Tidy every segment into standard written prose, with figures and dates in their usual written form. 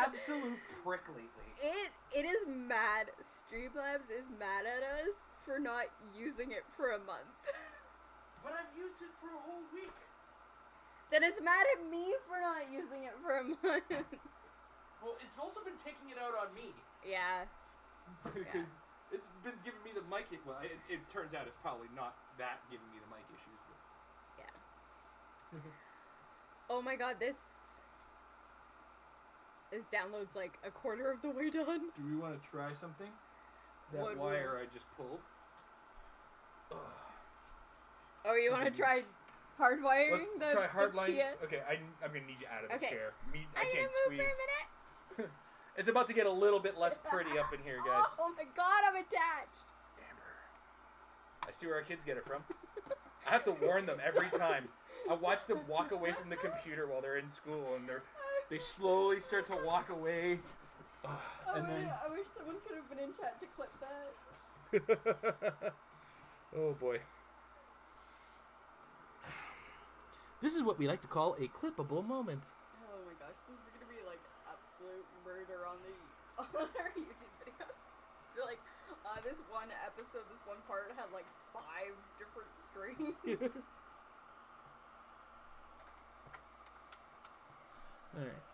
absolute prick lately. It is mad. Streamlabs is mad at us for not using it for a month. But I've used it for a whole week. Then it's mad at me for not using it for a month. Well, it's also been taking it out on me. Yeah. Because it's been giving me the mic... Well, it turns out it's probably not that giving me the mic issues, but... Yeah. Oh my god, this download's like a quarter of the way done. Do we want to try something? That What wire I just pulled. Oh, you want to try hardwiring? Let's try hardline. Kia? Okay, I'm going to need you out of the chair. I can't can't move squeeze. for a minute. It's about to get a little bit less pretty up in here, guys. Oh my god, I'm attached. Amber. I see where our kids get it from. I have to warn them every time. I watch them walk away from the computer while they're in school, and they slowly start to walk away. I wish someone could have been in chat to clip that. Oh boy. This is what we like to call a clippable moment. Oh my gosh, this is gonna be like absolute murder on our YouTube videos. I feel like this one episode, this one part had like 5 different streams. Alright.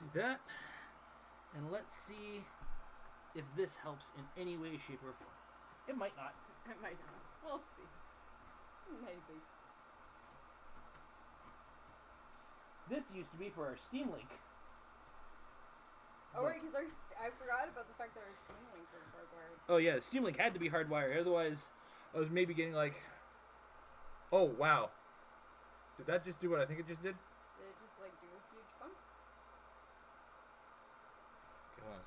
Do that. And let's see if this helps in any way, shape, or form. It might not. It might not. We'll see. Maybe. This used to be for our Steam Link. Oh, right, because I forgot about the fact that our Steam Link was hardwired. Oh, yeah, the Steam Link had to be hardwired. Otherwise, I was maybe getting like... Oh, wow. Did that just do what I think it just did? Did it just, like, do a huge bump? Okay, hold on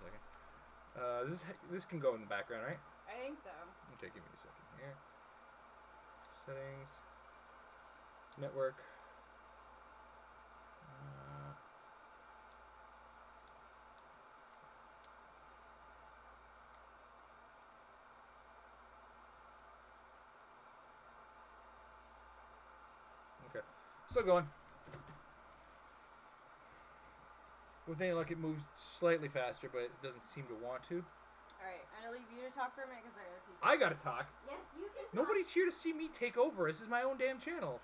a second. This can go in the background, right? I think so. Okay, give me a second here. Settings. Network. Okay. Still going. One thing, like, it moves slightly faster, but it doesn't seem to want to. Alright, I'm gonna leave you to talk for a minute because I gotta talk. Yes, you can talk. Nobody's here to see me take over. This is my own damn channel.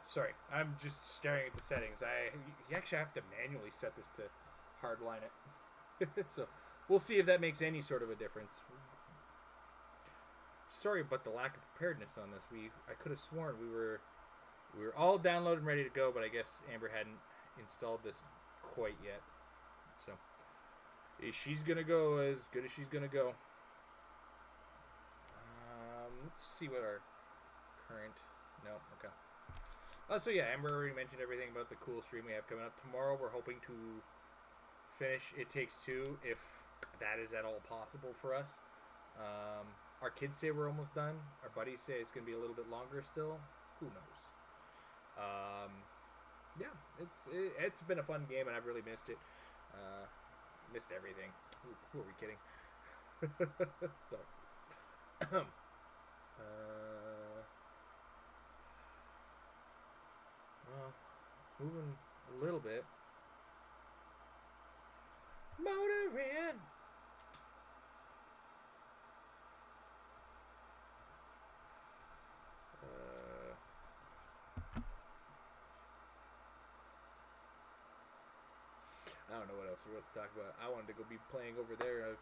Sorry. I'm just staring at the settings. You actually have to manually set this to hardline it. So, we'll see if that makes any sort of a difference. Sorry about the lack of preparedness on this. I could have sworn we were all downloaded and ready to go, but I guess Amber hadn't installed this quite yet. So, she's gonna go as good as she's gonna go. Let's see what our current... No, okay. So yeah, Amber already mentioned everything about the cool stream we have coming up. Tomorrow we're hoping to finish It Takes Two, if that is at all possible for us. Our kids say we're almost done. Our buddies say it's going to be a little bit longer still. Who knows? Yeah, it's been a fun game, and I've really missed it. Missed everything. Who are we kidding? So... well, it's moving a little bit. Motor in! I don't know what else we're supposed to talk about. I wanted to go be playing over there. I'm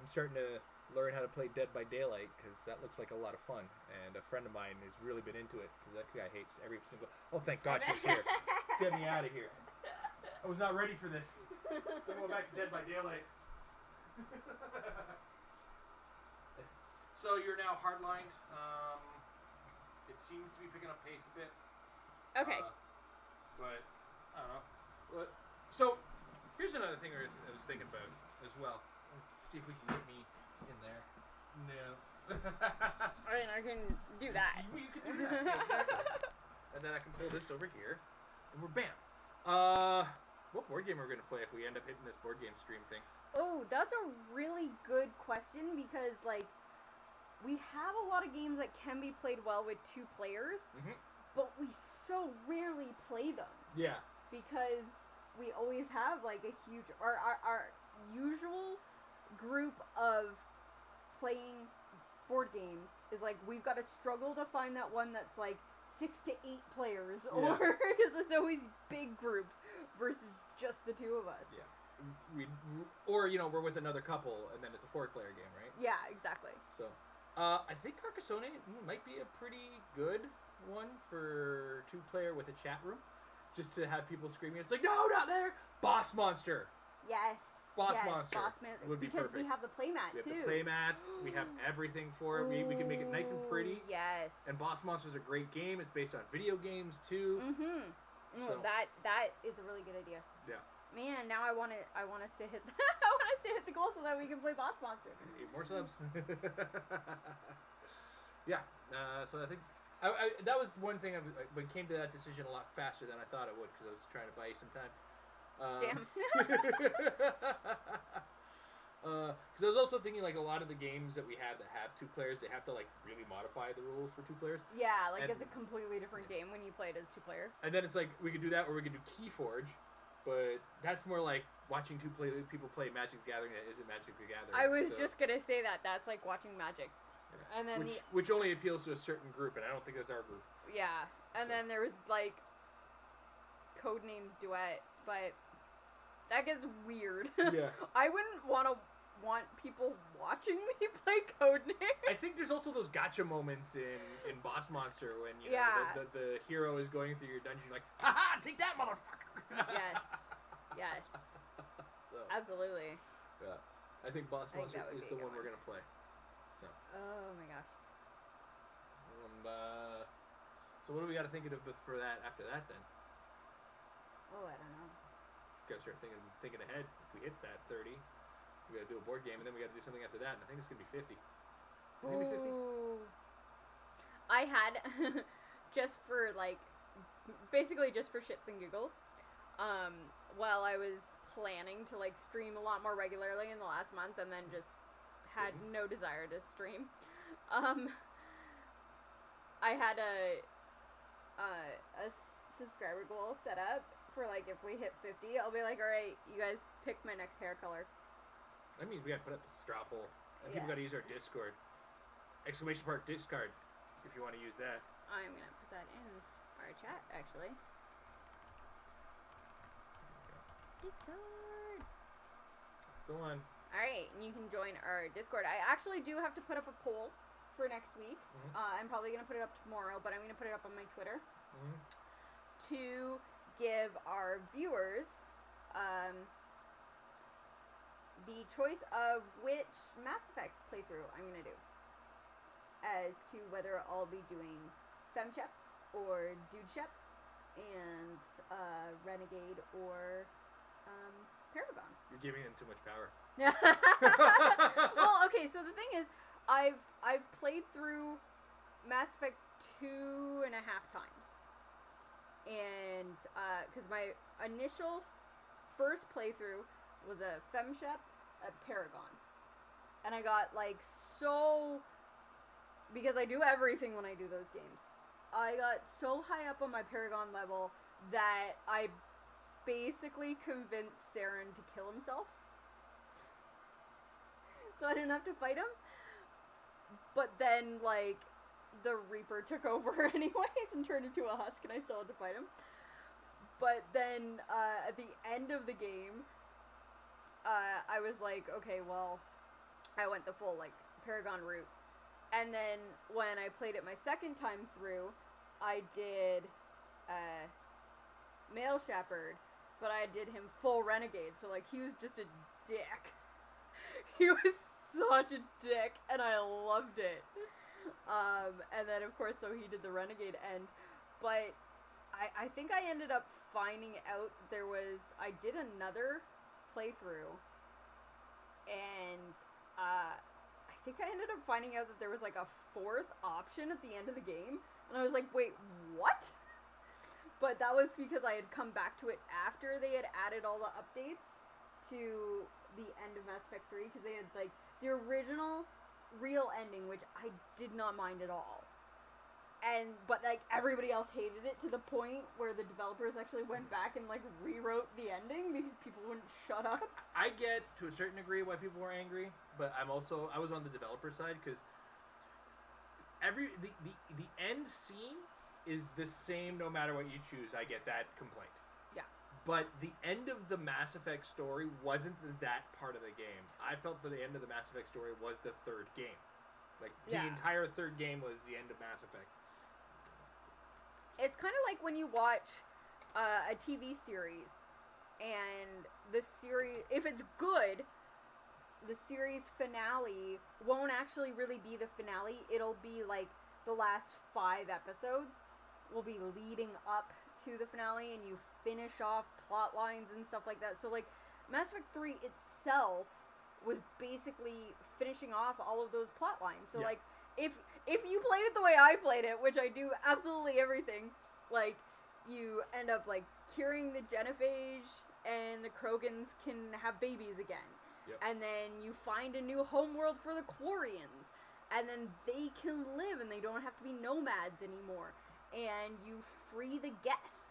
starting to learn how to play Dead by Daylight because that looks like a lot of fun. And a friend of mine has really been into it because that guy hates every single... Oh, thank God she's here. Get me out of here. I was not ready for this. I'm going back to Dead by Daylight. So you're now hardlined. It seems to be picking up pace a bit. Okay. But I don't know. But so here's another thing I was thinking about as well. Let's see if we can get me in there. No. I mean, I can do that. You can do that. Yeah, exactly. And then I can pull this over here, and we're bam. What board game are we gonna play if we end up hitting this board game stream thing? Oh, that's a really good question because, like, we have a lot of games that can be played well with 2 players, but we so rarely play them. Yeah. Because we always have, like, a huge... Our usual group of playing board games is, like, we've got to struggle to find that one that's, like, 6 to 8 players, or because it's always big groups versus just the 2 of us. Yeah. Or we're with another couple, and then it's a 4-player game, right? Yeah, exactly. So, I think Carcassonne might be a pretty good one for 2-player with a chat room, just to have people screaming. It's like, no, not there, boss monster. Yes. Boss monster would be because perfect. we have the playmat too. We have the playmats. We have everything for it. We can make it nice and pretty. Yes. And Boss Monster is a great game. It's based on video games too. No, that is a really good idea. Yeah. Man, now I want us to hit I want us to hit the goal so that we can play Boss Monster. 8 more subs. Yeah. So I think that was one thing. When it came to that decision a lot faster than I thought it would, because I was trying to buy you some time. Damn. Because I was also thinking, like, a lot of the games that we have that have 2 players, they have to, like, really modify the rules for 2 players. Yeah, like, it's a completely different game when you play it as 2 player. And then it's like, we could do that, or we could do Keyforge, but that's more like watching people play Magic the Gathering that isn't Magic the Gathering. I was just gonna say that's like watching Magic. Yeah. And then which only appeals to a certain group, and I don't think that's our group. Yeah, and then there was, like, Codenames Duet, but that gets weird. Yeah. I wouldn't want people watching me play Codenames. I think there's also those gotcha moments in Boss Monster when the hero is going through your dungeon, like, haha, take that, motherfucker. Yes. So, absolutely. Yeah, I think Boss Monster is the one we're gonna play. So. Oh my gosh. So what do we got to think of for that after that then? Oh, I don't know. Gotta start thinking ahead. If we hit that 30, we gotta do a board game, and then we gotta do something after that. And I think it's gonna be 50. Is it gonna be 50? I had just for, like, basically just for shits and giggles. While I was planning to, like, stream a lot more regularly in the last month, and then just had no desire to stream. I had a subscriber goal set up. For, like, if we hit 50, I'll be like, alright, you guys pick my next hair color. I mean, we gotta put up the straw poll. And people gotta use our Discord. !Discard, if you want to use that. I'm gonna put that in our chat, actually. Discord! That's the one. Alright, and you can join our Discord. I actually do have to put up a poll for next week. I'm probably gonna put it up tomorrow, but I'm gonna put it up on my Twitter. To give our viewers the choice of which Mass Effect playthrough I'm going to do, as to whether I'll be doing FemShep or Dudeshep, and Renegade or Paragon. You're giving them too much power. Well, okay, so the thing is, I've played through Mass Effect 2.5 times. And, because my initial first playthrough was a FemShep at Paragon. And I got, like, because I do everything when I do those games. I got so high up on my Paragon level that I basically convinced Saren to kill himself. So I didn't have to fight him. But then, like, the Reaper took over anyways and turned into a husk, and I still had to fight him. But then, at the end of the game, I was like, okay, well, I went the full, like, Paragon route. And then, when I played it my second time through, I did, Male Shepherd, but I did him full Renegade, so, like, he was just a dick. He was such a dick, and I loved it. And then, of course, so he did the Renegade end. But I think I ended up finding out I did another playthrough, and I think I ended up finding out that there was like a fourth option at the end of the game, and I was like, wait, what? But that was because I had come back to it after they had added all the updates to the end of Mass Effect 3, because they had like the original real ending, which I did not mind at all. But like everybody else hated it to the point where the developers actually went back and like rewrote the ending because people wouldn't shut up. I get to a certain degree why people were angry, but I was on the developer side because the end scene is the same no matter what you choose. I get that complaint. Yeah. But the end of the Mass Effect story wasn't that part of the game. I felt that the end of the Mass Effect story was the third game. Like, the entire third game was the end of Mass Effect. It's kind of like when you watch a TV series, and the series, if it's good, the series finale won't actually really be the finale. It'll be like the last 5 episodes will be leading up to the finale, and you finish off plot lines and stuff like that. So, like, Mass Effect 3 itself was basically finishing off all of those plot lines. So, like, if you played it the way I played it, which I do absolutely everything, like, you end up, like, curing the genophage, and the Krogans can have babies again. Yep. And then you find a new homeworld for the Quarians, and then they can live, and they don't have to be nomads anymore. And you free the Geth,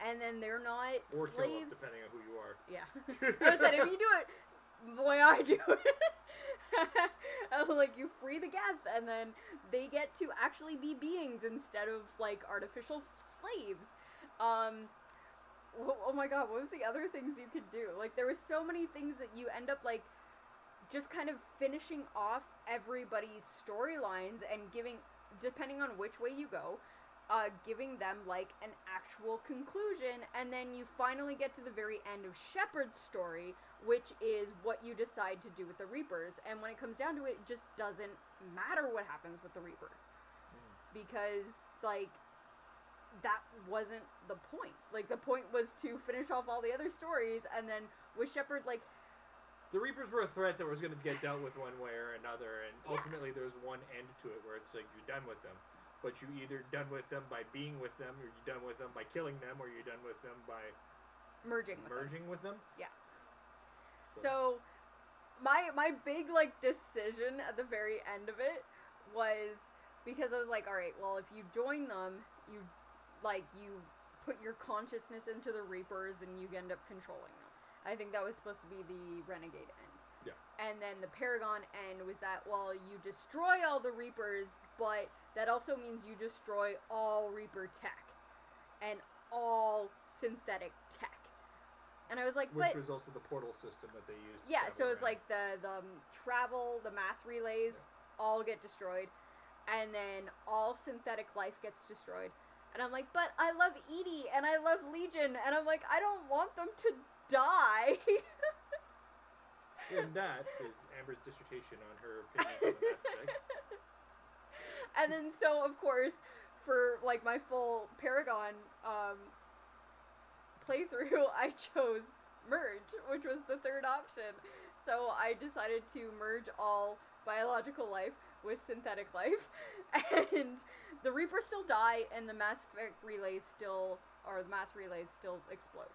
and then they're not or slaves. Kill them, depending on who you are. Yeah. I said, if you do it the way I do it, like, you free the Geth, and then they get to actually be beings instead of, like, artificial slaves. Oh my god, what was the other things you could do? Like, there were so many things that you end up, like, just kind of finishing off everybody's storylines and giving, depending on which way you go, giving them, like, an actual conclusion, and then you finally get to the very end of Shepard's story, which is what you decide to do with the Reapers. And when it comes down to it, it just doesn't matter what happens with the Reapers. Because, like, that wasn't the point. Like, the point was to finish off all the other stories, and then with Shepard, like... The Reapers were a threat that was going to get dealt with one way or another, and ultimately there was one end to it where it's like, you're done with them. But you either done with them by being with them, or you're done with them by killing them, or you're done with them by... Merging with them. Yeah. So my big, like, decision at the very end of it was, because I was like, alright, well, if you join them, you put your consciousness into the Reapers, and you end up controlling them. I think that was supposed to be the Renegade end. Yeah. And then the Paragon end was that, well, you destroy all the Reapers, but that also means you destroy all Reaper tech. And all synthetic tech. And I was like, which was also the portal system that they used. Yeah, so it's like the travel, the mass relays, all get destroyed. And then all synthetic life gets destroyed. And I'm like, but I love Edie, and I love Legion, and I'm like, I don't want them to die. And that is Amber's dissertation on her opinions on Mass Effect. And then, so, of course, for, like, my full Paragon playthrough, I chose merge, which was the third option. So I decided to merge all biological life with synthetic life, and the Reapers still die, and the mass relays still explode,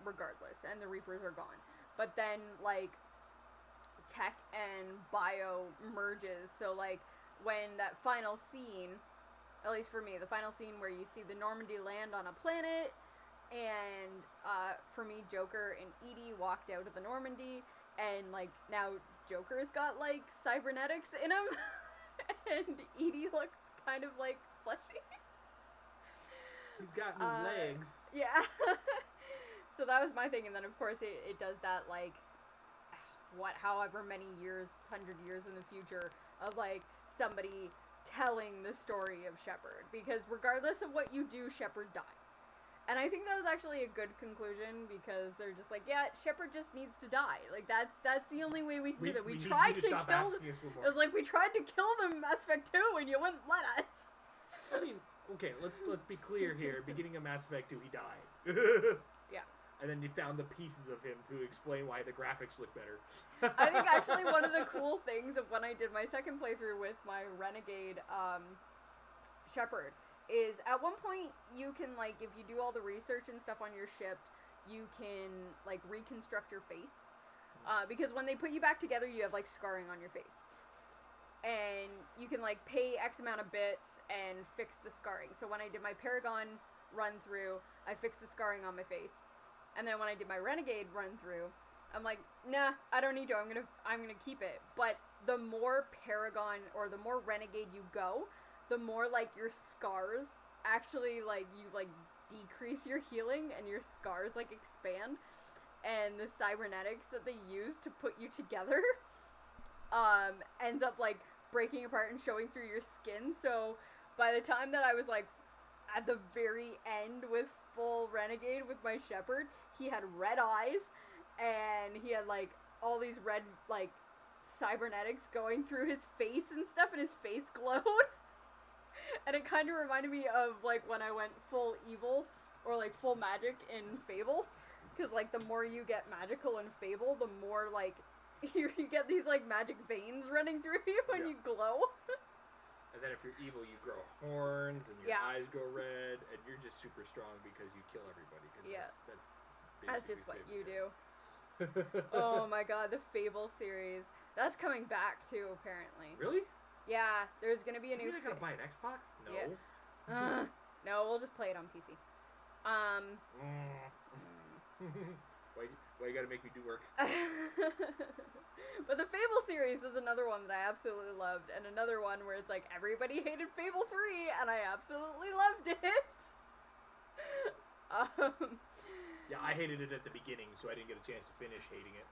regardless, and the Reapers are gone. But then, like, tech and bio merges, so, like, when that final scene, at least for me, the final scene where you see the Normandy land on a planet, and, for me, Joker and Edie walked out of the Normandy, and, like, now Joker's got, like, cybernetics in him, and Edie looks kind of, like, fleshy. He's got new legs. Yeah. So that was my thing, and then, of course, it does that, like, however many years, 100 years in the future, of, like, somebody telling the story of Shepard, because regardless of what you do, Shepard dies. And I think that was actually a good conclusion because they're just like, yeah, Shepard just needs to die. Like that's the only way we can do that. We tried to kill them. It was like we tried to kill them in Mass Effect 2 and you wouldn't let us. I mean, okay, let's be clear here. Beginning of Mass Effect 2, he died. Yeah. And then you found the pieces of him to explain why the graphics look better. I think actually one of the cool things of when I did my second playthrough with my Renegade Shepard is at one point you can, like, if you do all the research and stuff on your ship, you can, like, reconstruct your face. Because when they put you back together, you have, like, scarring on your face. And you can, like, pay X amount of bits and fix the scarring. So when I did my Paragon run through, I fixed the scarring on my face. And then when I did my Renegade run through, I'm like, nah, I don't need to. I'm gonna keep it. But the more Paragon or the more Renegade you go, the more, like, your scars actually, like, you, like, decrease your healing and your scars, like, expand. And the cybernetics that they use to put you together ends up, like, breaking apart and showing through your skin. So by the time that I was, like, at the very end with full Renegade with my Shepard, he had red eyes and he had, like, all these red, like, cybernetics going through his face and stuff, and his face glowed. And it kind of reminded me of, like, when I went full evil or, like, full magic in Fable. Because, like, the more you get magical in Fable, the more, like, you get these, like, magic veins running through you when you glow. And then if you're evil, you grow horns and your eyes go red, and you're just super strong because you kill everybody. Cause that's just what you do. Oh my god, the Fable series. That's coming back, too, apparently. Really? Yeah, there's gonna be a new... You gotta buy an Xbox? No. Yeah. No, we'll just play it on PC. Why you gotta make me do work? But the Fable series is another one that I absolutely loved, and another one where it's like everybody hated Fable 3, and I absolutely loved it. Yeah, I hated it at the beginning, so I didn't get a chance to finish hating it.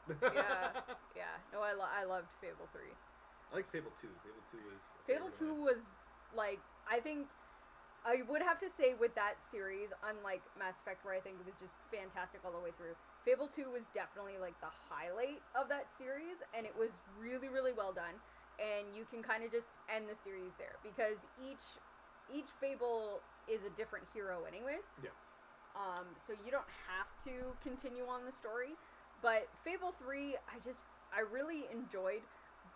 yeah. No, I loved Fable 3. I like Fable 2. Fable 2 was, like, I think, I would have to say with that series, unlike Mass Effect, where I think it was just fantastic all the way through, Fable 2 was definitely, like, the highlight of that series, and it was really, really well done, and you can kind of just end the series there, because each Fable is a different hero anyways. Yeah. So you don't have to continue on the story, but Fable 3, I really enjoyed.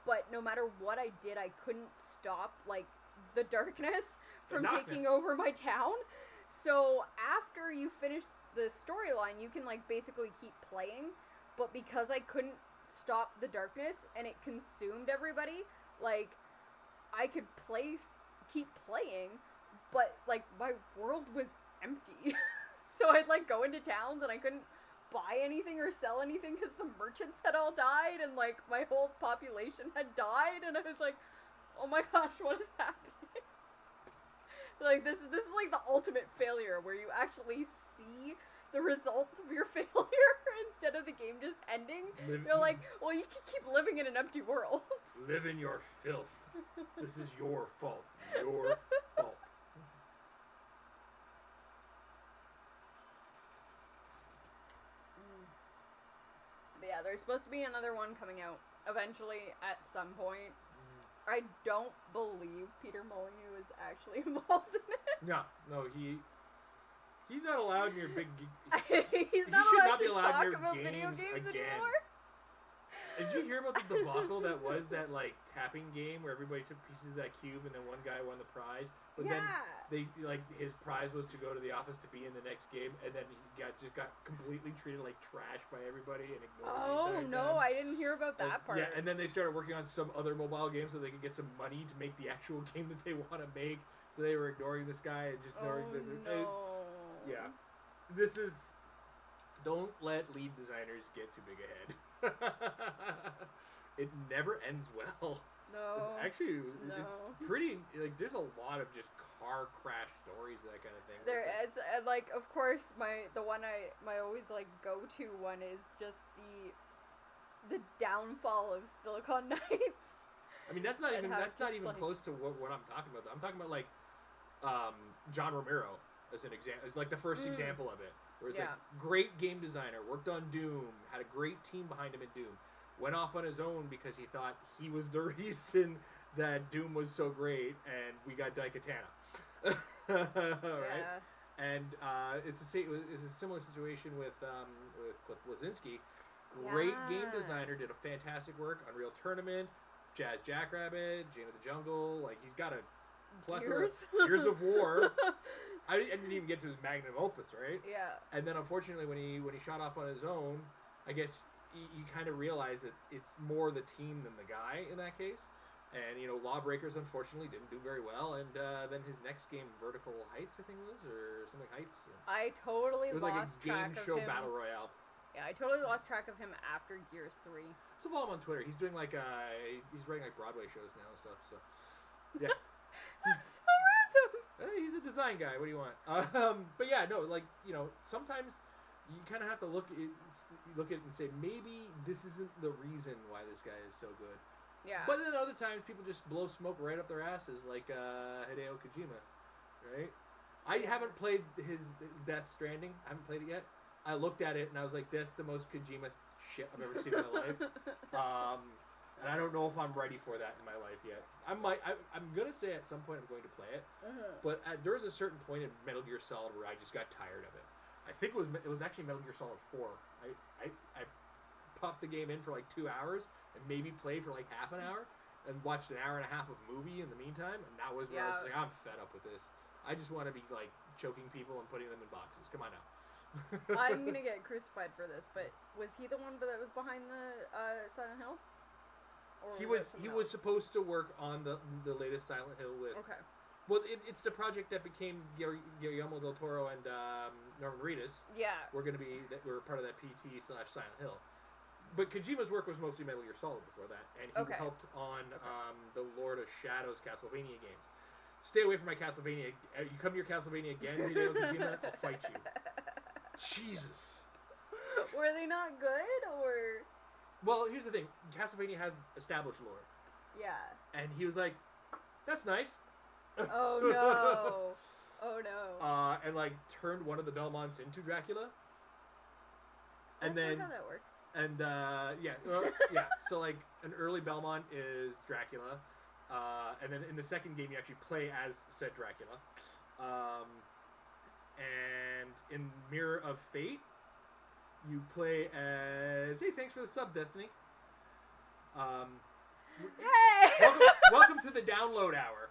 But no matter what I did, I couldn't stop, like, the darkness from taking over my town. So after you finish the storyline, you can, like, basically keep playing. But because I couldn't stop the darkness and it consumed everybody, like, I could keep playing, but, like, my world was empty. So I'd, like, go into towns and I couldn't buy anything or sell anything because the merchants had all died and, like, my whole population had died, and I was like, oh my gosh, what is happening? Like, this is like the ultimate failure where you actually see the results of your failure instead of the game just ending. You're like, well, you can keep living in an empty world. Live in your filth. This is your fault. Your fault. But yeah, there's supposed to be another one coming out eventually at some point. I don't believe Peter Molyneux is actually involved in it. No, he's not allowed in your big... He's not allowed to talk about video games anymore. Did you hear about the debacle that was that, like, tapping game where everybody took pieces of that cube and then one guy won the prize? But then his prize was to go to the office to be in the next game, and then he just got completely treated like trash by everybody and ignored. Oh, no, I didn't hear about that part. Yeah, and then they started working on some other mobile game so they could get some money to make the actual game that they want to make. So they were ignoring this guy and just ignoring yeah. This is... Don't let lead designers get too big ahead. It never ends well. No. It's pretty, like, there's a lot of just car crash stories, that kind of thing. There is, and, like, of course, my always, like, go-to one is just the downfall of Silicon Knights. I mean, that's not even close to what I'm talking about, though. I'm talking about, like, John Romero. as an example. It's like the first example of it. Where it's Yeah. like, great game designer, worked on Doom, had a great team behind him in Doom, went off on his own because he thought he was the reason that Doom was so great, and we got Daikatana. Right? Yeah. And it's a similar situation with Cliff Bleszinski. Great game designer, did a fantastic work. Unreal Tournament, Jazz Jackrabbit, Jane of the Jungle. Like, he's got a plethora. Gears of War. I didn't even get to his magnum opus, right? Yeah. And then, unfortunately, when he shot off on his own, I guess you kind of realize that it's more the team than the guy in that case. And, Lawbreakers, unfortunately, didn't do very well. And then his next game, Vertical Heights, I think it was, or something Heights. I totally lost track of him. It was like a game show battle royale. Yeah, I totally lost track of him after Gears 3. So follow him on Twitter. He's doing he's writing like Broadway shows now and stuff. So yeah, That's so random. He's a design guy. What do you want? But yeah, no, sometimes you kind of have to look at it and say maybe this isn't the reason why this guy is so good. Yeah. But then other times people just blow smoke right up their asses, like Hideo Kojima, right? I haven't played his Death Stranding. I haven't played it yet. I looked at it and I was like, that's the most Kojima shit I've ever seen in my life. And I don't know if I'm ready for that in my life yet. I'm gonna say at some point I'm going to play it, but there was a certain point in Metal Gear Solid where I just got tired of it. I think it was actually Metal Gear Solid 4. I popped the game in for like 2 hours and maybe played for like half an hour and watched an hour and a half of movie in the meantime, and that was where I was like, I'm fed up with this. I just want to be like choking people and putting them in boxes. Come on now. I'm gonna get crucified for this, but was he the one that was behind the Silent Hill? Or He was supposed to work on the latest Silent Hill with. Okay. Well, it's the project that became Guillermo del Toro and Norman Reedus. Yeah. We're we're part of that PT/Silent Hill. But Kojima's work was mostly Metal Gear Solid before that, and he helped on the Lord of Shadows Castlevania games. Stay away from my Castlevania. You come to your Castlevania again, Hideo Kojima, I'll fight you. Jesus. Were they not good, or? Well, here's the thing. Castlevania has established lore. Yeah. And he was like, that's nice. Oh, no. Oh, no. And, turned one of the Belmonts into Dracula. And That's then... not how that works. And, so, an early Belmont is Dracula. And then in the second game, you actually play as said Dracula. And in Mirror of Fate, you play as... Hey, thanks for the sub, Destiny. Yay! Welcome to the download hour.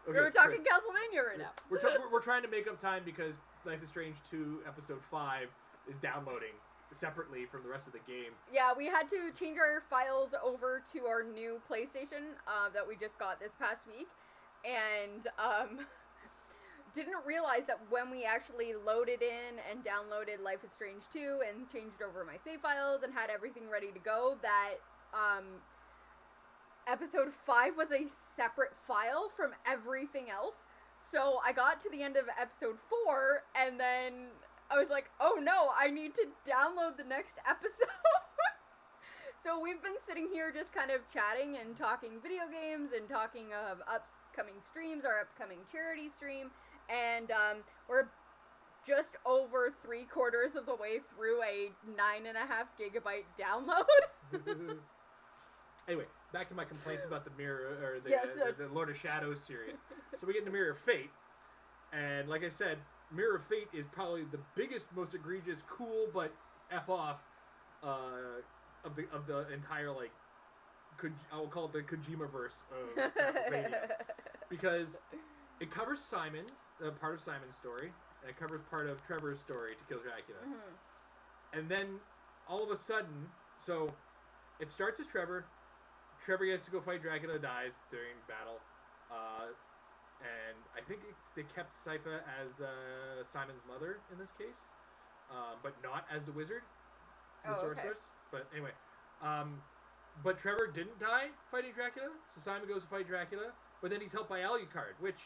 Okay, we're talking Castlevania right now. We're trying to make up time because Life is Strange 2 Episode 5 is downloading separately from the rest of the game. Yeah, we had to change our files over to our new PlayStation that we just got this past week, and didn't realize that when we actually loaded in and downloaded Life is Strange 2 and changed over my save files and had everything ready to go, that Episode 5 was a separate file from everything else. So I got to the end of Episode 4, and then I was like, oh no, I need to download the next episode. So we've been sitting here just kind of chatting and talking video games and talking of upcoming streams, our upcoming charity stream, and we're just over 3/4 of the way through a 9.5 gigabyte download. Anyway, back to my complaints about the Mirror, or the Lord of Shadows series. So we get into Mirror of Fate, and like I said, Mirror of Fate is probably the biggest, most egregious, cool, but F off of the entire, I will call it the Kojima-verse of Castlevania. Because it covers part of Simon's story, and it covers part of Trevor's story to kill Dracula. Mm-hmm. And then, all of a sudden, so it starts as Trevor gets to go fight Dracula, dies during battle, and I think they kept Sypha as Simon's mother in this case, but not as the wizard, the sorceress. But anyway, but Trevor didn't die fighting Dracula, so Simon goes to fight Dracula, but then he's helped by Alucard, which,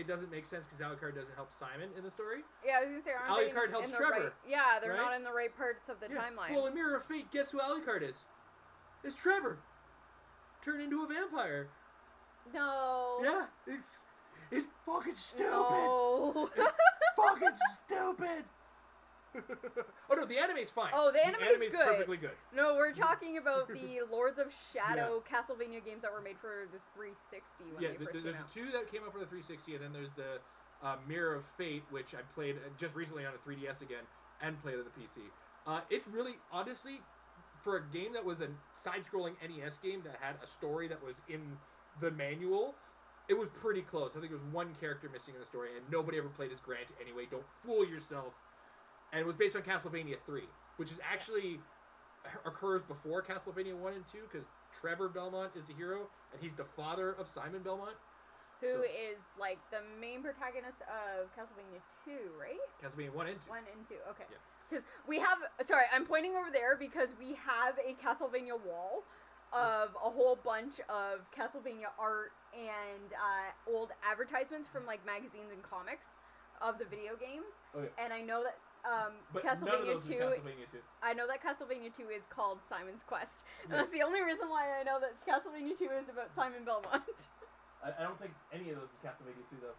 doesn't make sense because Alucard doesn't help Simon in the story. Yeah, I was going to say, Alucard helps Trevor. They're not in the right parts of the timeline. Well, in Mirror of Fate, guess who Alucard is? It's Trevor. Turned into a vampire. No. Yeah, it's fucking stupid. No. It's fucking stupid. Oh no, the anime's fine. Oh, the anime's good. Perfectly good. No, we're talking about the Lords of Shadow Castlevania games that were made for the 360 when they first came there's out. the 2 that came out for the 360, and then there's the Mirror of Fate, which I played just recently on a 3DS again, and played on the PC. It's really, honestly, for a game that was a side-scrolling NES game that had a story that was in the manual, it was pretty close. I think there was one character missing in the story, and nobody ever played as Grant anyway. Don't fool yourself. And it was based on Castlevania 3, which is actually occurs before Castlevania 1 and 2, because Trevor Belmont is the hero, and he's the father of Simon Belmont. Who is, like, the main protagonist of Castlevania 2, right? Castlevania 1 and 2. 1 and 2, okay. Yeah. Because we have... Sorry, I'm pointing over there because we have a Castlevania wall of a whole bunch of Castlevania art and old advertisements from, like, magazines and comics of the video games. Okay. And I know that... But Castlevania none of those 2. are Castlevania 2. I know that Castlevania 2 is called Simon's Quest. And Yes. that's the only reason why I know that Castlevania 2 is about Simon Belmont. I don't think any of those is Castlevania 2, though.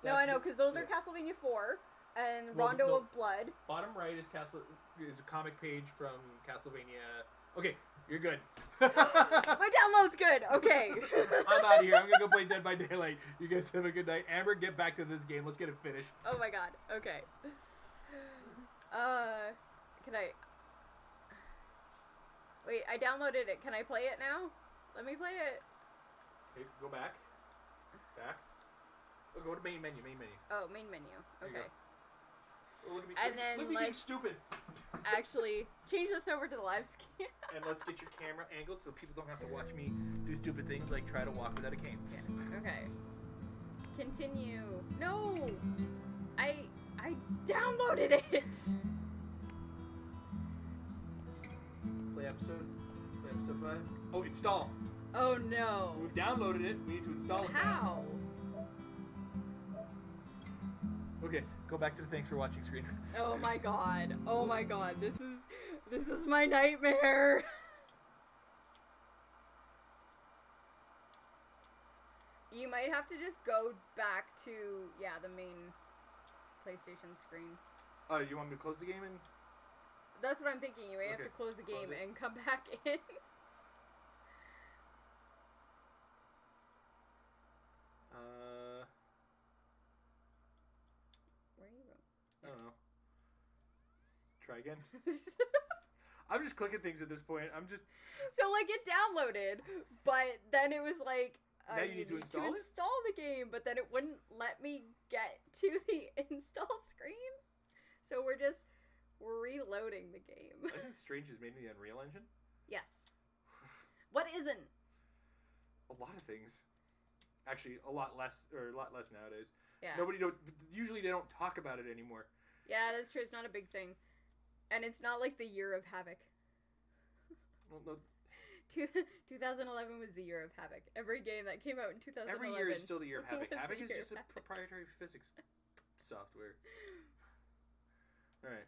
No, I know, because those are Castlevania 4 and Well, Rondo no. of Blood. Bottom right is a comic page from Castlevania. Okay, you're good. My download's good. Okay. I'm out of here. I'm gonna go play Dead by Daylight. You guys have a good night. Amber, get back to this game. Let's get it finished. Oh my god. Okay. Can I... Wait, I downloaded it. Can I play it now? Let me play it. Okay, go back. Back. Oh, go to main menu. Oh, main menu. There you Okay. Oh, look at me. And then look at me being let's- stupid. Actually, change this over to the live scan. And let's get your camera angled so people don't have to watch me do stupid things like try to walk without a cane. Yes. Okay. Continue. No! I downloaded it! Play episode 5. Oh, install. Oh no. We've downloaded it. We need to install it now. How? Okay, go back to the thanks for watching screen. Oh my god. Oh my god. This is my nightmare. You might have to just go back to, the main PlayStation screen. Oh, you want me to close the game and... That's what I'm thinking. You may have Okay, to close the game close it. and come back in. Where are you going? I don't know. Try again. I'm just clicking things at this point. So, like, it downloaded, but then it was like, Now you need to install it? install the game, but then it wouldn't let me get to the install screen. So we're reloading the game. I think Strange is made in the Unreal Engine. Yes. What isn't? A lot of things. Actually, a lot less nowadays. Yeah. Usually they don't talk about it anymore. Yeah, that's true. It's not a big thing. And it's not like the year of Havoc. Well, no, 2011 was the year of Havoc. Every game that came out in 2011. every year is still the year of Havoc. was the Havoc is year just of a Havoc. proprietary physics software. Alright.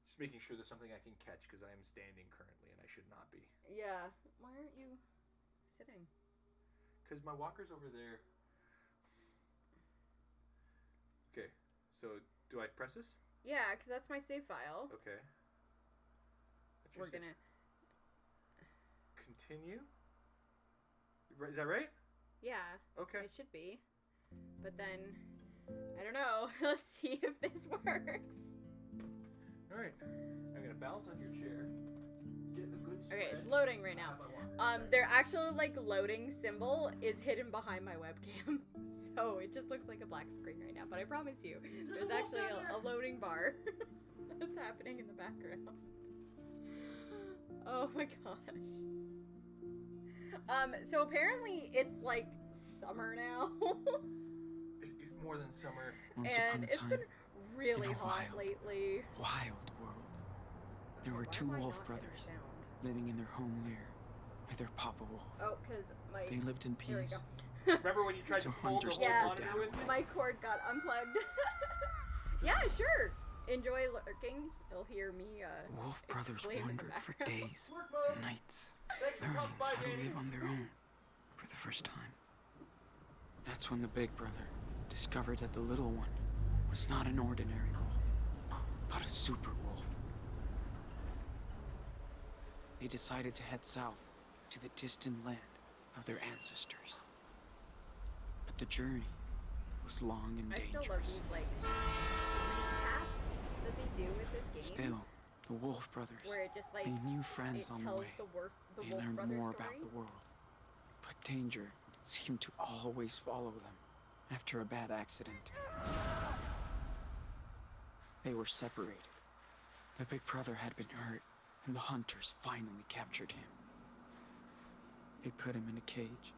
Just making sure there's something I can catch because I am standing currently and I should not be. Yeah. Why aren't you sitting? Because my walker's over there. Okay, so do I press this? Yeah, because that's my save file. Okay. We're gonna... Continue? Is that right? Yeah. Okay. It should be. But then, I don't know. Let's see if this works. Alright. I'm going to balance on your chair. Get a good spread. Okay, it's loading right now. Their actual, like, loading symbol is hidden behind my webcam. So it just looks like a black screen right now. But I promise you, there's actually a loading bar that's happening in the background. Oh my gosh. So apparently it's, like, summer now. It's more than summer. Once upon And a it's time, been really in a hot wild, lately. wild world, there Okay, were why two am I wolf not getting brothers sound? living in their home lair with their papa wolf. Oh, because my... They lived in There we peace. go. Remember when you tried to To hold the hunters whole Yeah. monitor with me? My cord got unplugged. Yeah, sure. enjoy lurking, you'll hear me The Wolf brothers explain in the wandered for background. days and nights, learning how to live on their own for the first time. That's when the big brother discovered that the little one was not an ordinary wolf, but a super wolf. They decided to head south to the distant land of their ancestors. But the journey was long and I still dangerous. love these like recaps that they do with this game. Still, the Wolf brothers Where it just like made new friends it on the tells way. the Wolf They learned brother more story. about the world. But danger seemed to always follow them after a bad accident. They were separated. The big brother had been hurt, and the hunters finally captured him. They put him in a cage,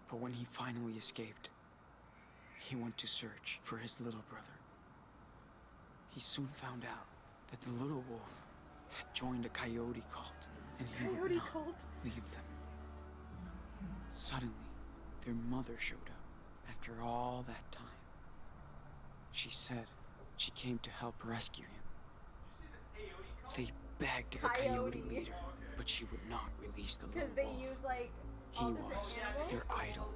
but when he finally escaped, he went to search for his little brother. He soon found out that the little wolf had joined a coyote cult, and he would Coyote not cult. leave them. Suddenly, their mother showed up after all that time. She said she came to help rescue him. They begged the coyote Coyote. leader, but she would not release the Because little they wolf. use like He all different was animals. their idol,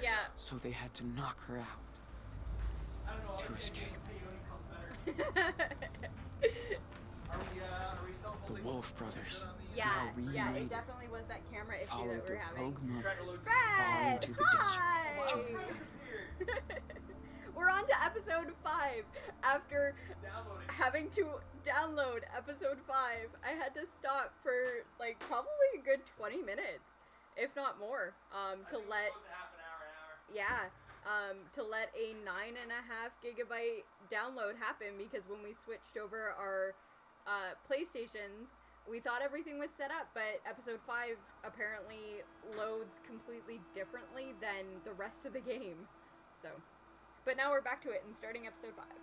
Yeah. so they had to knock her out to escape. The Wolf brothers Yeah, now yeah, it reunited, definitely was that camera issue followed that we're their having. rogue mother far Fred, into the hi! desert to wander. We're on to episode 5. After having to download episode 5, I had to stop for like probably a good 20 minutes, if not more, to let to let a 9.5 gigabyte download happen, because when we switched over our PlayStations, we thought everything was set up, but episode 5 apparently loads completely differently than the rest of the game. So, but now we're back to it and starting episode 5. So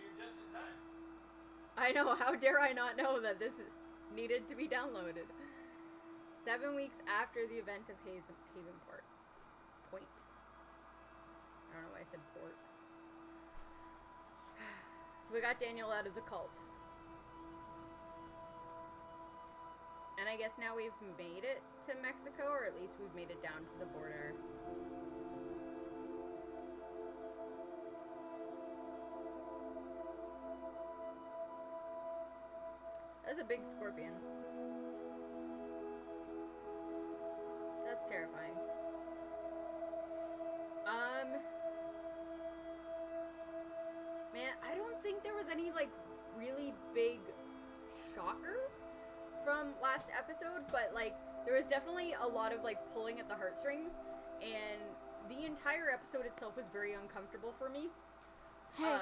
you're just in time. I know, how dare I not know that this needed to be downloaded. 7 weeks after the event of Havenport. Point. I don't know why I said port. So we got Daniel out of the cult. And I guess now we've made it to Mexico, or at least we've made it down to the border. That's a big scorpion. That's terrifying. Man, I don't think there was any, like, really big shockers from last episode, but, like, there was definitely a lot of, like, pulling at the heartstrings, and the entire episode itself was very uncomfortable for me. Hey,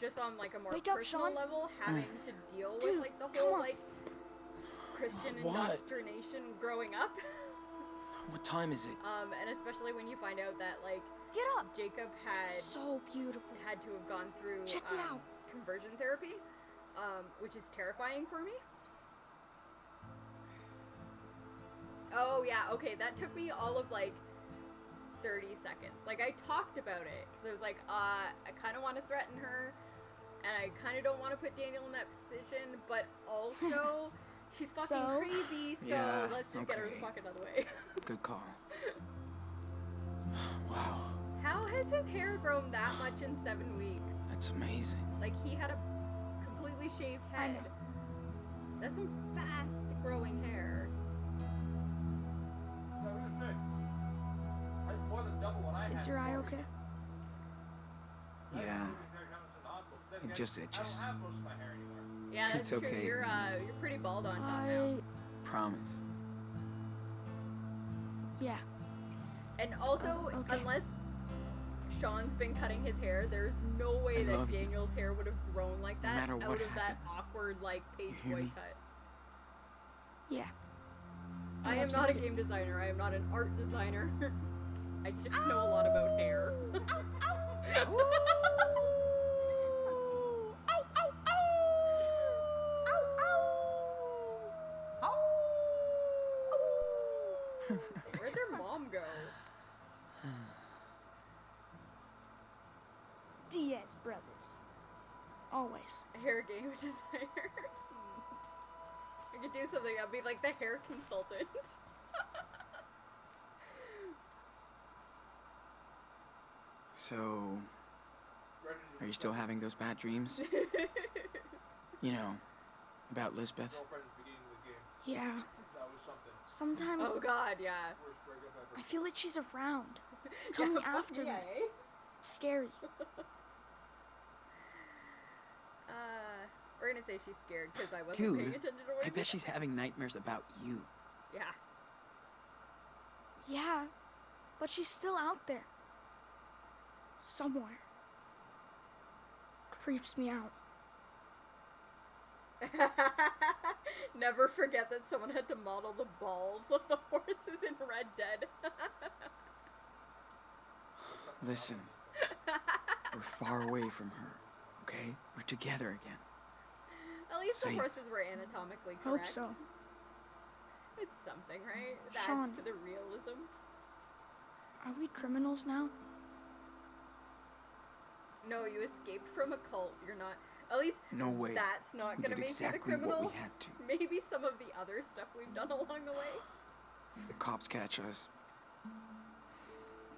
just on, like, a more wake up, personal Sean. level, having to deal Dude, with, like, the come whole, on. like, Christian What? indoctrination growing up. What time is it? And especially when you find out that, like, Get up. Jacob had So beautiful. had to have gone through Check it out. conversion therapy, which is terrifying for me. Oh yeah, okay, that took me all of like 30 seconds. Like, I talked about it because I was like, I kind of want to threaten her, and I kind of don't want to put Daniel in that position, but also she's fucking So? crazy, so Yeah, let's just get her the okay. fuck out of the way. Good call. Wow, How has his hair grown that much in 7 weeks? that's amazing. Like, he had a completely shaved I head. know. That's some fast growing hair. I was gonna say, that's more than double what I had. Is your eye before. okay? I Yeah. haven't moved very much in the hospital. Then It again, just I itches. don't have most of my hair anymore. Yeah, that's It's true. okay. You're pretty bald on top now. Promise. Yeah. And also, Okay. unless Sean's been cutting his hair, there's no way I that love you. Daniel's hair would have grown like No that matter out what of that happens. awkward, like, page hear boy me? cut. Yeah. I am love you not a too. game designer. I am not an art designer. I just know a lot about hair. Where'd their mom go? Diaz brothers. Always. Hair game designer. I could do something. I'll be like the hair consultant. So, are you still having those bad dreams? You know, about Lisbeth? Girlfriend at the beginning of the game. Yeah. That was something. Sometimes Oh god, yeah. Worst breakup ever. I feel like she's around, coming Yeah, after me. yeah, eh? It's scary. We're gonna say she's scared because I wasn't paying Dude, attention to what I bet she's having nightmares about you. Yeah. Yeah, but she's still out there. Somewhere. Creeps me out. Never forget that someone had to model the balls of the horses in Red Dead. Listen, we're far away from her, okay? We're together again. At least Safe. the horses were anatomically Hope correct. so. It's something, right? It adds Sean. to the realism. Are we criminals now? No, you escaped from a cult. You're not. At least No way. that's not We gonna did make exactly you the criminal. what we had to. Maybe some of the other stuff we've done along the way. If the cops catch us,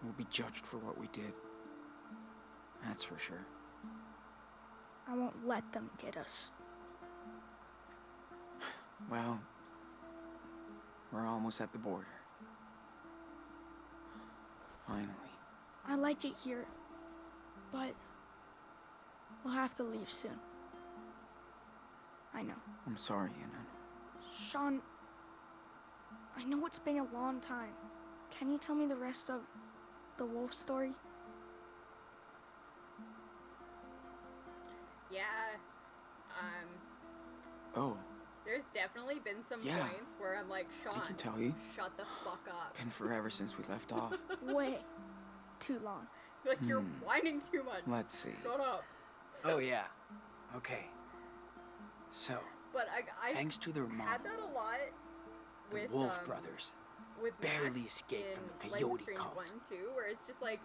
we'll be judged for what we did. That's for sure. I won't let them get us. Well, we're almost at the border. Finally. I like it here, but we'll have to leave soon. I know. I'm sorry, Inanna. Sean, I know it's been a long time. Can you tell me the rest of the wolf story? Yeah. Oh, There's definitely been some Yeah. points where I'm like, Sean, I can tell you. shut the fuck up. Been forever since we left off. Way too long. Like, you're whining too much. Let's see. Shut up. Oh, yeah. Okay. So, But I thanks to their mom, had that a lot the with Wolf um, brothers, with barely Max escaped in from the Life is coyote Strange cult. 1 too, where it's just like,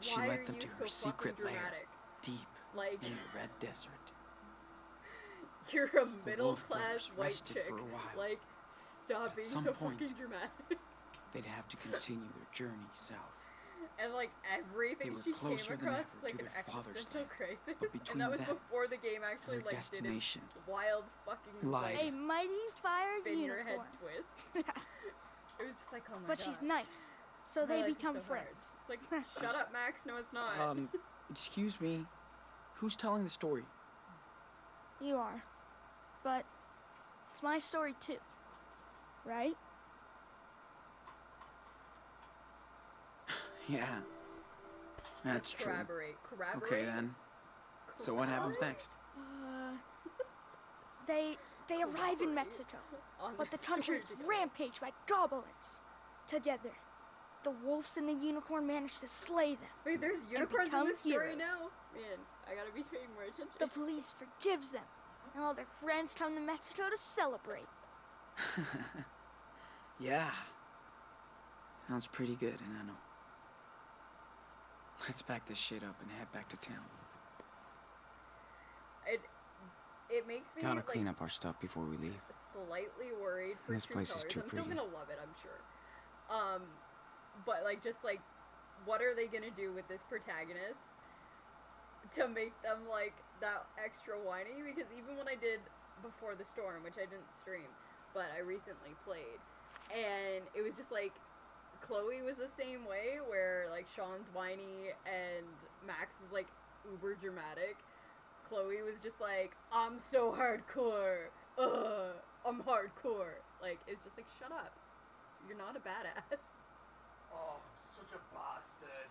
She why led are them you to so her secret fucking lair, dramatic? deep Like, in the Red Desert. you're a middle Wolf class brothers white rested chick. for a while. Like, stop At being some so point, fucking dramatic. They'd have to continue their journey south. And like everything They were she came closer than across ever is like to an their father's existential land. crisis. But And between that was them before the game actually their like did its destination wild fucking lied. like A mighty fire spin your head unicorn. twist. It was just like, oh my But god. she's nice, so My they life is become so hard. friends. It's like, shut up, Max. No, it's not. Excuse me. Who's telling the story? You are. But it's my story too. Right? Yeah. That's Let's true. corroborate. Corroborate. Okay then. So what happens next? They arrive in Mexico, On but the this country is story together. rampaged by goblins. Together, the wolves and the unicorn manage to slay them. Wait, there's unicorns in become this story heroes. now? Man, I gotta be paying more attention. The police forgives them, and all their friends come to Mexico to celebrate. Yeah. Sounds pretty good, and I know. Let's pack this shit up and head back to town. It makes me Gotta like clean up our stuff before we leave. slightly worried for This True place is Colors. too I'm still pretty. gonna love it, I'm sure. But like, just like, what are they gonna do with this protagonist to make them like that extra whiny? Because even when I did Before the Storm, which I didn't stream, but I recently played, and it was just like Chloe was the same way, where like Sean's whiny and Max was like uber dramatic. Chloe was just like, I'm so hardcore. I'm hardcore. Like, it's just like, shut up. You're not a badass. Oh, such a bastard.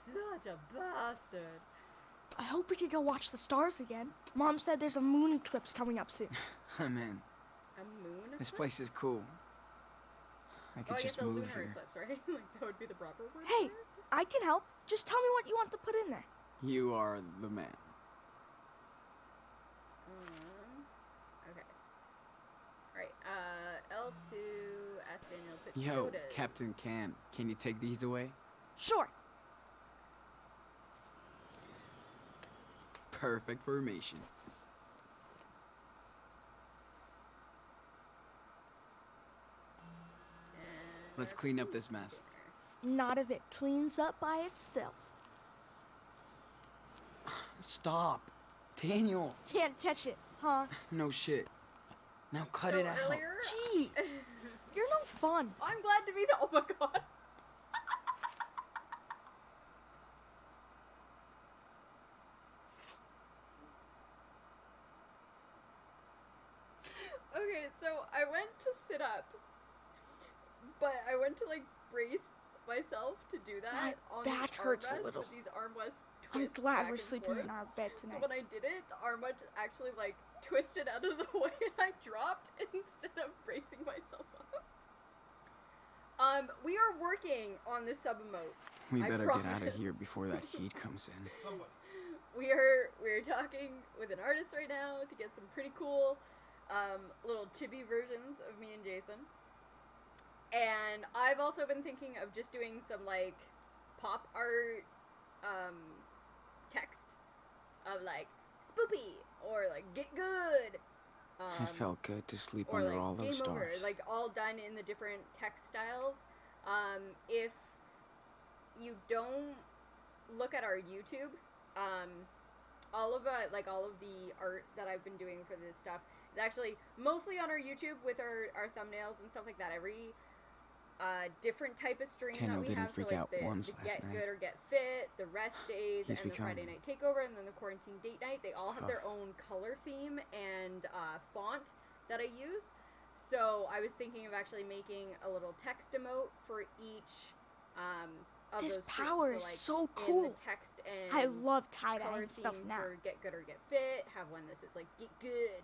Such a bastard. I hope we can go watch the stars again. Mom said there's a moon eclipse coming up soon. I'm in. A moon? This place is cool. I could I guess just a move lunar here. eclipse, right? Like, that would be the proper word. Hey, for it? I can help. Just tell me what you want to put in there. You are the man. Okay. Alright, L2, ask Daniel, put Yo, sodas. Captain can you take these away? Sure. Perfect formation. Let's clean up this mess. Not if it cleans up by itself. Stop. Daniel. Can't catch it, huh? No shit. Now cut So it out. earlier, Jeez. You're no fun. I'm glad to be the. Oh my god. Okay, so I went to sit up, but I went to like brace myself to do that. My on back these hurts a armrests, little. but these armrests I'm twist glad back we're and sleeping forth. in our bed So tonight. when I did it, the armrest actually like twisted out of the way and I dropped instead of bracing myself up. We are working on the sub emotes. We I better get out of promise. here before that heat comes in. Somebody. We're talking with an artist right now to get some pretty cool little chibi versions of me and Jason. And I've also been thinking of just doing some like pop art text of like spoopy or like Git Good. It felt good to sleep Or under like all those Game Over, stars. like all done in the different text styles. If you don't look at our YouTube, all of the art that I've been doing for this stuff is actually mostly on our YouTube with our thumbnails and stuff like that. Every different type of stream Daniel that we didn't have, freak so like out the once Get last night. Good or Get Fit, the rest days, He's and the become Friday night takeover, and then the quarantine date night. They all have their tough. own color theme and font that I use. So I was thinking of actually making a little text emote for each of This those power streams. is So, so like, cool. in the text and I love tie-dye color and stuff theme now. for Get Good or Get Fit, have one that says like Get Good,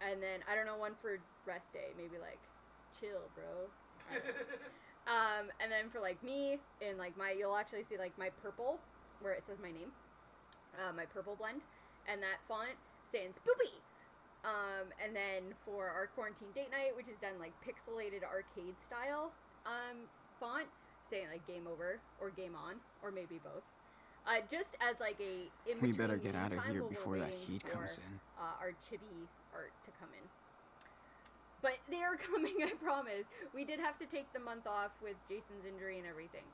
and then I don't know, one for rest day, maybe like chill, bro. I don't know. And then for like me, in like you'll actually see like my purple where it says my name, my purple blend, and that font saying spoopy. And then for our quarantine date night, which is done like pixelated arcade style font, saying like Game Over or Game On or maybe both. Just as like a in We between better get out of meantime here while we're before that waiting heat for, comes in. our chibi art to come in. But they are coming, I promise. We did have to take the month off with Jason's injury and everything.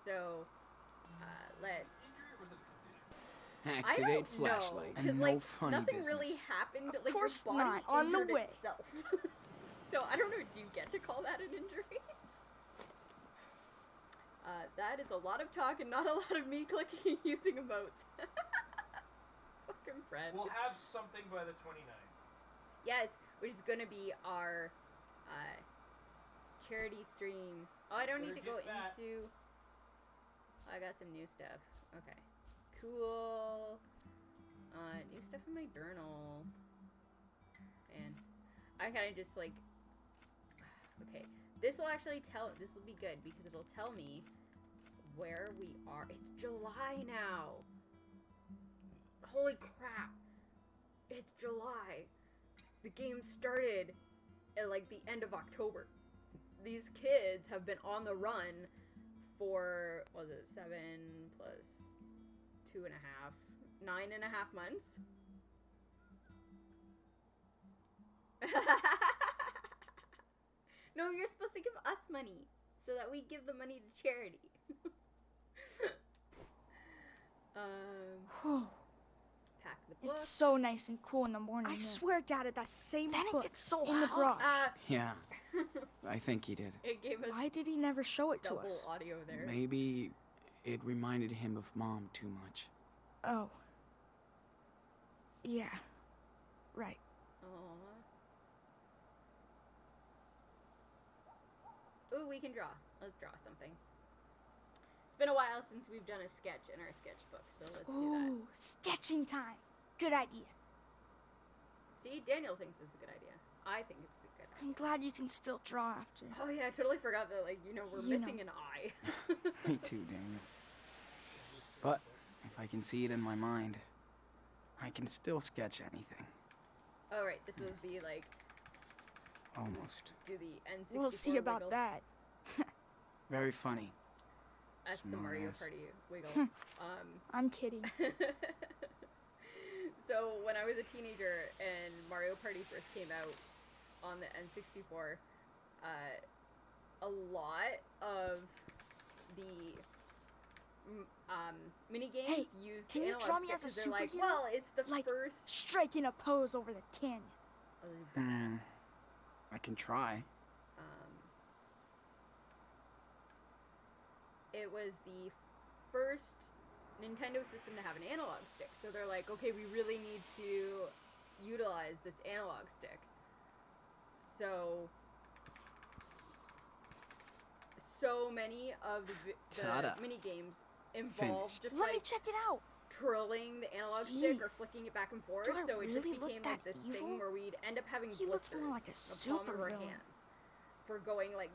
So, let's... Activate flashlight. Because, And like, no funny nothing business. really happened. Of Like, course your body not. On the injured way. itself. So, I don't know, do you get to call that an injury? That is a lot of talk and not a lot of me clicking and using emotes. Fucking friend. We'll have something by the 29th. Yes, which is gonna be our charity stream. Oh, I don't need to Better go get fat. into. I got some new stuff. Okay, cool. New stuff in my journal. And I kind of just like. Okay, this will actually tell. This will be good because it'll tell me where we are. It's July now. Holy crap! It's July. The game started at like the end of October. These kids have been on the run for, what was it, 7 plus 2.5, 9.5 months? No, you're supposed to give us money so that we give the money to charity. Whew. Pack the book. It's so nice and cool in the morning. I here. swear, Dad, at that same Then it book gets so in the hot. garage. Yeah, I think he did. It gave us Why did he never show it to double us? audio there. Maybe it reminded him of Mom too much. Oh. Yeah. Right. Aww. Ooh, we can draw. Let's draw something. It's been a while since we've done a sketch in our sketchbook, so let's do that. Ooh, sketching time. Good idea. See, Daniel thinks it's a good idea. I think it's a good idea. I'm glad you can still draw after. Oh yeah, I totally forgot that, like, we're You missing know. an eye. Me too, Daniel. But if I can see it in my mind, I can still sketch anything. Oh right, this was the, like, Almost. do the N64 We'll see about wiggle. that. Very funny. That's the Mario Smartass. Party wiggle. I'm kidding. So when I was a teenager and Mario Party first came out on the N64, a lot of the mini games Hey, used can you analog draw me sticks as a 'cause they're like, superhero? well, it's the Like, first. striking a pose over the canyon. Oh, you're badass. I can try. It was the first Nintendo system to have an analog stick. So they're like, okay, we really need to utilize this analog stick. So many of Ta-da. the mini games involve Finished. just Let me like check it out. twirling the analog stick or Jeez. flicking it back and forth. Do I So it just really look became like that this evil? thing where we'd end up having He looks blisters more like a in the palm of our supervillain. hands for going like.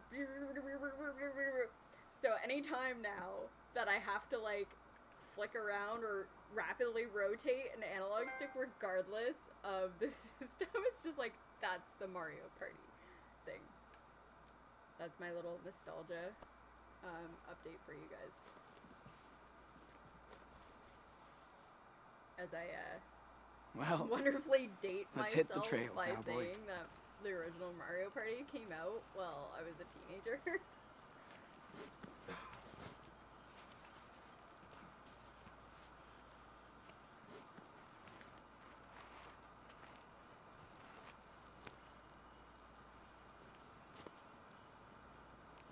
So anytime now that I have to like flick around or rapidly rotate an analog stick regardless of the system, it's just like, that's the Mario Party thing. That's my little nostalgia update for you guys. As I Well, wonderfully date let's myself hit the trail, by cowboy. saying that the original Mario Party came out while I was a teenager.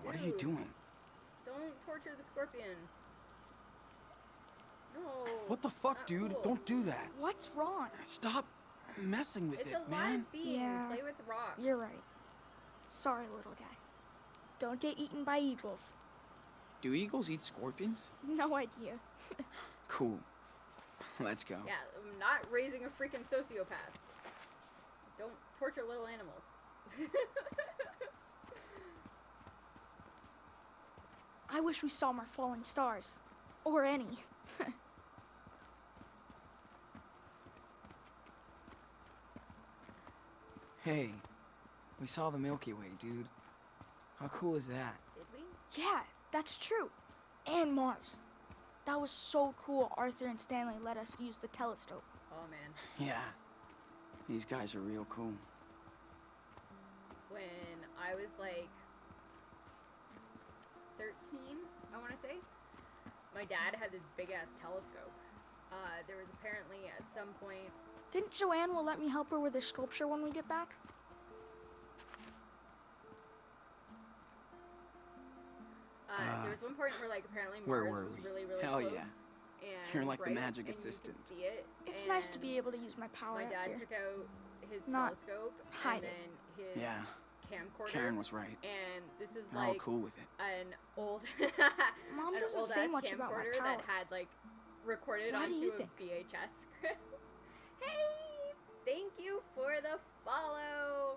what are you Dude, doing? Don't torture the scorpion. No. What the fuck, not dude? cool. Don't do that. What's wrong? Stop messing with It's it, a man. live being. Yeah, Play with rocks. You're right. Sorry, little guy. Don't get eaten by eagles. Do eagles eat scorpions? No idea. Cool. Let's go. Yeah, I'm not raising a freaking sociopath. Don't torture little animals. I wish we saw more falling stars. Or any. Hey, we saw the Milky Way, dude. How cool is that? Did we? Yeah, that's true. And Mars. That was so cool Arthur and Stanley let us use the telescope. Oh man. Yeah. These guys are real cool. When I was like 13, I want to say, my dad had this big ass telescope. There was apparently at some point. Think Joanne will let me help her with the sculpture when we get back? There was one point where like apparently where Mars were was we? really, really Hell close. yeah. And You're like the bright, magic and you could assistant. see it. It's nice to be and able to use my power My out dad here. took out his Not telescope hide and it. then his Yeah. camcorder. Karen was right. And this is They're all like cool with it. an old Mom an doesn't old say ass much about my camcorder power. that had like recorded What do onto you a think? VHS script. Hey, thank you for the follow.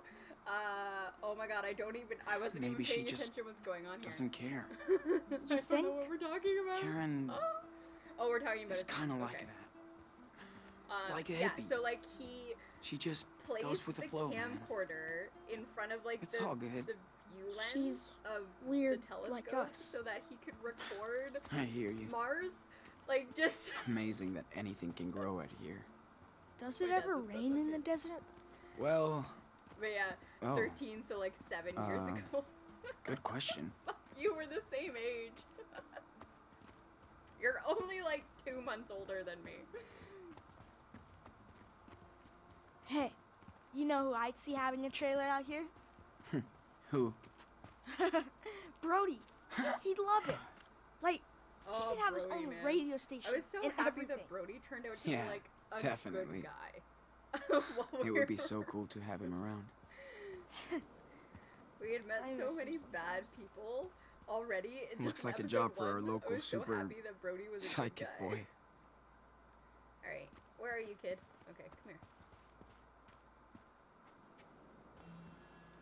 Oh my god, I wasn't Maybe even she paying just attention what's going on Doesn't care. here. I don't think? know what we're talking about. Karen Oh, we're talking about is his- kind of okay. like that. Like a Yeah, hippie. so like he She just plays goes with the flow, man. camcorder in front of like It's the, all good. the view lens She's of weird the telescope like us. so that he could record I hear you. Mars. Like just Amazing that anything can grow out here. Does it My dad ever was rain also in the here. desert? Well, but yeah, Oh. 13, so like 7 years ago. good question. Fuck, you were the same age. You're only like 2 months older than me. Hey, you know who I'd see having a trailer out here? Who? Brody. He'd love it. Like, he Oh, could have his Brody, own man. radio station I was so and happy everything. that Brody turned out to Yeah, be like a definitely. good guy. While It we would be were- so cool to have him around. We had met I miss so him many bad sometimes. people already. In Looks just like a episode job for our 1. local I was so super happy that Brody was a good Psychic guy. boy. All right, where are you, kid? Okay, come here.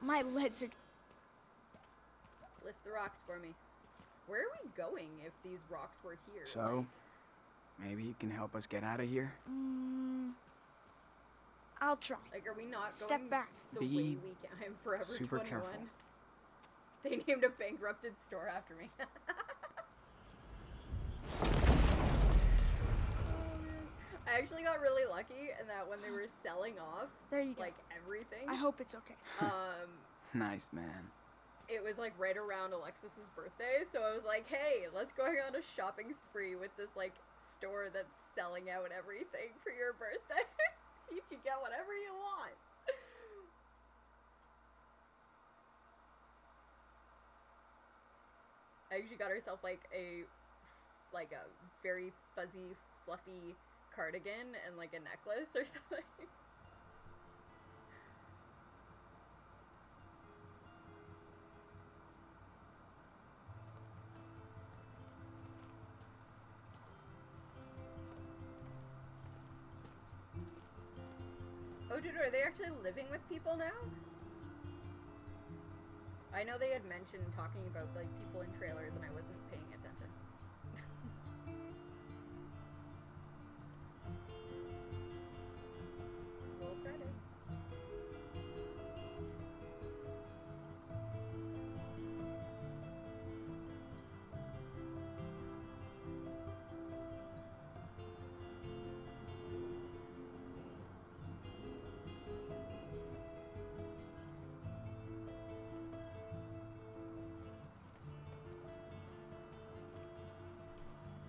My legs are. Lift the rocks for me. Where are we going if these rocks were here? So, maybe he can help us get out of here? I'll try. Like, are we not Step going back. the Be way we can? I'm forever super 21. careful. They named a bankrupted store after me. I actually got really lucky in that when they were selling off, There you go. like, everything, I hope it's okay. Nice, man. it was, like, right around Alexis's birthday, so I was like, hey, let's go on a shopping spree with this, like, store that's selling out everything for your birthday. You can get whatever you want. I actually got herself, like, a very fuzzy, fluffy cardigan and, like, a necklace or something. Oh, dude, are they actually living with people now? I know they had mentioned talking about, like, people in trailers, and I wasn't paying attention. Roll credits.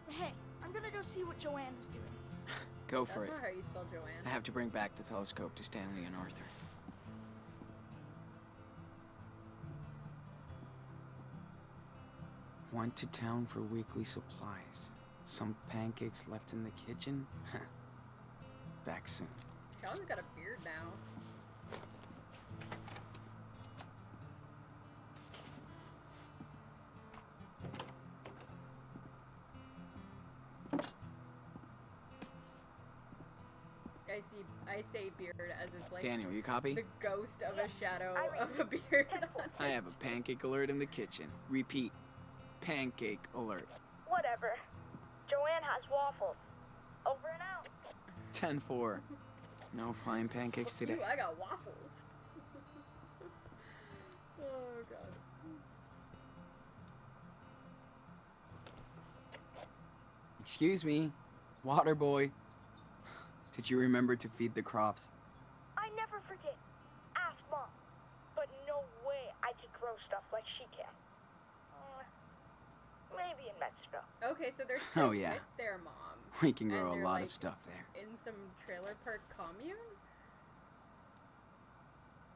Hey, I'm gonna go see what Joanne is doing. Go That's for it. not how you spell Joanne. I have to bring back the telescope to Stanley and Arthur. Went to town for weekly supplies. Some pancakes left in the kitchen? Back soon. Sean's got a beard now. I say beard as it's like Daniel, you copy? the ghost of a shadow of a beard. I have a pancake alert in the kitchen. Repeat. Pancake alert. Whatever. Joanne has waffles. Over and out. 10-4. No flying pancakes today. Ooh, I got waffles. Oh god. Excuse me. Water boy. Did you remember to feed the crops? I never forget. Ask Mom. But no way I can grow stuff like she can. Maybe in Mexico. Okay, so they're still Oh, yeah. with their mom. We can grow And a they're, lot like, of stuff there. In some trailer park commune?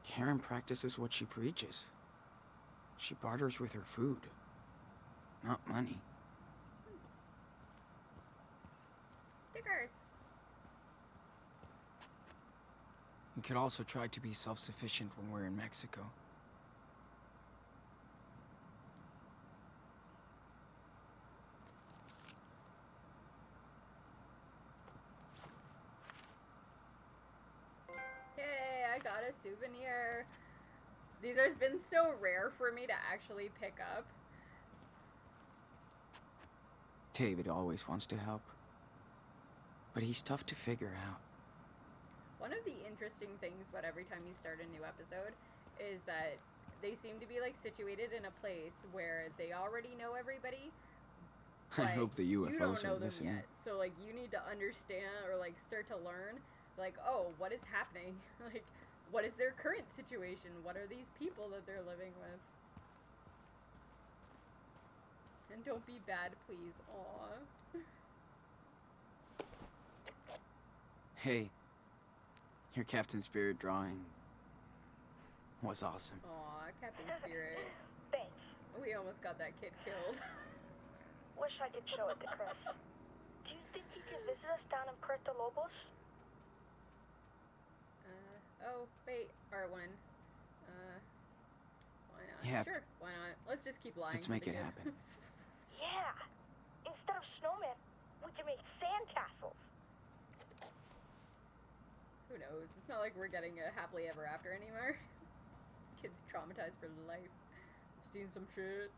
Karen practices what she preaches. She barters with her food, not money. Stickers. We could also try to be self-sufficient when we're in Mexico. Yay, I got a souvenir. These have been so rare for me to actually pick up. David always wants to help, but he's tough to figure out. One of the interesting things about every time you start a new episode is that they seem to be like situated in a place where they already know everybody. I But hope the you UFOs don't know are them listening. yet. So like you need to understand or like start to learn like, oh, what is happening? Like, what is their current situation? What are these people that they're living with? And don't be bad, please. Aw. Hey, your Captain Spirit drawing was awesome. Aw, Captain Spirit. Thanks. We almost got that kid killed. Wish I could show it to Chris. Do you think he can visit us down in Puerto Lobos? Oh, wait, R1. Why not? Yep. Sure, why not? Let's just keep lying. Let's to make the it kid. happen. Yeah. Instead of snowmen, we can make sandcastles. Who knows? It's not like we're getting a happily ever after anymore. Kid's traumatized for life. I've seen some shit.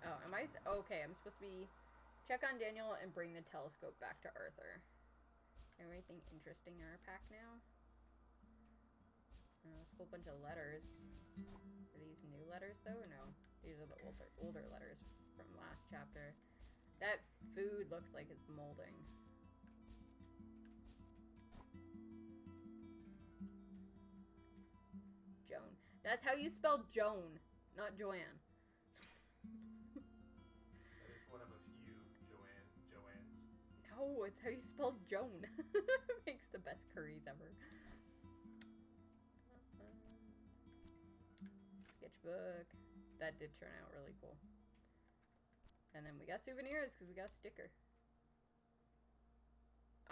Oh, am I... Okay, I'm supposed to be... Check on Daniel and bring the telescope back to Arthur. Anything interesting in our pack now? There's a whole bunch of letters. Are these new letters, though? No. These are the older letters from last chapter. That food looks like it's molding. Joan. That's how you spell Joan, not Joanne. That is one of a few Joannes. No, it's how you spell Joan. Makes the best curries ever. Sketchbook. That did turn out really cool. And then we got souvenirs because we got a sticker.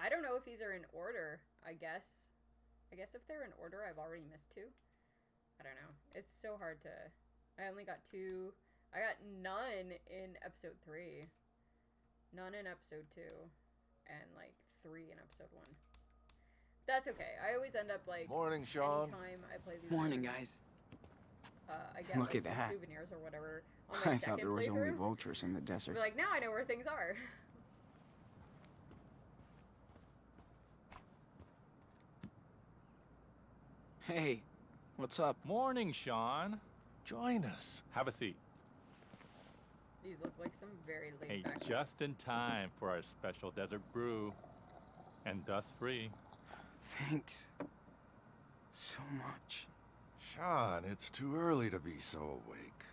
I don't know if these are in order, I guess. I guess if they're in order, I've already missed 2. I don't know. It's so hard to... I only got 2. I got none in episode 3. None in episode 2. And like 3 in episode 1. That's okay. I always end up like... Morning, Sean. Anytime I play these Morning, games, guys. I get Look like, at that. souvenirs or whatever on my I second thought there was only playthrough. vultures in the desert. But like, now I know where things are. Hey, what's up? Morning, Sean. Join us. Have a seat. These look like some very laid Hey, back just ones. in time for our special desert brew. And dust-free. Thanks. So much. Sean, it's too early to be so awake.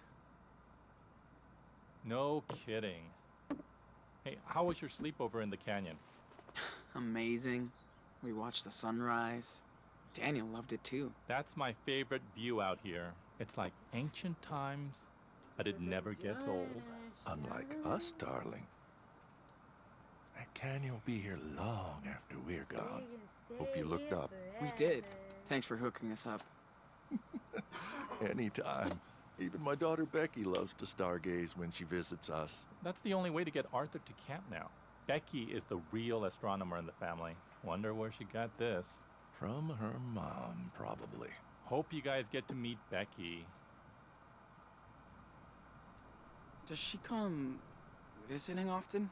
No kidding. Hey, how was your sleepover in the canyon? Amazing. We watched the sunrise. Daniel loved it too. That's my favorite view out here. It's like ancient times, but it never gets old. Unlike us, darling. That canyon will be here long after we're gone. Hope you looked up. We did. Thanks for hooking us up. Anytime. Even my daughter Becky loves to stargaze when she visits us. That's the only way to get Arthur to camp now. Becky is the real astronomer in the family. Wonder where she got this. From her mom, probably. Hope you guys get to meet Becky. Does she come visiting often?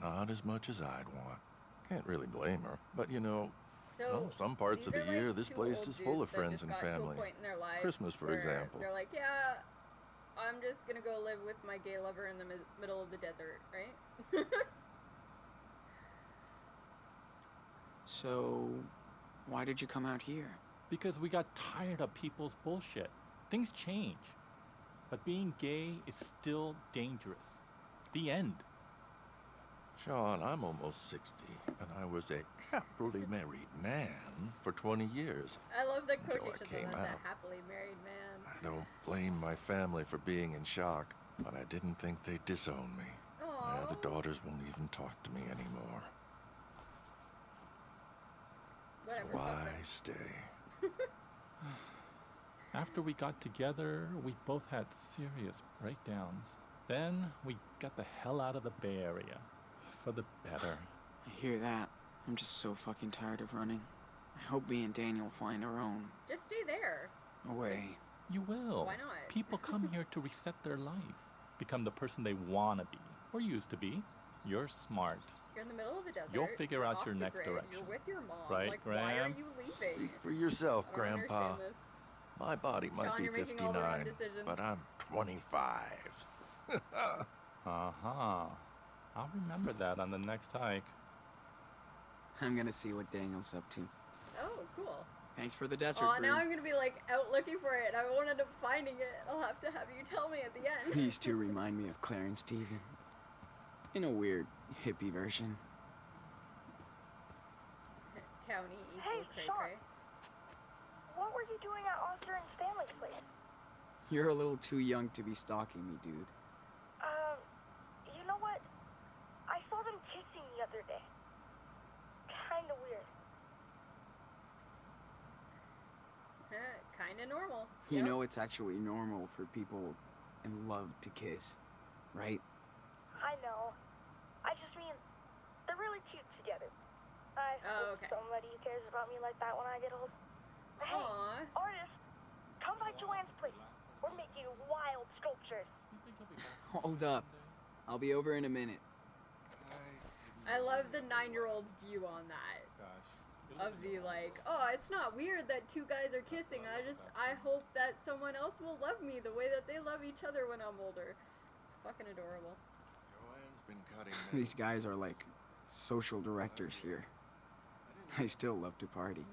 Not as much as I'd want. Can't really blame her. But you know, So, well, some parts of these the are, year, like, this two place old is full dudes of that friends just and got to a family. point in their lives Christmas, for where example. They're like, yeah, I'm just gonna go live with my gay lover in the middle of the desert, right? So, why did you come out here? Because we got tired of people's bullshit. Things change. But being gay is still dangerous. The end. Sean, I'm almost 60, and I was a happily married man for 20 years. I love that Until I quotation came though. That's out. a happily married man. I don't blame my family for being in shock, but I didn't think they'd disown me. My Aww. other daughters won't even talk to me anymore. Whatever, So fuck why them. stay? After we got together, we both had serious breakdowns. Then we got the hell out of the Bay Area. For the better. I hear that. I'm just so fucking tired of running. I hope me and Daniel find our own Just stay there. way. You will. Why not? People come here to reset their life. Become the person they want to be. Or used to be. You're smart. You're in the middle of the desert. You'll figure you're out off your the next grid, direction. You're with your mom. Right, like, why are Gramps? you leaving? Speak for yourself, I don't Grandpa. understand this. My body might Sean, be you're making all the wrong 59, decisions. but I'm 25. Uh-huh. I'll remember that on the next hike. I'm gonna see what Daniel's up to. Oh, cool. Thanks for the desert Aw, brew. now I'm gonna be like out looking for it. I won't end up finding it. I'll have to have you tell me at the end. These two remind me of Claire and Steven. In a weird, hippie version. Townie equal Hey, cray Sean. cray. What were you doing at Arthur and Stanley's place? You're a little too young to be stalking me, dude. You know what? I saw them kissing the other day. Kinda weird. Kinda normal. You Yep. know it's actually normal for people in love to kiss, right? I know. I just mean, they're really cute together. I Oh, hope okay. somebody cares about me like that when I get old. Hey, Aw. artist, come by Joanne's place. We're making wild sculptures. Hold up. I'll be over in a minute. I love the 9-year-old view on that. Of the like, oh, it's not weird that two guys are kissing. I hope that someone else will love me the way that they love each other when I'm older. It's fucking adorable. been cutting These guys are like social directors here. I still love to party.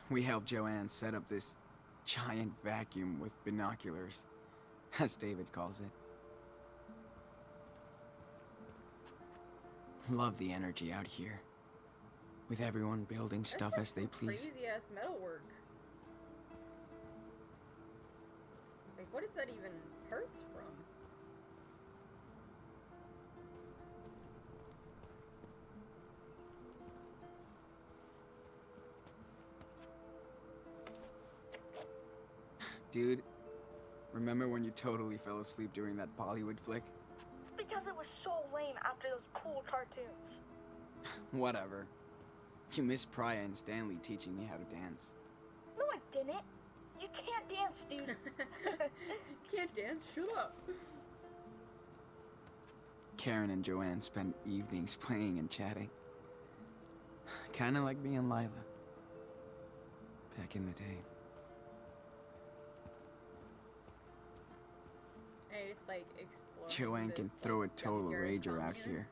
We helped Joanne set up this giant vacuum with binoculars, as David calls it. Love the energy out here, with everyone building stuff as they please. Crazy ass metalwork. Like, what is that even parts from? Dude, remember when you totally fell asleep during that Bollywood flick? Because it was so lame after those cool cartoons. Whatever. You missed Priya and Stanley teaching me how to dance. No, I didn't. You can't dance, dude. Can't dance? Shut up. Karen and Joanne spent evenings playing and chatting. Kinda like me and Lila. Back in the day. I just like explore. Joanne can throw a total rager out here.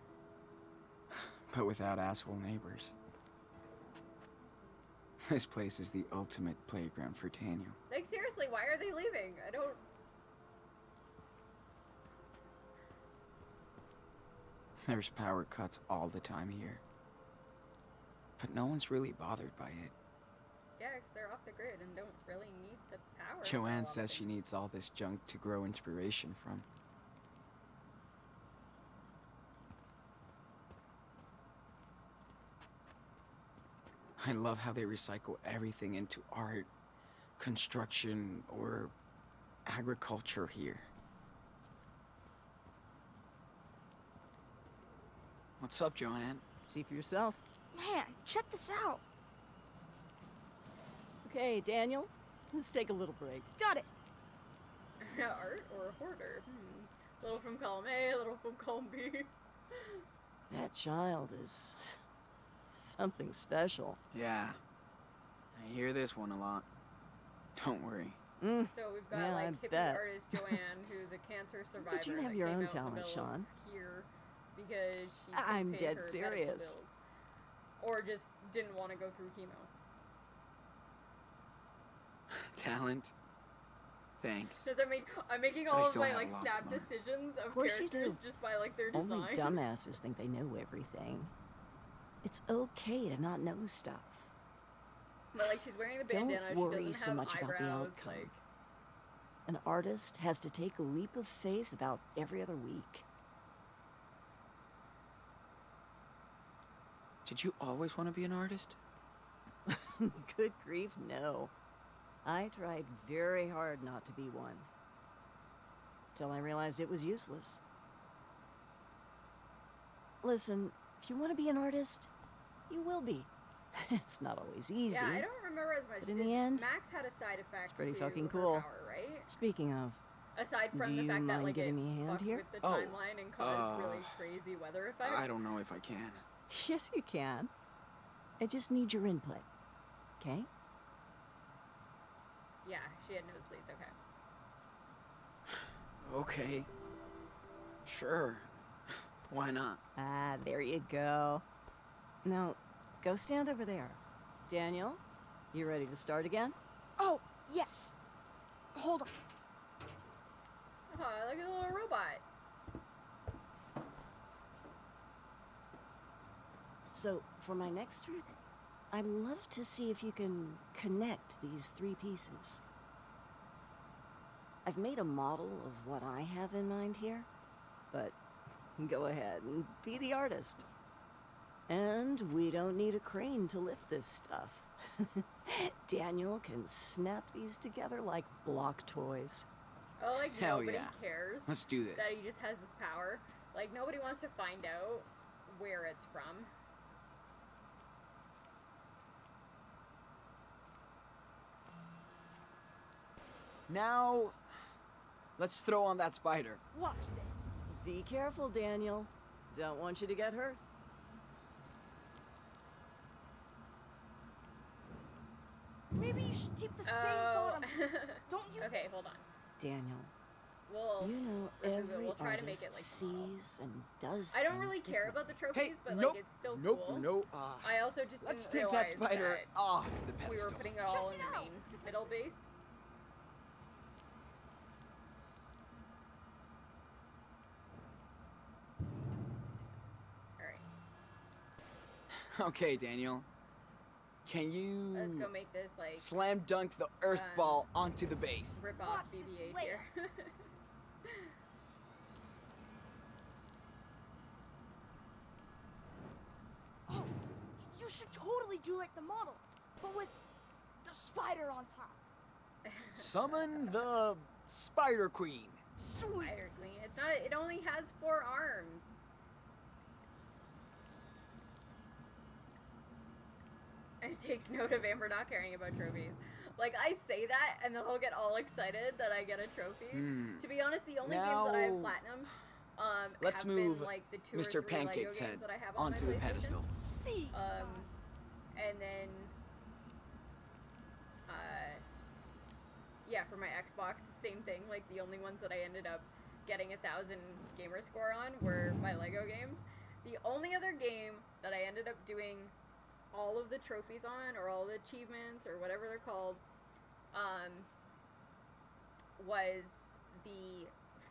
But without asshole neighbors. This place is the ultimate playground for Daniel. Like, seriously, why are they leaving? I don't... There's power cuts all the time here. But no one's really bothered by it. Yeah, because they're off the grid and don't really need the power. Joanne says she needs all this junk to grow inspiration from. I love how they recycle everything into art, construction, or agriculture here. What's up, Joanne? See for yourself. Man, check this out. Okay, Daniel, let's take a little break. Got it. Art or a hoarder? Little from column A, little from column B. That child is something special. Yeah. I hear this one a lot. Don't worry. So we've got Yeah, like I hippie bet. artist Joanne, who's a cancer survivor. But you have that your came own out in the talent, middle of Sean. Here because she couldn't I'm pay dead her medical serious. bills. Or just didn't want to go through chemo. Talent? Thanks. Because I'm making But I all of still my have like a lot snap to learn. decisions of course you characters do. just by like their design. Only dumbasses think they know everything. It's okay to not know stuff. But like she's wearing the Don't bandana, she worry doesn't so have much about the eyebrows. outcome. Like An artist has to take a leap of faith about every other week. Did you always want to be an artist? Good grief, no. I tried very hard not to be one. Till I realized it was useless. Listen, if you want to be an artist, you will be. It's not always easy. yeah, I don't remember as much. But in Did the end, Max had a side effect. it's pretty to fucking her cool. Power, right? Speaking of, Aside from Do the you fact that mind like giving it me a hand fucked here? with the Oh, timeline and caused really crazy weather effects. I don't know if I can. yes you can. I just need your input. Okay? Yeah, she had nosebleeds. Okay. Okay. Sure. Why not? Ah, there you go. Now, go stand over there. Daniel, you ready to start again? Oh, yes. Hold on. Oh, like a little robot. So, for my next trick, I'd love to see if you can connect these three pieces. I've made a model of what I have in mind here, but go ahead and be the artist. And we don't need a crane to lift this stuff. Daniel can snap these together like block toys. Oh, like Hell nobody yeah. cares Let's do this. that he just has this power. Like nobody wants to find out where it's from. Now, let's throw on that spider. Watch this. Be careful, Daniel. Don't want you to get hurt. you should keep the same Oh. bottom. Don't you? Okay, hold on. Daniel, We'll you know remove it. every We'll try to make artist it like the model. sees and does. I don't things really care about the differently. trophies, but nope, like it's still nope, cool. nope. I also just Let's didn't take that realize spider that off the we were pedestal. putting it all in Check it the out. main middle base. Alright, Okay, Daniel. Can you let's go make this like slam dunk the earth um, ball onto the base? rip off Watch this BB-8 here. Oh, you should totally do like the model, but with the spider on top. Summon the Spider Queen. Sweet. Spider Queen. It's not. It only has 4 arms. It takes note of Amber not caring about trophies. Like, I say that, and then I'll get all excited that I get a trophy. To be honest, the only games that I have Now, platinumed let's have move been, like, the 2 or Mr. 3 Pancake's Lego head games that I have on onto my the PlayStation. pedestal. See. And then, yeah, for my Xbox, same thing. Like, the only ones that I ended up getting 1,000 gamer score on were my Lego games. The only other game that I ended up doing all of the trophies on, or all the achievements, or whatever they're called, was the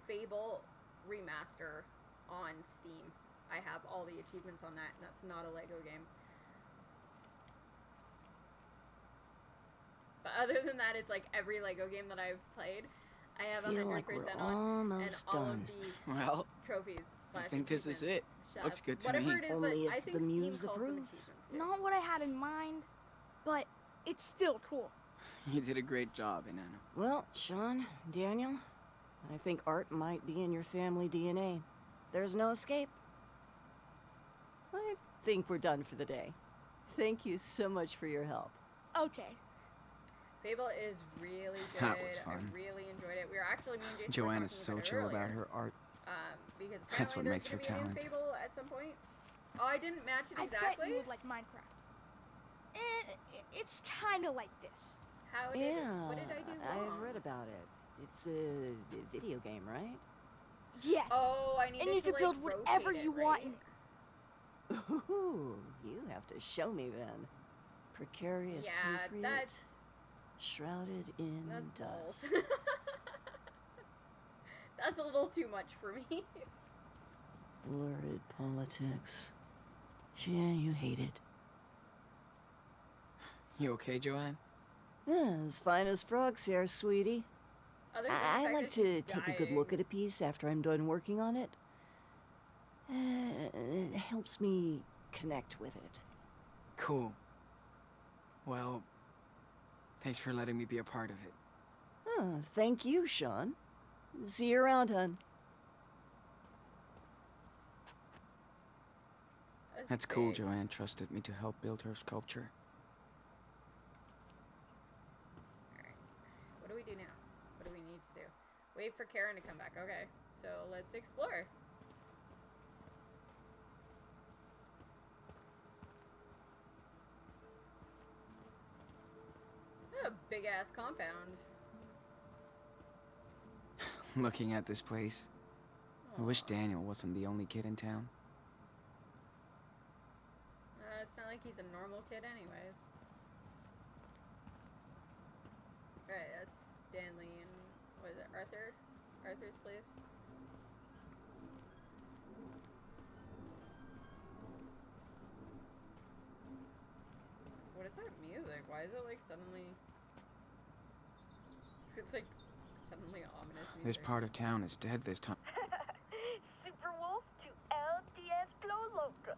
Fable remaster on Steam. I have all the achievements on that, and that's not a Lego game. But other than that, it's like every Lego game that I've played, I have Feel 100% like we're on, and almost all done. of the Well, trophies I slash think this is achievements. it. Shut Looks up. good to Whatever me. it is Only that if I think the Steam muse calls them approves. achievements too. Not what I had in mind, but it's still cool. You did a great job, Inanna. Well, Sean, Daniel, I think art might be in your family DNA. There's no escape. I think we're done for the day. Thank you so much for your help. Okay. Fable is really good. That was fun. I really enjoyed it. We were actually, me and Jason were Joanna's talking so about it chill about earlier, her art. because That's apparently what there's makes her gonna be a new talented. Fable at some point. Oh, I didn't match it I bet exactly. you would like Minecraft. It's kind of like this. How did Yeah, what did I do wrong? I've read about it. It's a video game, right? Yes. Oh, I needed and you to can build like, whatever rotate you it, want right? in it. Ooh, you have to show me then. Precarious Yeah, patriot, that's shrouded in balls. dust. That's a little too much for me. Lurid politics. Yeah, you hate it. You okay, Joanne? Yeah, as fine as frogs here, sweetie. Other than the I fact like that she's to take a good look dying. at a piece after I'm done working on it. It helps me connect with it. Cool. Well, thanks for letting me be a part of it. Oh, thank you, Sean. See you around, hun. That's cool, big. Joanne trusted me to help build her sculpture. Alright. What do we do now? What do we need to do? Wait for Karen to come back. Okay. So let's explore. A big ass compound. Looking at this place, I wish Daniel wasn't the only kid in town. It's not like he's a normal kid anyways. Alright, that's Stanley and, what is it, Arthur? Arthur's place? What is that music? Why is it like suddenly... It's like suddenly ominous music. This part of town is dead this time. Super Wolf to El Diablo Loco.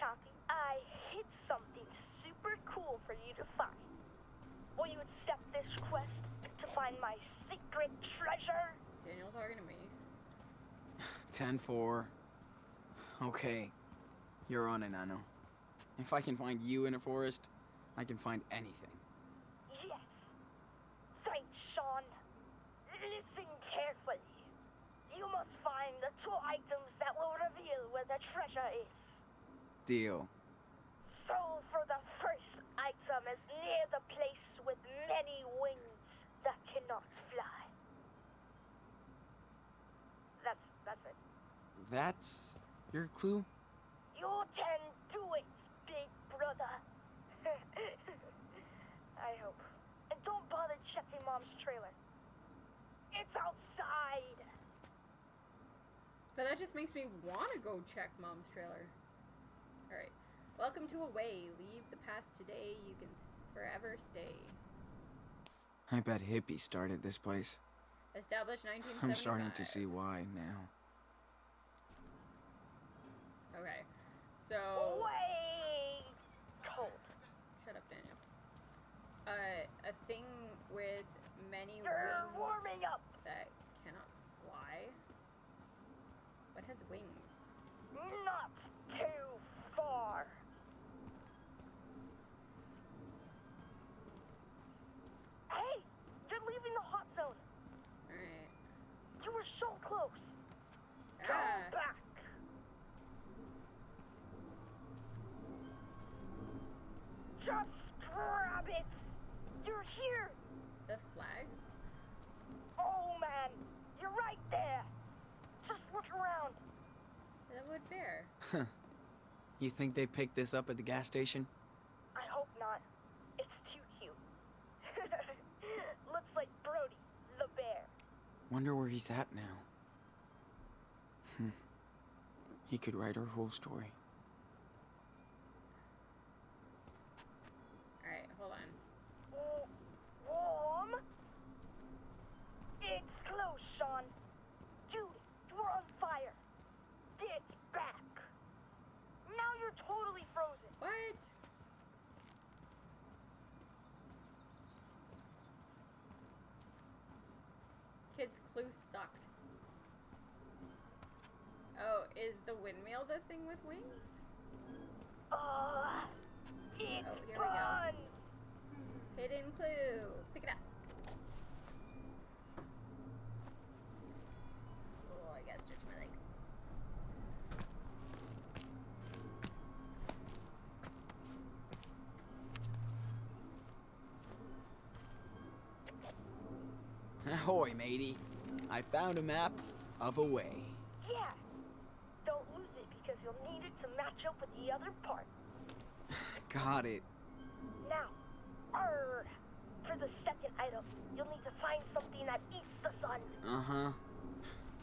Copy. I hid something super cool for you to find. Will you accept this quest to find my secret treasure? Daniel talking to me. 10-4. Okay. You're on it, Nano. If I can find you in a forest, I can find anything. Yes. Thanks, Sean. Listen carefully. You must find the 2 items that will reveal where the treasure is. Deal. So for the first item is near the place with many wings that cannot fly. That's it. That's your clue? You can do it, big brother. I hope. And don't bother checking Mom's trailer. It's outside. But that just makes me want to go check Mom's trailer. Alright. Welcome to Away. Leave the past today. You can forever stay. I bet hippies started this place. Established 1975. I'm starting to see why now. Okay. So... Way cold. Shut up, Daniel. A thing with many You're wings warming up. that cannot fly. What has wings? Not too far. Hey, you're leaving the hot zone. Alright. You were so close. Go Ah. back. Just grab it. You're here. The flags? Oh man, you're right there. Just look around. The wood bear. You think they picked this up at the gas station? I hope not. It's too cute. Looks like Brody, the bear. Wonder where he's at now. He could write our whole story. Alright, hold on. Warm? It's close, Sean. Dude, you're on fire. Get back. Now you're totally frozen. What? Kid's clue sucked. Oh, is the windmill the thing with wings? It's Oh, here we go. fun. Hidden clue. Pick it up. Oh, I gotta stretch my legs. Ahoy, matey. I found a map of a way. Yeah. Don't lose it because you'll need it to match up with the other part. Got it. Now, for the second item, you'll need to find something that eats the sun. Uh-huh.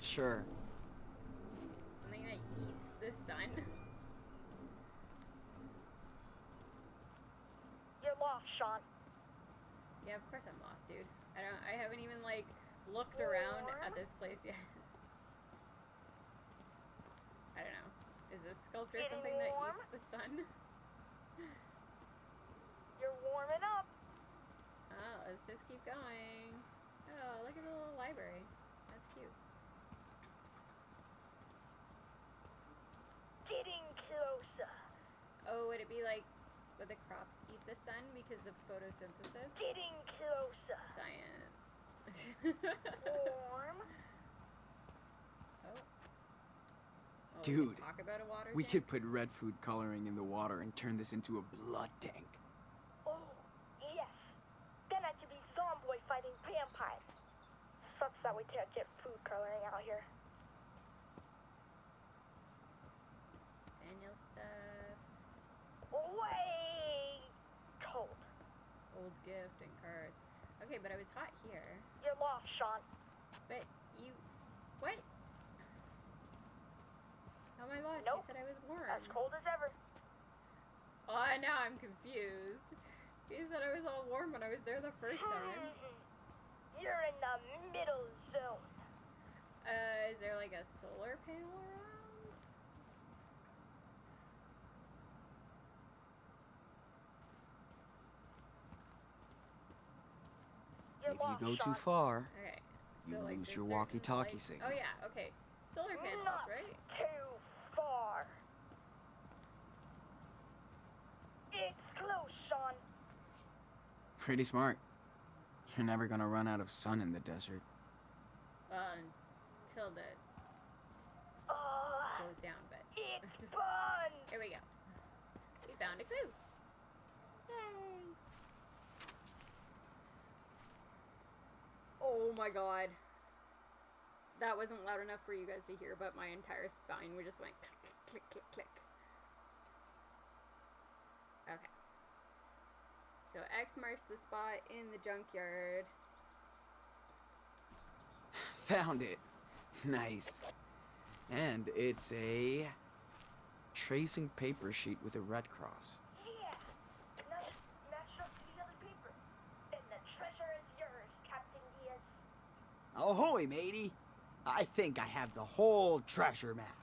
Sure. Something that eats the sun? You're lost, Sean. Yeah, of course I'm lost, dude. I haven't even, like, looked around at this place yet. I don't know. Is this sculpture Getting something that warm? eats the sun? You're warming up. Oh, let's just keep going. Oh, look at the little library. That's cute. Getting closer. Oh, would it be like, would the crops eat the sun because of photosynthesis? Getting closer. Science. Warm. Oh, we Dude, can talk about a water we tank? could put red food coloring in the water and turn this into a blood tank. Oh, yes. Then I could be Zomboy fighting vampires. Sucks that we can't get food coloring out here. Daniel stuff. Way cold. Old gift and cards. Okay, but I was hot here. You're lost, Sean. But you... What? How am I lost? Nope. You said I was warm. As cold as ever. Oh, now I'm confused. You said I was all warm when I was there the first time. You're in the middle zone. Is there like a solar panel around? You're If lost, you go Sean. too far, Okay. You So, like, lose there's your certain, walkie-talkie like... signal. Oh, yeah, okay. Solar panels, Not right? too far. It's close, Sean. pretty smart. You're never gonna run out of sun in the desert. Until the goes down, but... It's fun. Here we go. We found a clue. Yay! Oh my god. That wasn't loud enough for you guys to hear, but my entire spine just went click, click, click, click. Okay. So X marks the spot in the junkyard. Found it. Nice. And it's a tracing paper sheet with a red cross. Yeah. Match up to the other paper. And the treasure is yours, Captain Diaz. Ahoy, matey. I think I have the whole treasure map.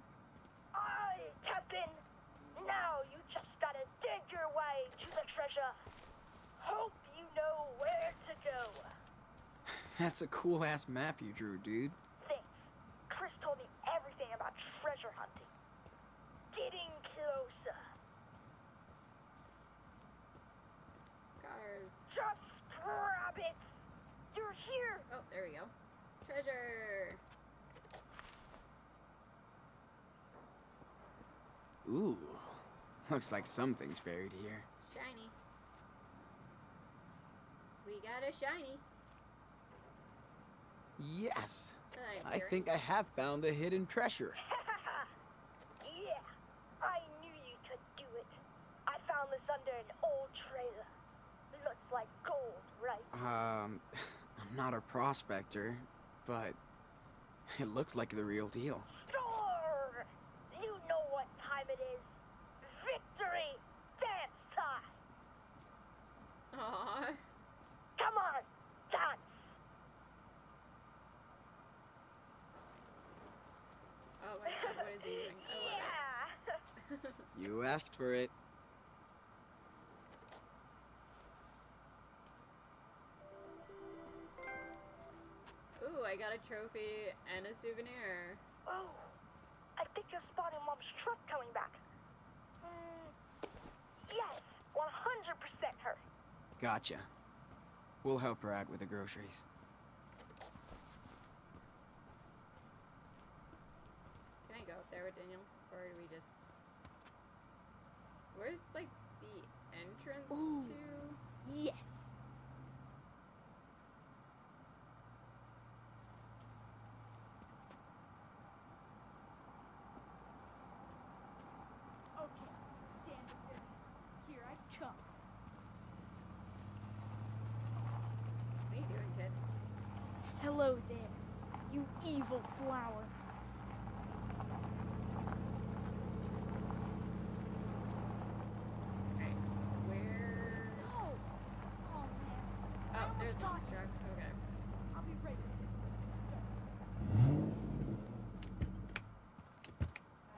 Aye, Captain. Now you just gotta dig your way to the treasure. Hope you know where to go. That's a cool-ass map you drew, dude. Thanks. Chris told me everything about treasure hunting. Getting closer. Cars. Just grab it. You're here. Oh, there we go. Treasure. Ooh. Looks like something's buried here. Shiny. We got a shiny. Yes. I'm I hearing. think I have found the hidden treasure. Yeah, I knew you could do it. I found this under an old trailer. Looks like gold, right? I'm not a prospector, but it looks like the real deal. Sure! You know what time it is. Victory dance time! Aww. Come on, dance! Oh my god, what is he doing? I love Yeah! You asked for it. it. Ooh, I got a trophy and a souvenir. Oh, I think you're spotting Mom's truck coming back. Yes, 100% her. Gotcha. We'll help her out with the groceries. Can I go up there with Daniel? Or do we just... Where's, like, the entrance Ooh. to? Yes. Okay, Daniel, here I come. What are you doing, kid? Hello there, you evil flower. Alright, where... No! Oh man, I Oh, almost there's got Mom's you. truck. Okay. I'll be right back.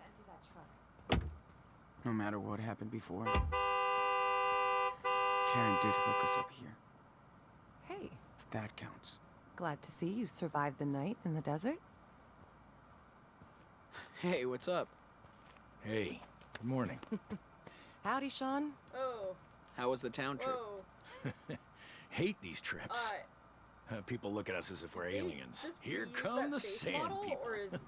Empty that truck. No matter what happened before, Karen did hook us up here. Hey, That counts. glad to see you survived the night in the desert. Hey, what's up? Hey, good morning. Howdy, Sean. Oh, How was the town trip? whoa. Hate these trips. People look at us as if we're Did they aliens. just Here reuse come that the face sand model, people. Or is The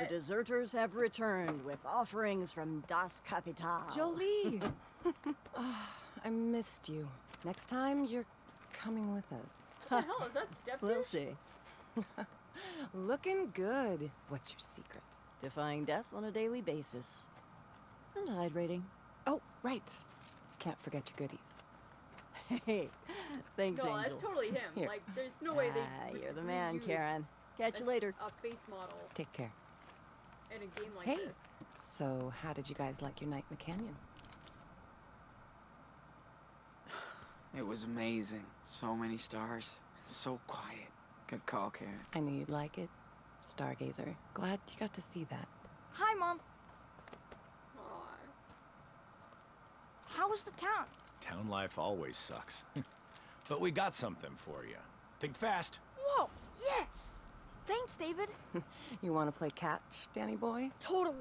that... deserters have returned with offerings from Das Kapital. Jolie! Ah, I missed you. Next time, you're coming with us. What the hell, is that step We'll dish? see. Looking good. What's your secret? Defying death on a daily basis. And hydrating. Oh, right. Can't forget your goodies. Hey, thanks, No, Angel. that's totally him. Here. Like, there's no way they You're the man, reuse Karen. Catch you a- later. A face model Take care. in a game like Hey. this. So, how did you guys like your night in the canyon? It was amazing. So many stars. So quiet. Good call, Karen. I knew you'd like it. Stargazer. Glad you got to see that. Hi, Mom. Aw. How was the town? Town life always sucks. But we got something for you. Think fast. Whoa, yes! Thanks, David. You want to play catch, Danny boy? Totally.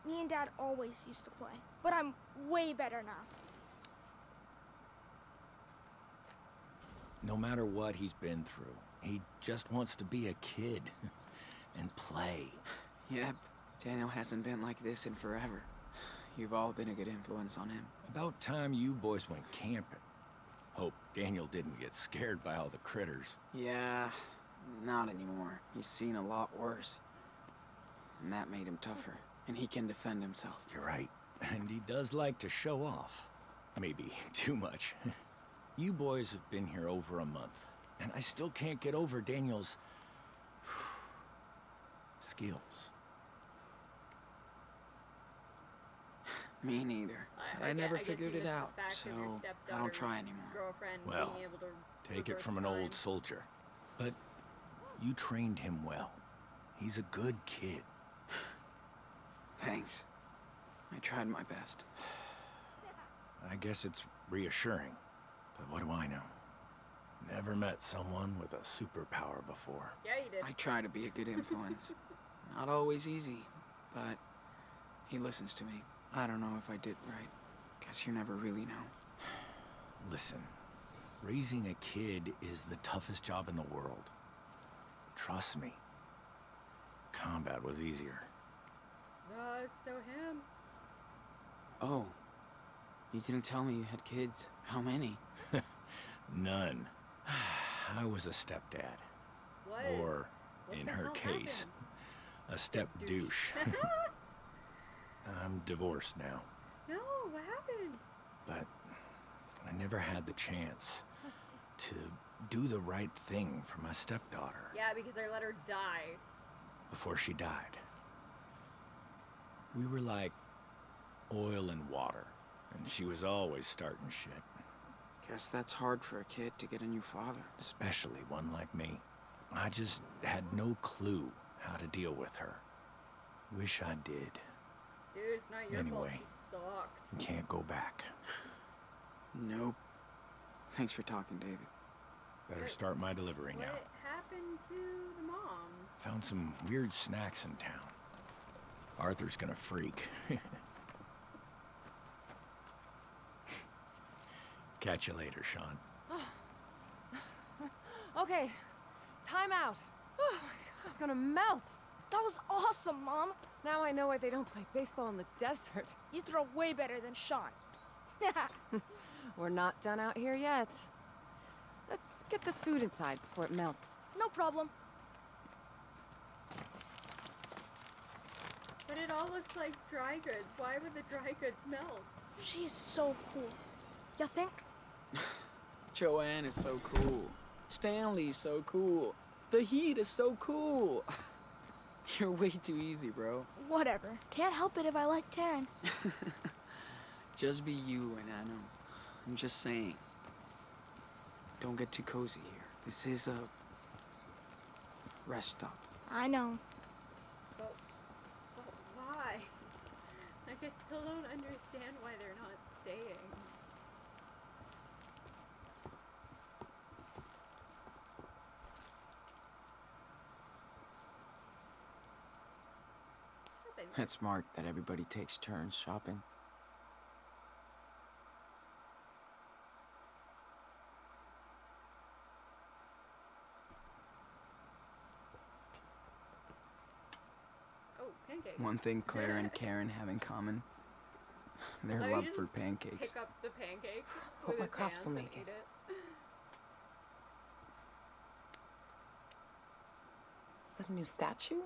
Me and Dad always used to play, but I'm way better now. No matter what he's been through, he just wants to be a kid and play. Yep. Daniel hasn't been like this in forever. You've all been a good influence on him. About time you boys went camping. Hope Daniel didn't get scared by all the critters. Yeah, not anymore. He's seen a lot worse. And that made him tougher, and he can defend himself. You're right. And he does like to show off. Maybe too much. You boys have been here over a month, and I still can't get over Daniel's skills. Me neither. But I never figured it out, so I don't try anymore. Well, take it from an old soldier. But you trained him well. He's a good kid. Thanks. I tried my best. I guess it's reassuring. But what do I know? Never met someone with a superpower before. Yeah, you did. I try to be a good influence. Not always easy, but he listens to me. I don't know if I did right. Guess you never really know. Listen, raising a kid is the toughest job in the world. Trust me. Combat was easier. It's so him. Oh, you didn't tell me you had kids. How many? None. I was a stepdad. Or, in her case, a step douche. I'm divorced now. No, what happened? But I never had the chance to do the right thing for my stepdaughter. Yeah, because I let her die. Before she died. We were like oil and water, and she was always starting shit. Guess that's hard for a kid to get a new father. Especially one like me. I just had no clue how to deal with her. Wish I did. Dude, it's not your fault. She sucked. Can't go back. Nope. Thanks for talking, David. Better start my delivery now. What happened to the mom? Found some weird snacks in town. Arthur's gonna freak. Catch you later, Sean. Okay, time out. Oh my God, I'm gonna melt. That was awesome, Mom. Now I know why they don't play baseball in the desert. You throw way better than Sean. We're not done out here yet. Let's get this food inside before it melts. No problem. But it all looks like dry goods. Why would the dry goods melt? She is so cool. You think? Joanne is so cool. Stanley's so cool. The heat is so cool. You're way too easy, bro. Whatever. Can't help it if I like Karen. Just be you and Anna. I'm just saying. Don't get too cozy here. This is a rest stop. I know. But why? Like, I still don't understand why they're not staying. It's smart that everybody takes turns shopping. Oh, pancakes. One thing Claire and Karen have in common, their love for pancakes. Pick up the pancake. Hope my crops will make it. Is that a new statue?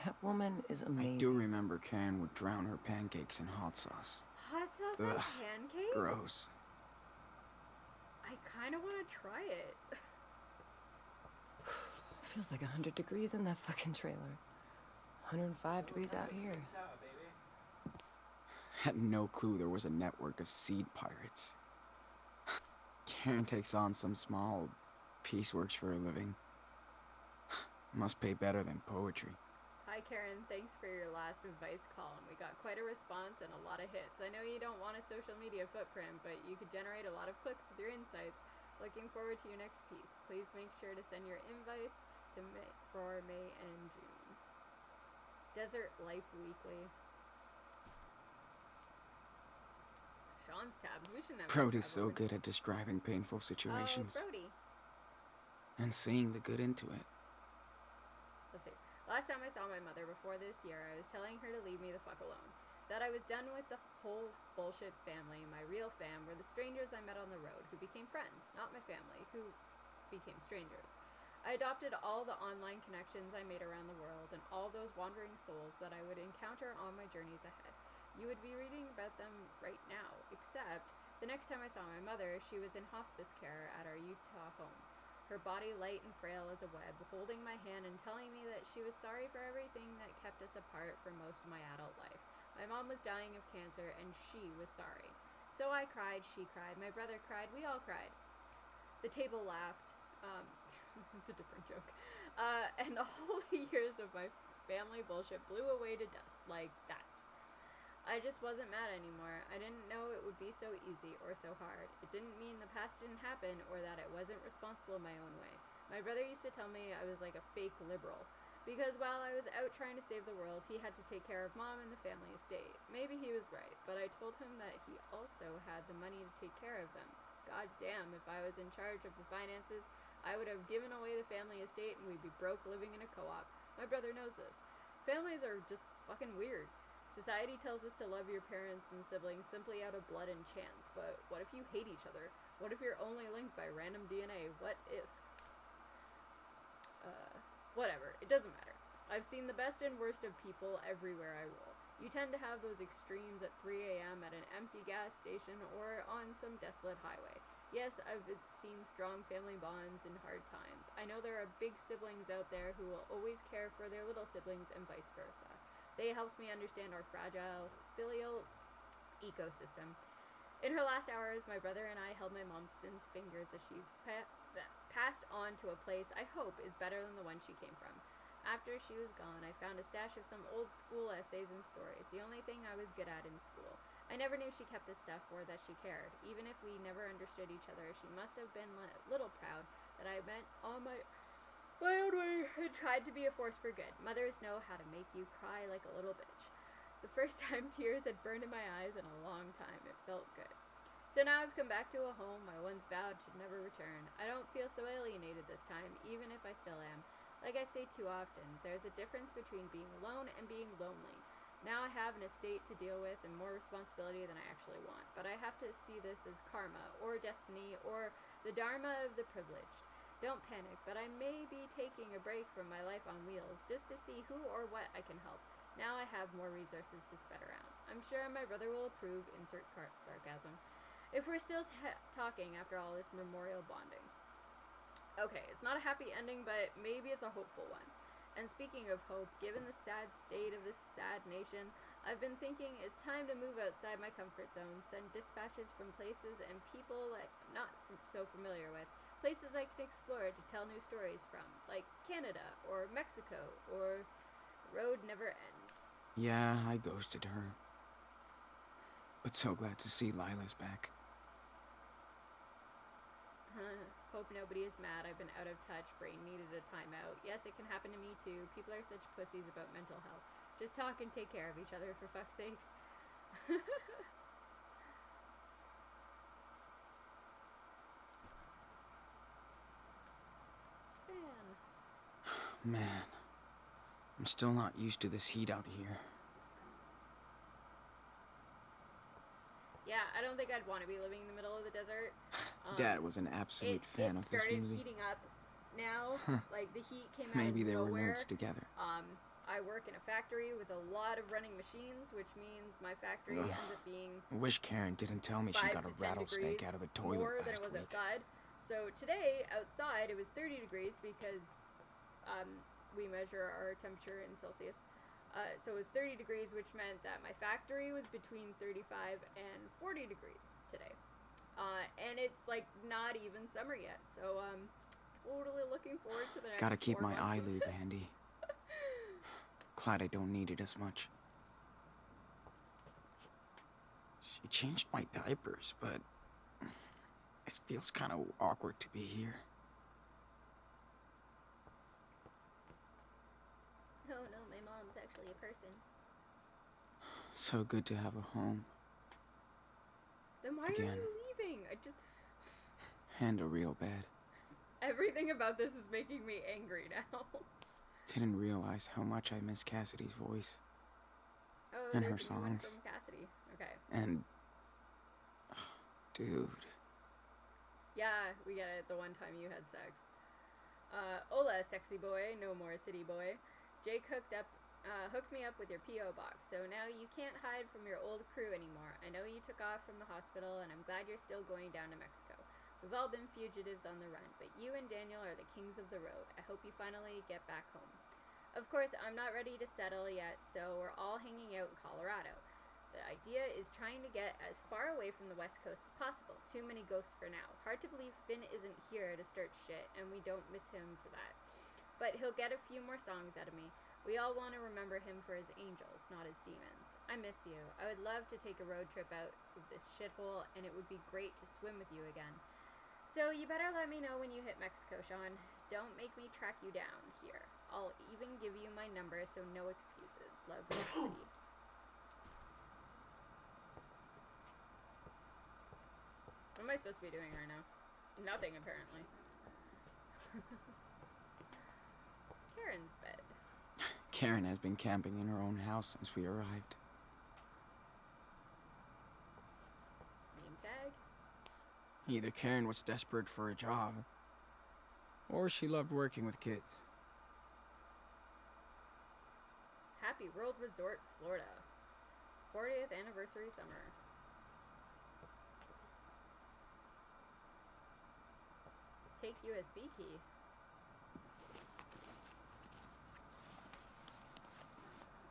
That woman is amazing. I do remember Karen would drown her pancakes in hot sauce. Hot sauce on pancakes? Gross. I kind of want to try it. Feels like 100 degrees in that fucking trailer. 105 degrees out here. Had no clue there was a network of seed pirates. Karen takes on some small pieceworks for a living. Must pay better than poetry. Hi Karen, thanks for your last advice column. We got quite a response and a lot of hits. I know you don't want a social media footprint, but you could generate a lot of clicks with your insights. Looking forward to your next piece. Please make sure to send your invoice to for May and June. Desert Life Weekly. Sean's tabs. We shouldn't have. Brody's so good at describing painful situations. Brody. And seeing the good into it. Let's see. Last time I saw my mother before this year, I was telling her to leave me the fuck alone. That I was done with the whole bullshit family. My real fam were the strangers I met on the road who became friends, not my family, who became strangers. I adopted all the online connections I made around the world and all those wandering souls that I would encounter on my journeys ahead. You would be reading about them right now, except the next time I saw my mother, she was in hospice care at our Utah home. Her body light and frail as a web, holding my hand and telling me that she was sorry for everything that kept us apart for most of my adult life. My mom was dying of cancer and she was sorry. So I cried, she cried, my brother cried, we all cried. The table laughed. It's a different joke. And all the years of my family bullshit blew away to dust like that. I just wasn't mad anymore. I didn't know it would be so easy or so hard. It didn't mean the past didn't happen or that I wasn't responsible my own way. My brother used to tell me I was like a fake liberal. Because while I was out trying to save the world, he had to take care of Mom and the family estate. Maybe he was right, but I told him that he also had the money to take care of them. God damn, if I was in charge of the finances, I would have given away the family estate and we'd be broke living in a co-op. My brother knows this. Families are just fucking weird. Society tells us to love your parents and siblings simply out of blood and chance, but what if you hate each other? What if you're only linked by random DNA? What if... Whatever, it doesn't matter. I've seen the best and worst of people everywhere I roll. You tend to have those extremes at 3 a.m. at an empty gas station or on some desolate highway. Yes, I've seen strong family bonds in hard times. I know there are big siblings out there who will always care for their little siblings and vice versa. They helped me understand our fragile filial ecosystem. In her last hours, my brother and I held my mom's thin fingers as she passed on to a place I hope is better than the one she came from. After she was gone, I found a stash of some old school essays and stories, the only thing I was good at in school. I never knew she kept this stuff or that she cared. Even if we never understood each other, she must have been a little proud that I went on my own way and tried to be a force for good. Mothers know how to make you cry like a little bitch. The first time tears had burned in my eyes in a long time. It felt good. So now I've come back to a home I once vowed should never return. I don't feel so alienated this time, even if I still am. Like I say too often, there's a difference between being alone and being lonely. Now I have an estate to deal with and more responsibility than I actually want, but I have to see this as karma, or destiny, or the dharma of the privileged. Don't panic, but I may be taking a break from my life on wheels just to see who or what I can help. Now I have more resources to spread around. I'm sure my brother will approve, insert sarcasm, if we're still talking after all this memorial bonding. Okay, it's not a happy ending, but maybe it's a hopeful one. And speaking of hope, given the sad state of this sad nation, I've been thinking it's time to move outside my comfort zone, send dispatches from places and people I'm not so familiar with, places I can explore to tell new stories from, like Canada or Mexico or The Road Never Ends. Yeah, I ghosted her. But so glad to see Lila's back. Hope nobody is mad. I've been out of touch. Brain needed a timeout. Yes, it can happen to me too. People are such pussies about mental health. Just talk and take care of each other, for fuck's sakes. Man, I'm still not used to this heat out here. Yeah, I don't think I'd want to be living in the middle of the desert. Dad was an absolute fan of this movie. It started heating up now. Like, the heat came out Maybe of they were nowhere. nerds together. I work in a factory with a lot of running machines, which means my factory ends up being I wish Karen didn't tell me she got a rattlesnake out of the toilet more than last it was week. outside. So today, outside, it was 30 degrees because we measure our temperature in Celsius. So it was 30 degrees, which meant that my factory was between 35 and 40 degrees today. And it's like not even summer yet. So totally looking forward to the next Gotta keep 4 my months eye of lube this. handy. Glad I don't need it as much. She changed my diapers, but it feels kind of awkward to be here. Oh no, my mom's actually a person. So good to have a home. Then why Again. are you leaving? And a real bed. Everything about this is making me angry now. Didn't realize how much I miss Cassidy's voice. Oh, And there's her a new one songs. from Cassidy. Okay. And... dude. Yeah, we get it. The one time you had sex. Hola, sexy boy. No more city boy. Jake hooked me up with your P.O. box, so now you can't hide from your old crew anymore. I know you took off from the hospital, and I'm glad you're still going down to Mexico. We've all been fugitives on the run, but you and Daniel are the kings of the road. I hope you finally get back home. Of course, I'm not ready to settle yet, so we're all hanging out in Colorado. The idea is trying to get as far away from the West Coast as possible. Too many ghosts for now. Hard to believe Finn isn't here to start shit, and we don't miss him for that. But he'll get a few more songs out of me. We all want to remember him for his angels, not his demons. I miss you. I would love to take a road trip out of this shithole, and it would be great to swim with you again. So you better let me know when you hit Mexico, Sean. Don't make me track you down here. I'll even give you my number, so no excuses. Love, Cassidy. What am I supposed to be doing right now? Nothing, apparently. Karen's bed. Karen has been camping in her own house since we arrived. Name tag? Either Karen was desperate for a job, or she loved working with kids. Happy World Resort, Florida. 40th anniversary summer. Take USB key.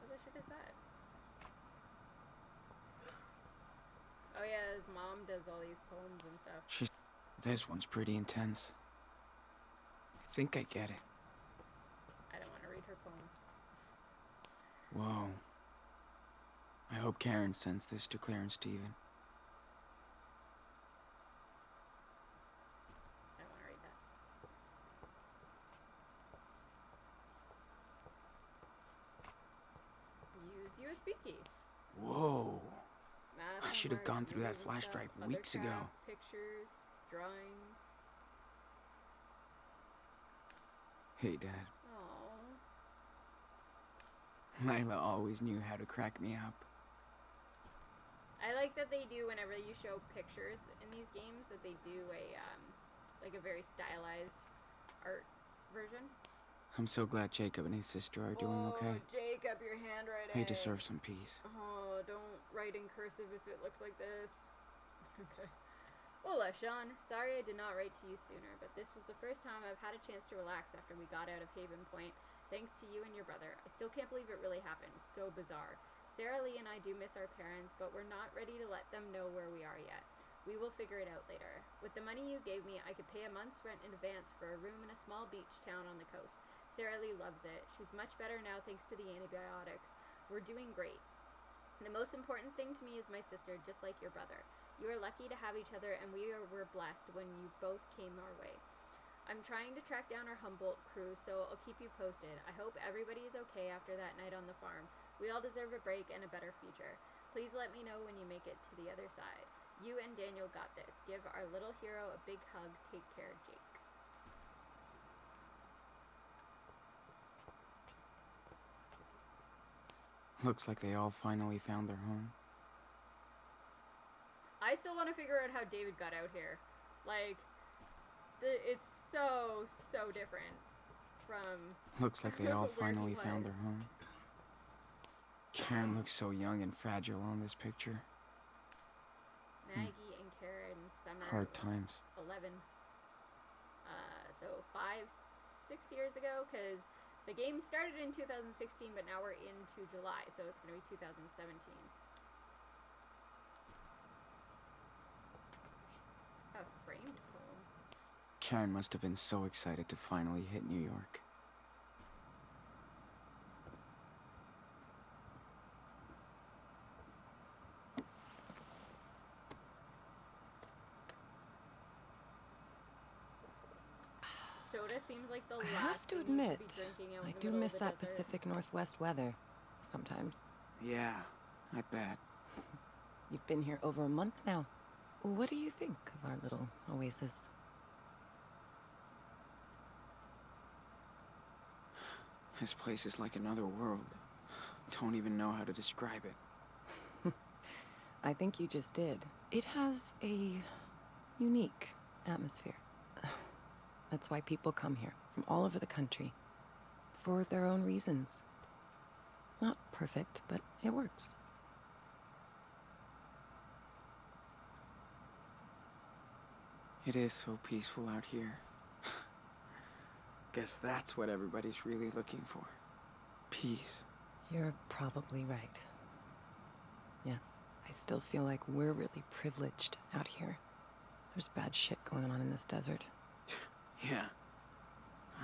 What the shit is that? Oh yeah, his mom does all these poems and stuff. This one's pretty intense. I think I get it. I don't want to read her poems. Whoa. I hope Karen sends this to Claire and Steven. I don't want to read that. Use USB key. Whoa. Math, I should have homework, gone through that movies and flash stuff, drive other weeks ago. crap, Pictures, drawings. Hey, Dad. Aww. Lila always knew how to crack me up. I like that they do, whenever you show pictures in these games, that they do like a very stylized art version. I'm so glad Jacob and his sister are doing okay. Jacob, your handwriting. They deserve some peace. Oh, don't write in cursive if it looks like this. Okay. Hola, Sean. Sorry I did not write to you sooner, but this was the first time I've had a chance to relax after we got out of Haven Point, thanks to you and your brother. I still can't believe it really happened. So bizarre. Sarah Lee and I do miss our parents, but we're not ready to let them know where we are yet. We will figure it out later. With the money you gave me, I could pay a month's rent in advance for a room in a small beach town on the coast. Sarah Lee loves it. She's much better now thanks to the antibiotics. We're doing great. The most important thing to me is my sister, just like your brother. You are lucky to have each other, and were blessed when you both came our way. I'm trying to track down our Humboldt crew, so I'll keep you posted. I hope everybody is okay after that night on the farm. We all deserve a break and a better future. Please let me know when you make it to the other side. You and Daniel got this. Give our little hero a big hug. Take care, Jake. Looks like they all finally found their home. I still want to figure out how David got out here. Like, it's so different from... Looks like they all where he finally found their was. home. Karen looks so young and fragile on this picture. Maggie and Karen, Summer. Hard times. 11. So 5-6 years ago, because the game started in 2016, but now we're into July, so it's going to be 2017. A framed poem. Karen must have been so excited to finally hit New York. Soda seems like the I last have to thing you should admit, be drinking out I in the do middle miss of the that desert. Pacific Northwest weather sometimes. Yeah, I bet. You've been here over a month now. What do you think of our little oasis? This place is like another world. don't even know how to describe it. I think you just did. It has a unique atmosphere. That's why people come here from all over the country. For their own reasons. Not perfect, but it works. It is so peaceful out here. Guess that's what everybody's really looking for. Peace. You're probably right. Yes, I still feel like we're really privileged out here. There's bad shit going on in this desert. Yeah.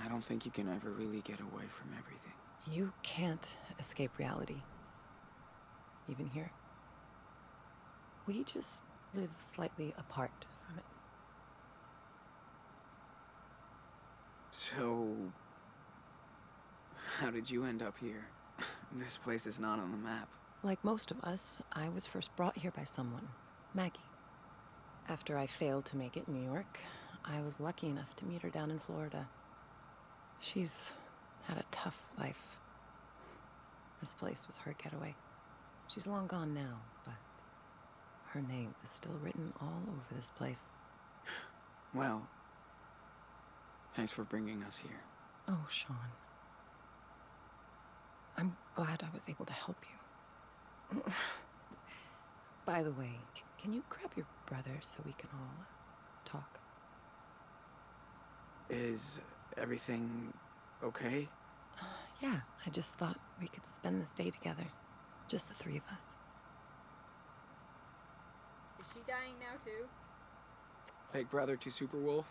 I don't think you can ever really get away from everything. You can't escape reality. Even here. We just live slightly apart from it. So... how did you end up here? This place is not on the map. Like most of us, I was first brought here by someone, Maggie. After I failed to make it in New York, I was lucky enough to meet her down in Florida. She's had a tough life. This place was her getaway. She's long gone now, but her name is still written all over this place. Well, thanks for bringing us here. Oh, Sean. I'm glad I was able to help you. By the way, can you grab your brother so we can all talk? Is everything okay? Yeah, I just thought we could spend this day together. Just the three of us. Is she dying now too? Big brother to Superwolf?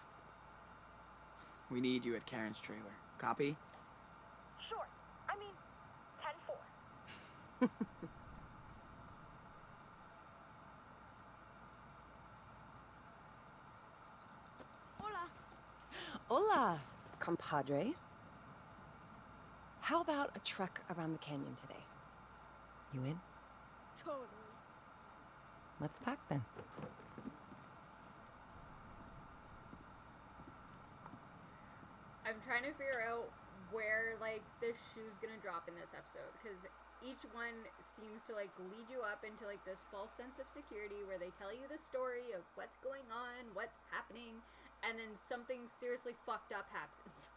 We need you at Karen's trailer. Copy? Sure. I mean, 10-4. Hola. Hola, compadre. How about a trek around the canyon today? You in? Totally. Let's pack then. I'm trying to figure out where, like, this shoe's gonna drop in this episode, because each one seems to, like, lead you up into, like, this false sense of security where they tell you the story of what's going on, what's happening, and then something seriously fucked up happens.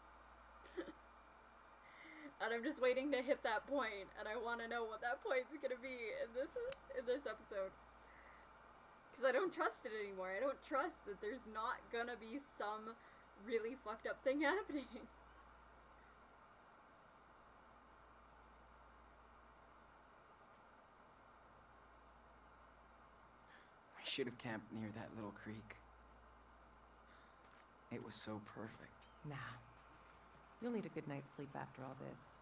And I'm just waiting to hit that point, and I want to know what that point's gonna be in this episode. Because I don't trust it anymore. I don't trust that there's not gonna be some really fucked up thing happening. We should have camped near that little creek. It was so perfect. Nah. You'll need a good night's sleep after all this.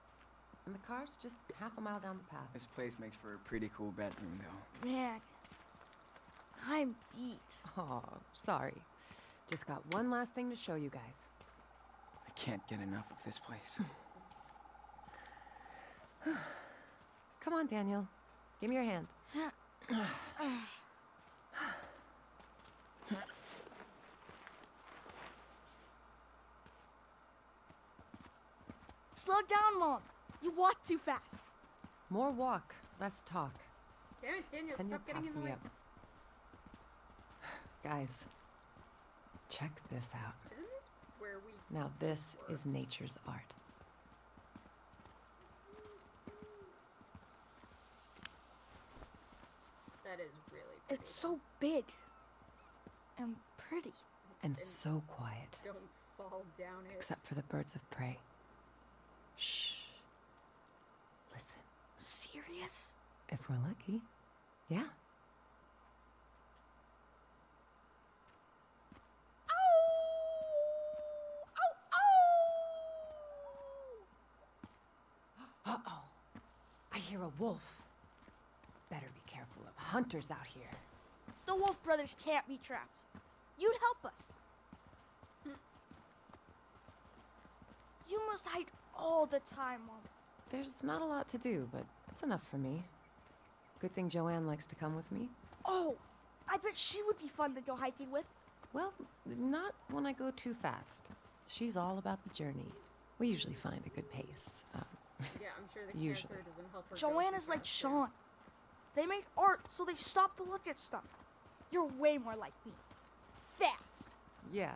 And the car's just half a mile down the path. This place makes for a pretty cool bedroom, though. Man, I'm beat. Oh, sorry. Just got one last thing to show you guys. I can't get enough of this place. Come on, Daniel. Give me your hand. Slow down, Mom. You walk too fast. More walk, less talk. Damn it, Daniel, And stop you're getting in the passing me way. up. Guys, check this out. Isn't this where we... Now this is nature's art. That is really pretty. It's so big and pretty. And so quiet. Don't fall down it. Except for the birds of prey. Shh. Listen. Serious? If we're lucky. Yeah. Uh-oh. I hear a wolf. Better be careful of hunters out here. The Wolf Brothers can't be trapped. You'd help us. You must hide all the time, Mom. There's not a lot to do, but it's enough for me. Good thing Joanne likes to come with me. Oh, I bet she would be fun to go hiking with. Well, not when I go too fast. She's all about the journey. We usually find a good pace. Yeah, I'm sure the Usually. cancer doesn't help her. Joanna's like Sean. They make art so they stop to look at stuff. You're way more like me. Fast. Yeah,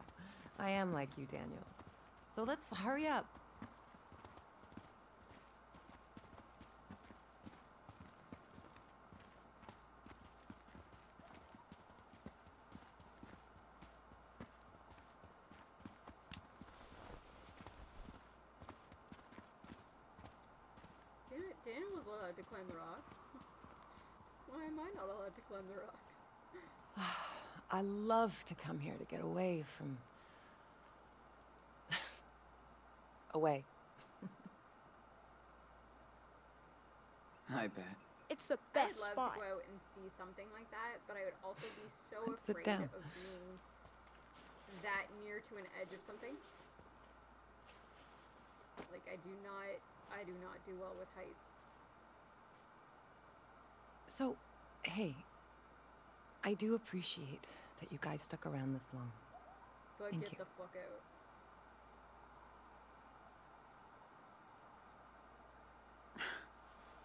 I am like you, Daniel. So let's hurry up. Daniel was allowed to climb the rocks. Why am I not allowed to climb the rocks? I love to come here to get away from... away. I bet. It's the I'd best love spot. to go out and see something like that, but I would also be so Sit afraid down. of being that near to an edge of something. Like, I do not do well with heights. So, hey, I do appreciate that you guys stuck around this long. But Thank get you. the fuck out.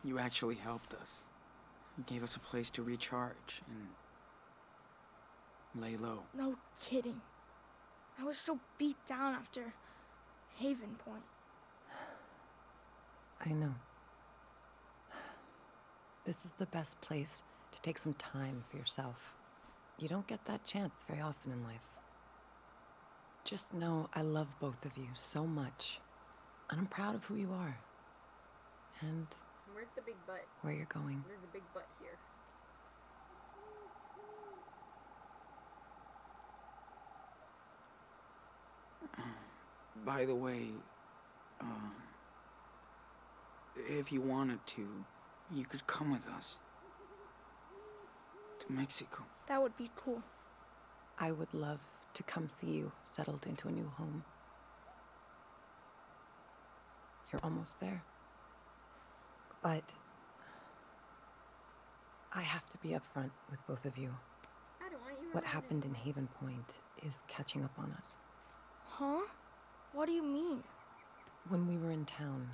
You actually helped us. You gave us a place to recharge and lay low. No kidding. I was so beat down after Haven Point. I know. This is the best place to take some time for yourself. You don't get that chance very often in life. Just know I love both of you so much, and I'm proud of who you are. And Where's the big butt? where you're going. There's a big butt here. By the way, if you wanted to, you could come with us to Mexico. That would be cool. I would love to come see you settled into a new home. You're almost there. But I have to be upfront with both of you. I don't want you What around happened in anymore. Haven Point is catching up on us. Huh? What do you mean? When we were in town,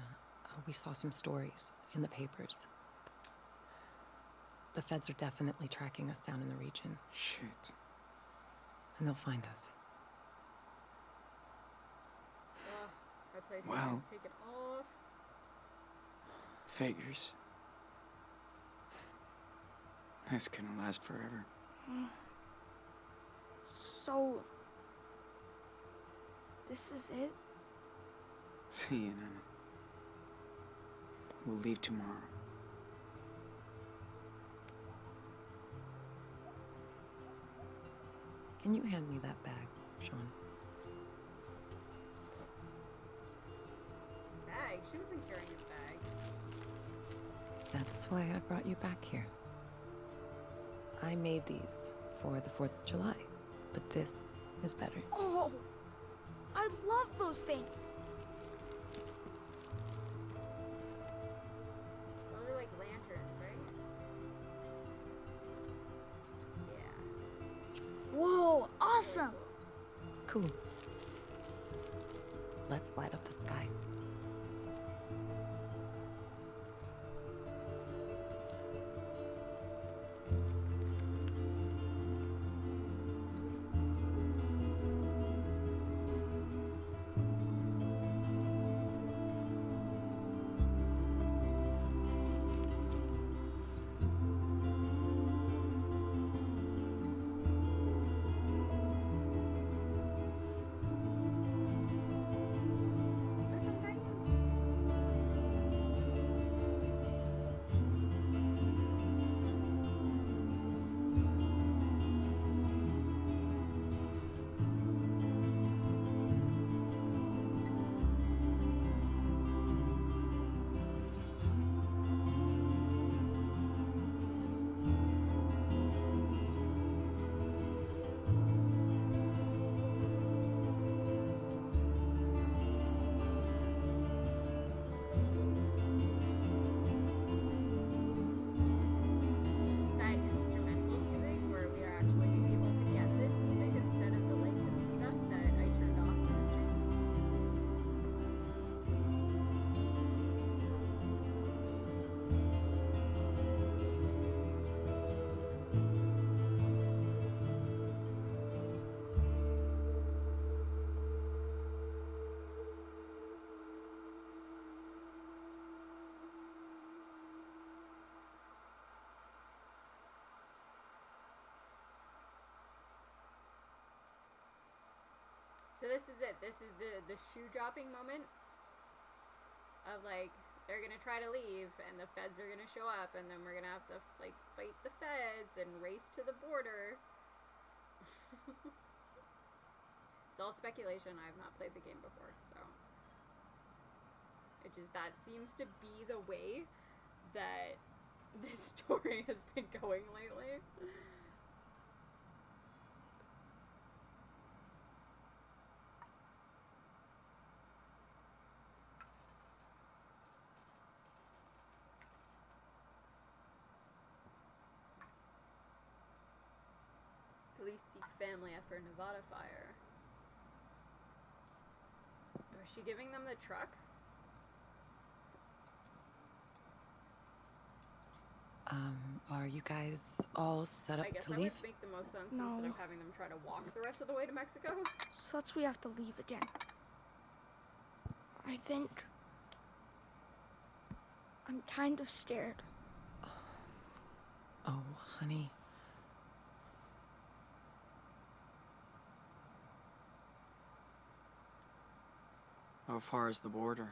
we saw some stories in the papers. The feds are definitely tracking us down in the region, Shit. and they'll find us. Ugh, my PlayStation's Well. taken off. Figures. That's gonna last forever. So, this is it? See you, Nana. We'll leave tomorrow. Can you hand me that bag, Sean? Bag? She wasn't carrying a bag. That's why I brought you back here. I made these for the 4th of July, but this is better. Oh, I love those things. Those are like lanterns, right? Yeah. Whoa, awesome. Cool. Let's light up the sky. So this is it. This is the shoe dropping moment of like they're gonna try to leave and the feds are gonna show up and then we're gonna have to like fight the feds and race to the border. It's all speculation. I have not played the game before, so it just that seems to be the way that this story has been going lately. Police seek family after Nevada fire. Was she giving them the truck? Are you guys all set up I guess to that leave? would make the most sense No. instead of having them try to walk the rest of the way to Mexico. So we have to leave again. I think I'm kind of scared. Oh, honey. How far is the border?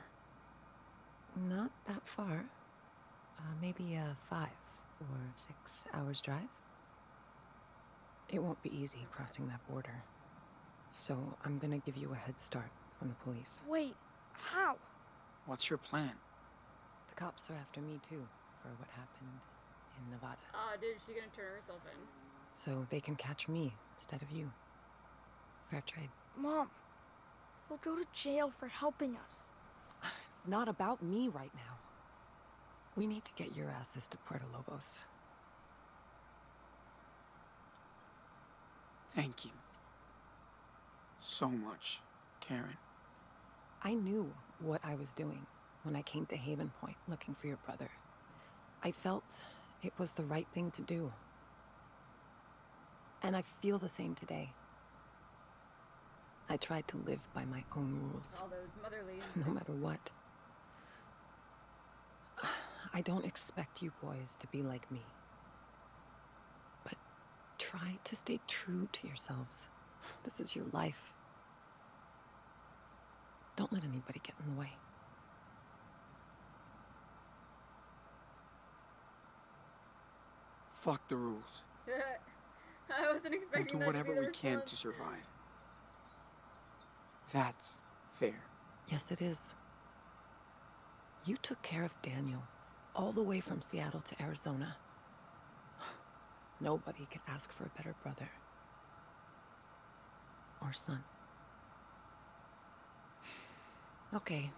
Not that far. Maybe 5 or 6 hours drive. It won't be easy crossing that border. So I'm gonna give you a head start from the police. Wait, how? What's your plan? The cops are after me too, for what happened in Nevada. Dude, she's gonna turn herself in. So they can catch me instead of you. Fair trade. Mom, we'll go to jail for helping us. It's not about me right now. We need to get your asses to Puerto Lobos. Thank you. So much, Karen. I knew what I was doing when I came to Haven Point looking for your brother. I felt it was the right thing to do. And I feel the same today. I tried to live by my own rules. All those motherly No matter what. I don't expect you boys to be like me. But try to stay true to yourselves. This is your life. Don't let anybody get in the way. Fuck the rules. I wasn't We'll expecting do that whatever to be the we can response. to survive. That's fair. Yes, it is. You took care of Daniel all the way from Seattle to Arizona. Nobody could ask for a better brother. Or son. Okay.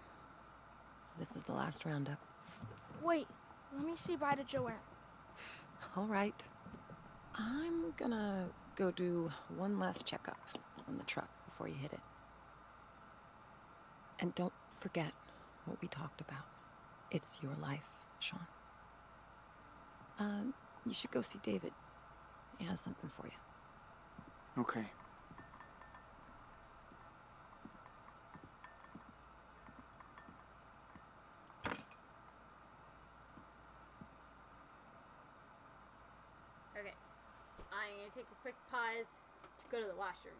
This is the last roundup. Wait, let me say bye to Joanne. All right. I'm gonna go do one last checkup on the truck before you hit it. And don't forget what we talked about. It's your life, Sean. You should go see David. He has something for you. Okay. Okay. I'm gonna take a quick pause to go to the washroom.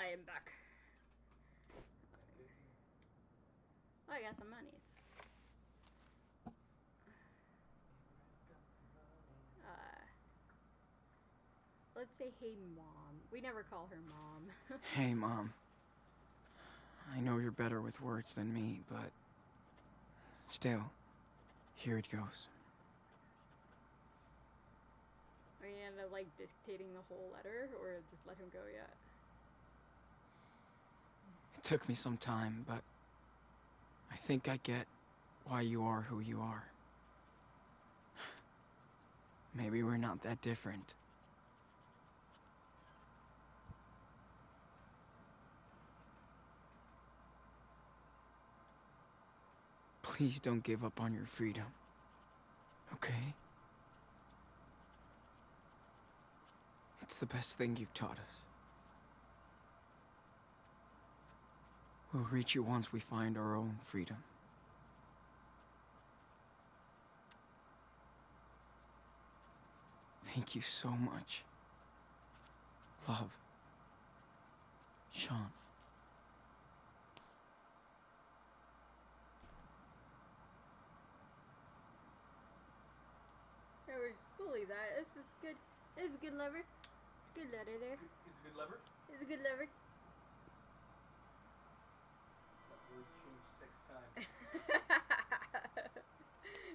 I am back. Oh, I got some monies. Let's say, hey, Mom. We never call her Mom. Hey, Mom. I know you're better with words than me, but still, here it goes. Are you gonna, like, dictating the whole letter, or just let him go yet? It took me some time, but I think I get why you are who you are. Maybe we're not that different. Please don't give up on your freedom, okay? It's the best thing you've taught us. We'll reach you once we find our own freedom. Thank you so much. Love, Sean. Yeah, we're just believe that. It's good. It's a good lever. It's a good letter there. He's a good lever. It's a good lever. That word changed 6 times.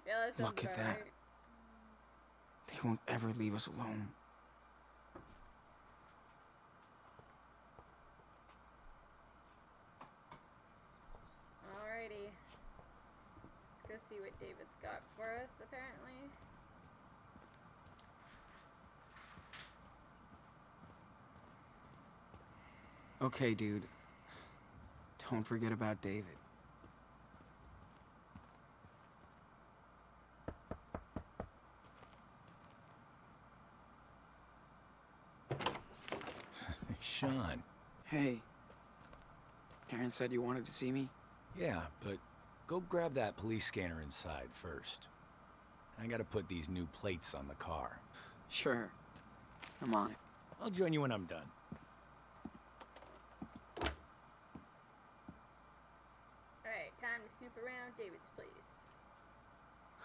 Yeah, that sounds Look at about that. right. They won't ever leave us alone. Alrighty. Let's go see what David's got for us, apparently. Okay, dude. Don't forget about David. Sean. Hey. Karen said you wanted to see me? Yeah, but go grab that police scanner inside first. I gotta put these new plates on the car. Sure. I'm on it. I'll join you when I'm done. Alright, time to snoop around David's place.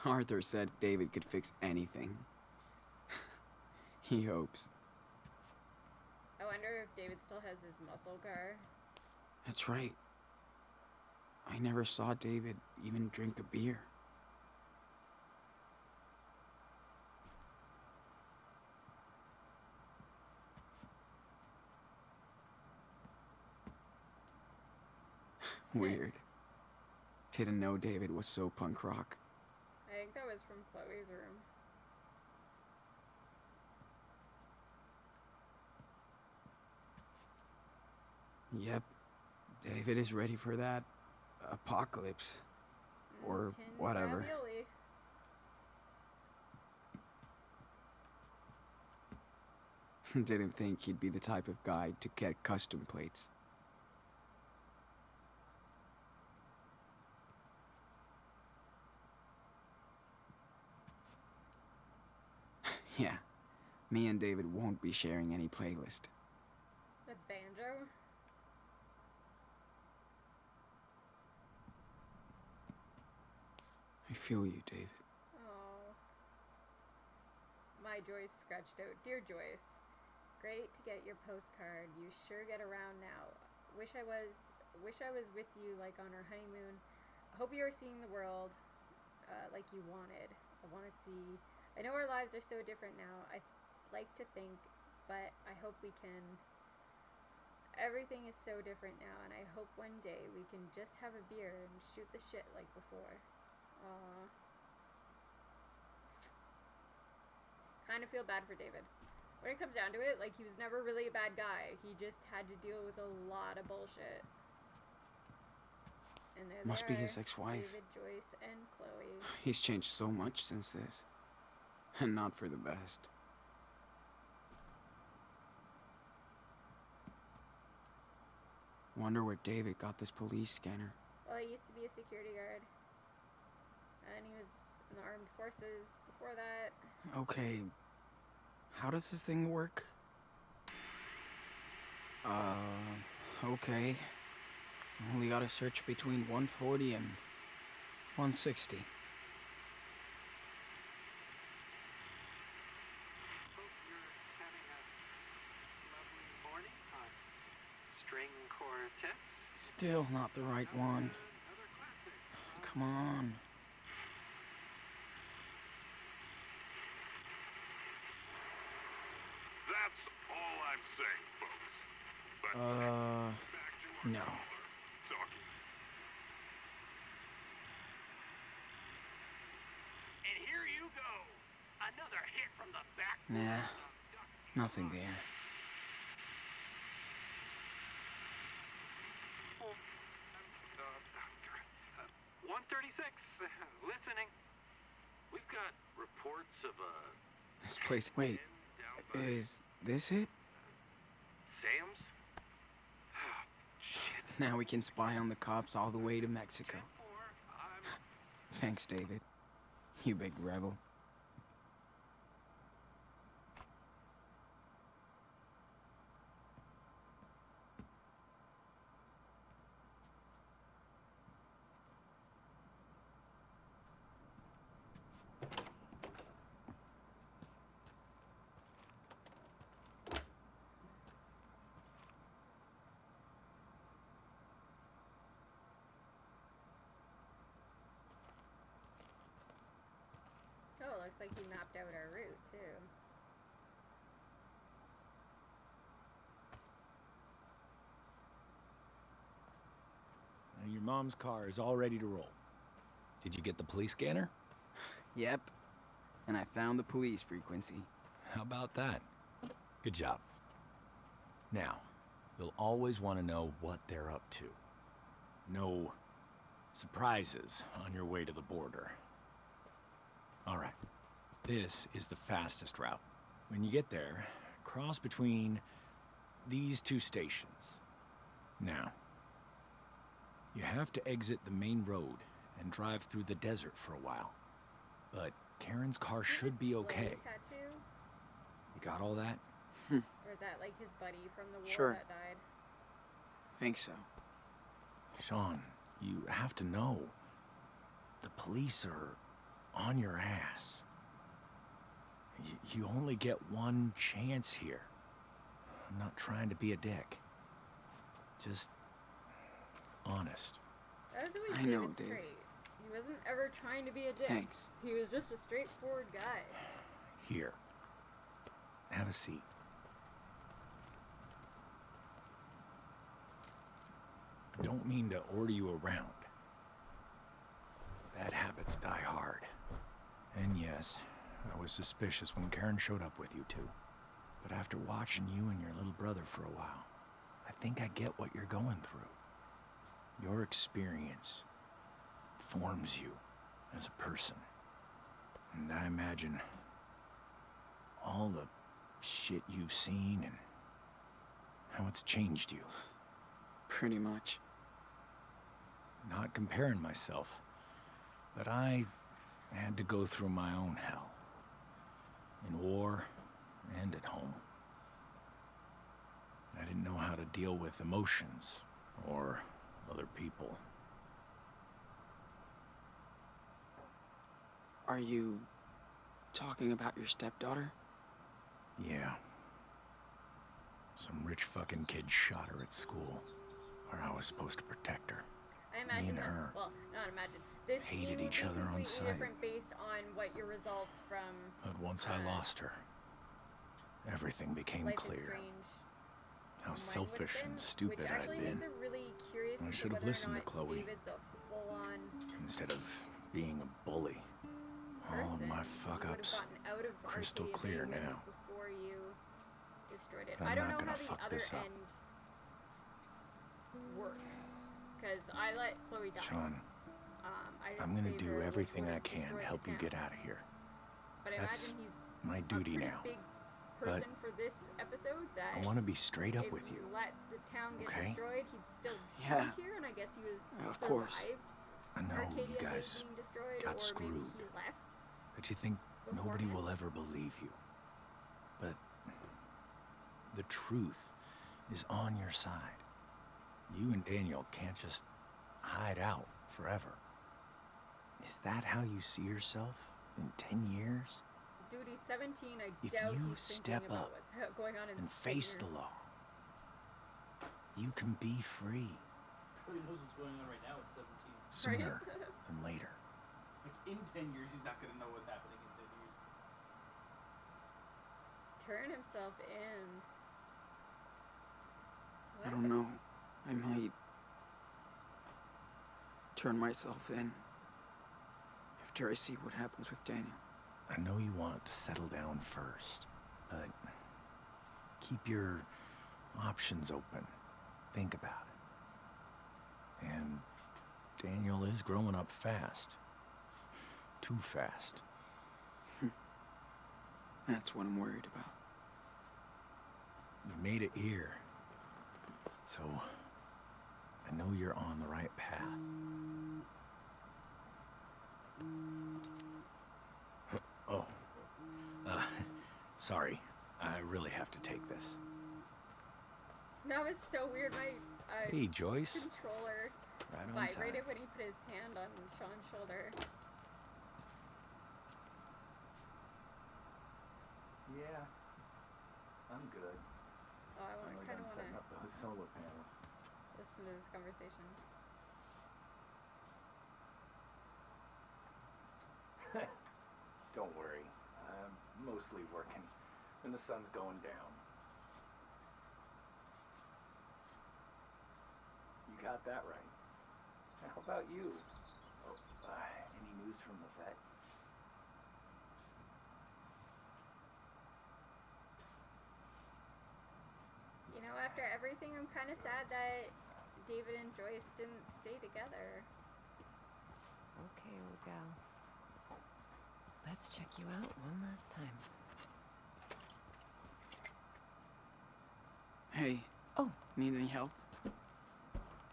Arthur said David could fix anything. He hopes. I wonder if David still has his muscle car. That's right. I never saw David even drink a beer. Weird. Didn't know David was so punk rock. I think that was from Chloe's room. Yep. David is ready for that apocalypse. Or Tin whatever. ravioli. Didn't think he'd be the type of guy to get custom plates. Yeah, me and David won't be sharing any playlist. The banjo? I feel you, David. Oh. My Joyce scratched out. Dear Joyce, great to get your postcard. You sure get around now. Wish I was with you like on our honeymoon. I hope you are seeing the world like you wanted. I want to see. I know our lives are so different now. I like to think, but I hope we can. Everything is so different now, and I hope one day we can just have a beer and shoot the shit like before. Aww. Kind of feel bad for David. When it comes down to it, like, he was never really a bad guy. He just had to deal with a lot of bullshit. And there Must they be his are, ex-wife. David, Joyce, and Chloe. He's changed so much since this. And not for the best. Wonder where David got this police scanner. Well, he used to be a security guard. And he was in the armed forces before that. Okay, how does this thing work? Okay. Only gotta search between 140 and 160. Hope you're having a lovely morning on string quartets. Still not the right one. Another classic. Come on. That's all I'm saying, folks. But back to our no. talking. And here you go. Another hit from the back. Nah, nothing there. 136. Listening. We've got reports of a This place. Wait, is this it? Sam's? Shit. Now we can spy on the cops all the way to Mexico. 10-4. I'm Thanks, David. You big rebel. Oh, it looks like he mapped out our route, too. Your mom's car is all ready to roll. Did you get the police scanner? Yep. And I found the police frequency. How about that? Good job. Now, you'll always want to know what they're up to. No surprises on your way to the border. All right. This is the fastest route. When you get there, cross between these two stations. Now, you have to exit the main road and drive through the desert for a while. But Karen's car should be okay. Tattoo? You got all that? Or is that like his buddy from the war Sure. that died? Think so. Sean, you have to know. The police are on your ass. You only get one chance here. I'm not trying to be a dick. Just honest. That was always I know, David's Dave. trait. He wasn't ever trying to be a dick. Thanks. He was just a straightforward guy. Here. Have a seat. I don't mean to order you around. Bad habits die hard. And yes, I was suspicious when Karen showed up with you two. But after watching you and your little brother for a while, I think I get what you're going through. Your experience forms you as a person. And I imagine all the shit you've seen and how it's changed you. Pretty much. Not comparing myself, but I had to go through my own hell. In war and at home. I didn't know how to deal with emotions or other people. Are you talking about your stepdaughter? Yeah. Some rich fucking kid shot her at school, where I was supposed to protect her. I imagine and that, her well, not imagine. This hated scene each would be other on completely sight. different based on what your results from But once I lost her, everything became Life is clear. Strange How 1 would have selfish been, and stupid which I'd actually been. makes it really curious I to see should have whether listened or to not Chloe. David's a full-on Instead of being a bully. All of person. my You fuck-ups would have gotten out of crystal Arcadia clear Bay now. before you destroyed it. But I I'm don't not know gonna how the fuck other this up. end works, because I let Chloe die. Sean, I didn't I'm gonna save do her, which everything would I have can to destroyed help the you town. get out of here. But I That's imagine he's my duty a pretty now. big But person for this episode. That I want to be straight up if with you. let the town get okay? destroyed, he'd still Yeah. be here, and I guess he was Of survived. course. I know Arcadia you Bay guys being destroyed, got or screwed. maybe he left. But you think nobody beforehand. will ever believe you. But the truth is on your side. You and Daniel can't just hide out forever. Is that how you see yourself in 10 years? Dude, he's 17. I If doubt you he's step thinking about up what's going on in and 10 face the years. law, you can be free Who knows what's going on right now at 17? sooner than later. Like, in 10 years, he's not going to know what's happening in 10 years. Turn himself in. I don't know. I might turn myself in after I see what happens with Daniel. I know you want to settle down first, but keep your options open. Think about it. And Daniel is growing up fast. Too fast. That's what I'm worried about. You made it here. So, I know you're on the right path. Oh. Sorry. I really have to take this. That was so weird. My Hey, Joyce. controller Right on vibrated time. when he put his hand on Sean's shoulder. Yeah. I'm good. Oh, I kind of want to those solar panels. listen to this conversation. Don't worry. I'm mostly working when the sun's going down. You got that right. How about you? Oh, any news from the vet? You know, after everything, I'm kind of sad that David and Joyce didn't stay together. Okay, old gal. Let's check you out one last time. Hey. Oh. Need any help?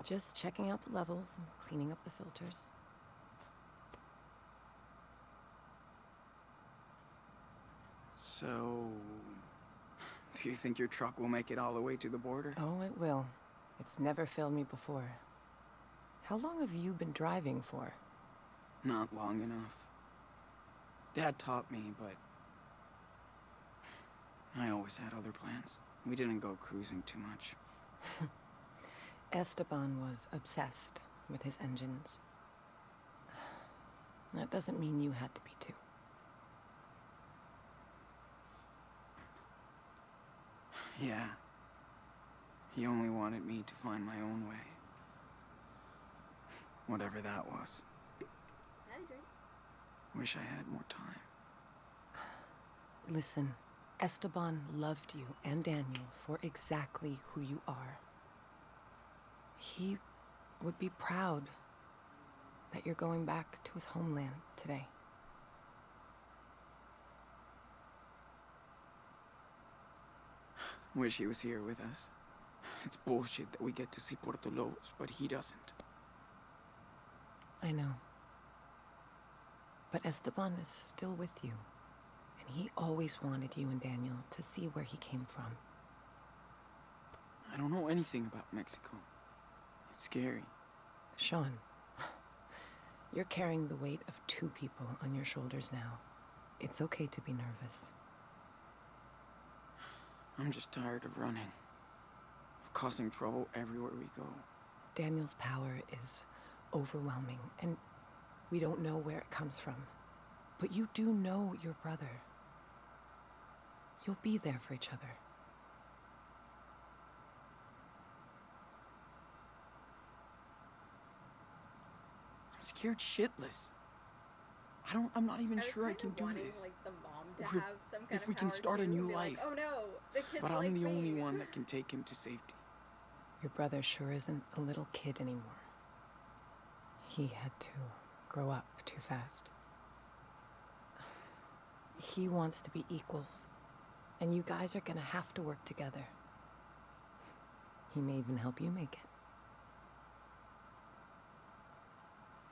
Just checking out the levels and cleaning up the filters. So, do you think your truck will make it all the way to the border? Oh, it will. It's never failed me before. How long have you been driving for? Not long enough. Dad taught me, but I always had other plans. We didn't go cruising too much. Esteban was obsessed with his engines. That doesn't mean you had to be too. Yeah. He only wanted me to find my own way. Whatever that was. Wish I had more time. Listen, Esteban loved you and Daniel for exactly who you are. He would be proud that you're going back to his homeland today. Wish he was here with us. It's bullshit that we get to see Puerto Lobos, but he doesn't. I know. But Esteban is still with you. And he always wanted you and Daniel to see where he came from. I don't know anything about Mexico. It's scary. Sean, you're carrying the weight of 2 people on your shoulders now. It's okay to be nervous. I'm just tired of running. Of causing trouble everywhere we go. Daniel's power is overwhelming, and we don't know where it comes from. But you do know your brother. You'll be there for each other. I'm scared shitless. I'm not even sure I can do this. Like the mom to Or have some kind if of we can power start a too, new be like, life. oh no, the kid's But I'm like the me. only one that can take him to safety. Your brother sure isn't a little kid anymore. He had to grow up too fast. He wants to be equals, and you guys are gonna have to work together. He may even help you make it.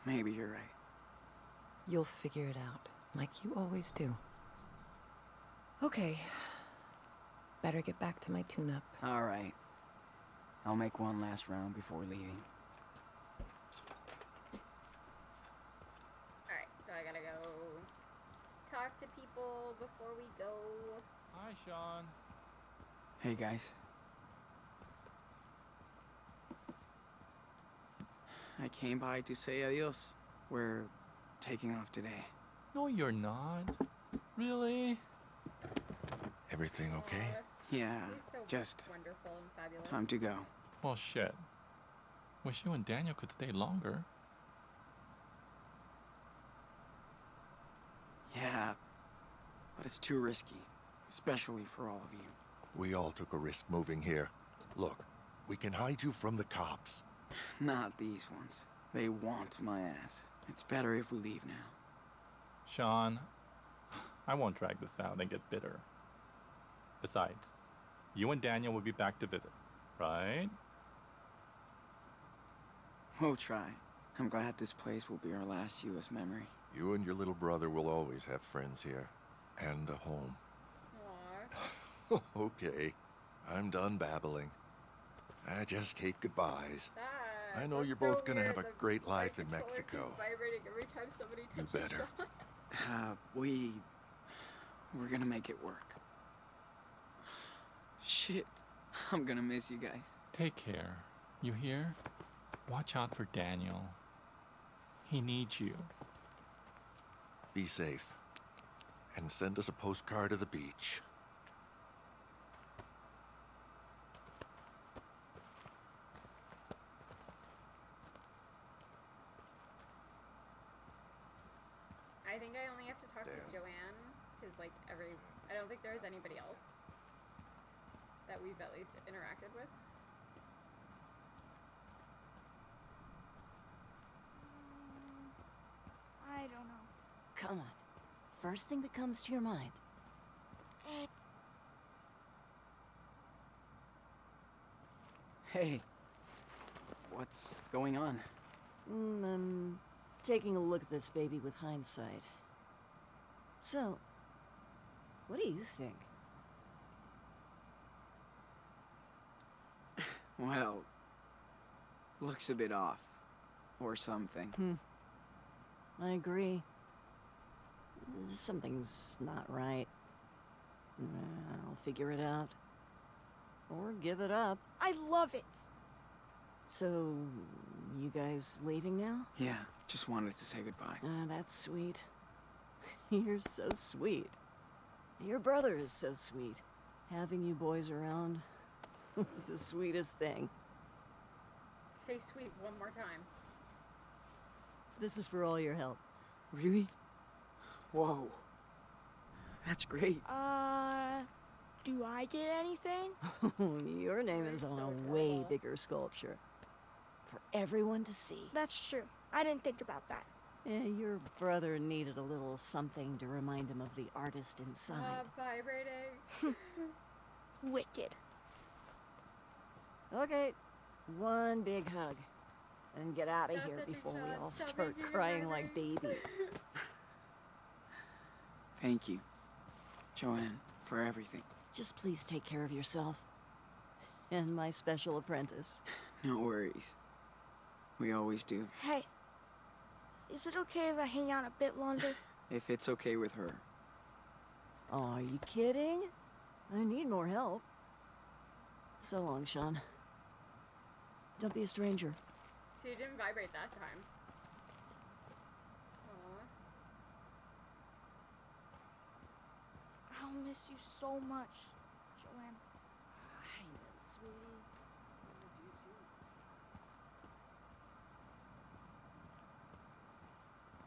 Maybe you're right. You'll figure it out, like you always do. Okay. Better get back to my tune-up. All right. I'll make one last round before leaving. Alright, so I gotta go talk to people before we go. Hi, Sean. Hey, guys. I came by to say adios. We're taking off today. No, you're not. Really? Everything okay? Yeah, He's so just wonderful and fabulous. time to go. Well, shit. Wish you and Daniel could stay longer. Yeah, but it's too risky, especially for all of you. We all took a risk moving here. Look, we can hide you from the cops. Not these ones. They want my ass. It's better if we leave now. Sean, I won't drag this out and get bitter. Besides, you and Daniel will be back to visit, right? We'll try. I'm glad this place will be our last U.S. memory. You and your little brother will always have friends here. And a home. Aww. Okay, I'm done babbling. I just hate goodbyes. I know you're both gonna have a great life in Mexico. Vibrating every time somebody You touches better. Sean. We're gonna make it work. Shit, I'm gonna miss you guys. Take care. You hear? Watch out for Daniel. He needs you. Be safe. And send us a postcard of the beach. I think I only have to talk to Joanne, because, like, I don't think there's anybody else that we've at least interacted with. I don't know. Come on. First thing that comes to your mind. Hey, what's going on? I'm taking a look at this baby with hindsight. So, what do you think? Well, looks a bit off. Or something. I agree. Something's not right. I'll figure it out. Or give it up. I love it. So, you guys leaving now? Yeah, just wanted to say goodbye. That's sweet. You're so sweet. Your brother is so sweet. Having you boys around was the sweetest thing. Say sweet one more time. This is for all your help. Really? Whoa. That's great. Do I get anything? Your name is on a way bigger sculpture. For everyone to see. That's true. I didn't think about that. Your brother needed a little something to remind him of the artist inside. Stop vibrating. Wicked. Okay, one big hug. And get out of here before we all start crying like babies. Thank you, Joanne, for everything. Just please take care of yourself. And my special apprentice. No worries. We always do. Hey, is it okay if I hang out a bit longer? If it's okay with her. Are you kidding? I need more help. So long, Sean. Don't be a stranger. She didn't vibrate that time. Aww. I'll miss you so much, Joanne. I know, sweetie. I miss you too.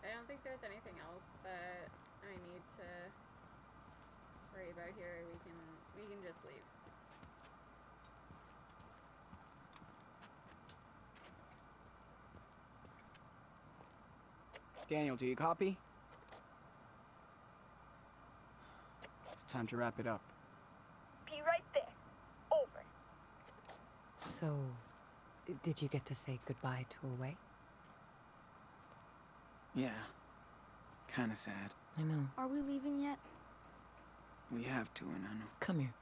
I don't think there's anything else that I need to worry about here. We can just leave. Daniel, do you copy? It's time to wrap it up. Be right there. Over. So, did you get to say goodbye to Away? Yeah. Kinda sad. I know. Are we leaving yet? We have to, and I know. Come here.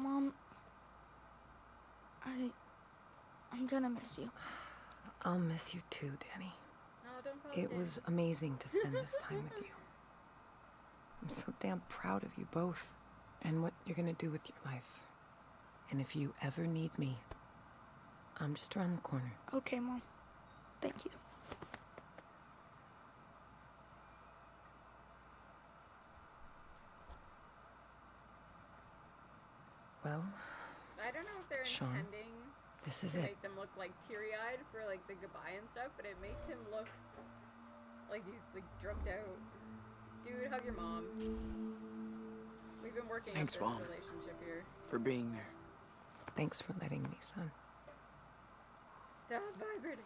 Mom, I'm gonna miss you. I'll miss you too, Danny. No, don't call It was amazing to spend this time with you. I'm so damn proud of you both and what you're gonna do with your life. And if you ever need me, I'm just around the corner. Okay, Mom. Thank you. Well, I don't know if they're Sean, intending this is to it. make them look like teary-eyed for like the goodbye and stuff, but it makes him look like he's like drugged out. Dude, hug your mom. We've been working Thanks, on this Mom. relationship here. For being there. Thanks for letting me, son. Stop vibrating.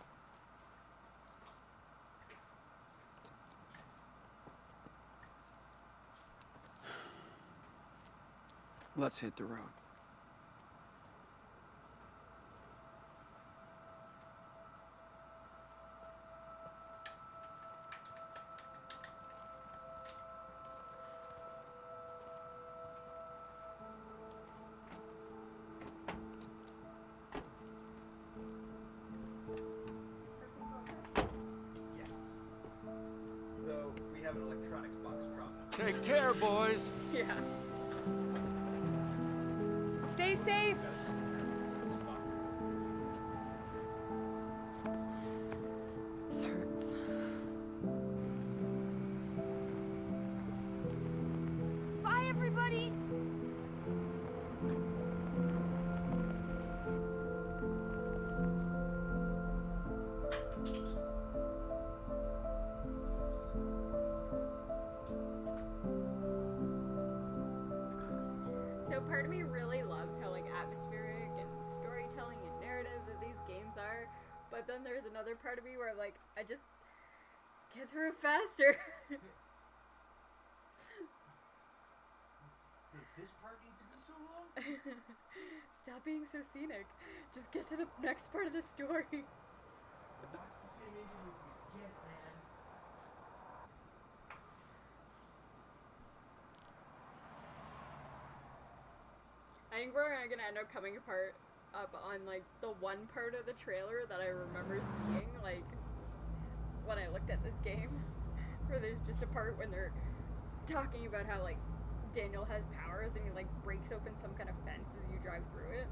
Let's hit the road. Yes. Though we have an electronics box problem. Take care, boys. Yeah. Stay safe! This hurts. Bye, everybody! So part of me really loves how like atmospheric and storytelling and narrative that these games are, but then there's another part of me where I'm like, I just get through it faster. Does this part need to be so long? Stop being so scenic. Just get to the next part of the story. Not the same engine we get, man. I think we're gonna end up coming up on like the one part of the trailer that I remember seeing like when I looked at this game, where there's just a part when they're talking about how like Daniel has powers and he like breaks open some kind of fence as you drive through it.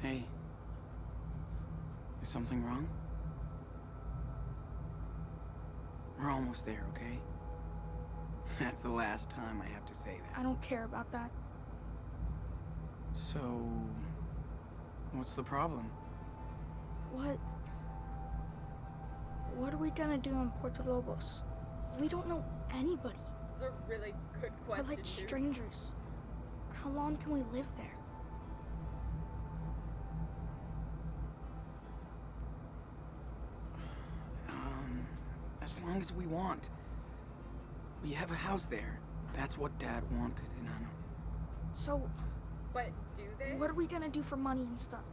Hey. Is something wrong? We're almost there, okay? That's the last time I have to say that. I don't care about that. So, what's the problem? What are we gonna do in Puerto Lobos? We don't know anybody. It's a really good We're question. like too. strangers. How long can we live there? As long as we want. We have a house there. That's what Dad wanted, and I know. So, But do they? what are we gonna do for money and stuff?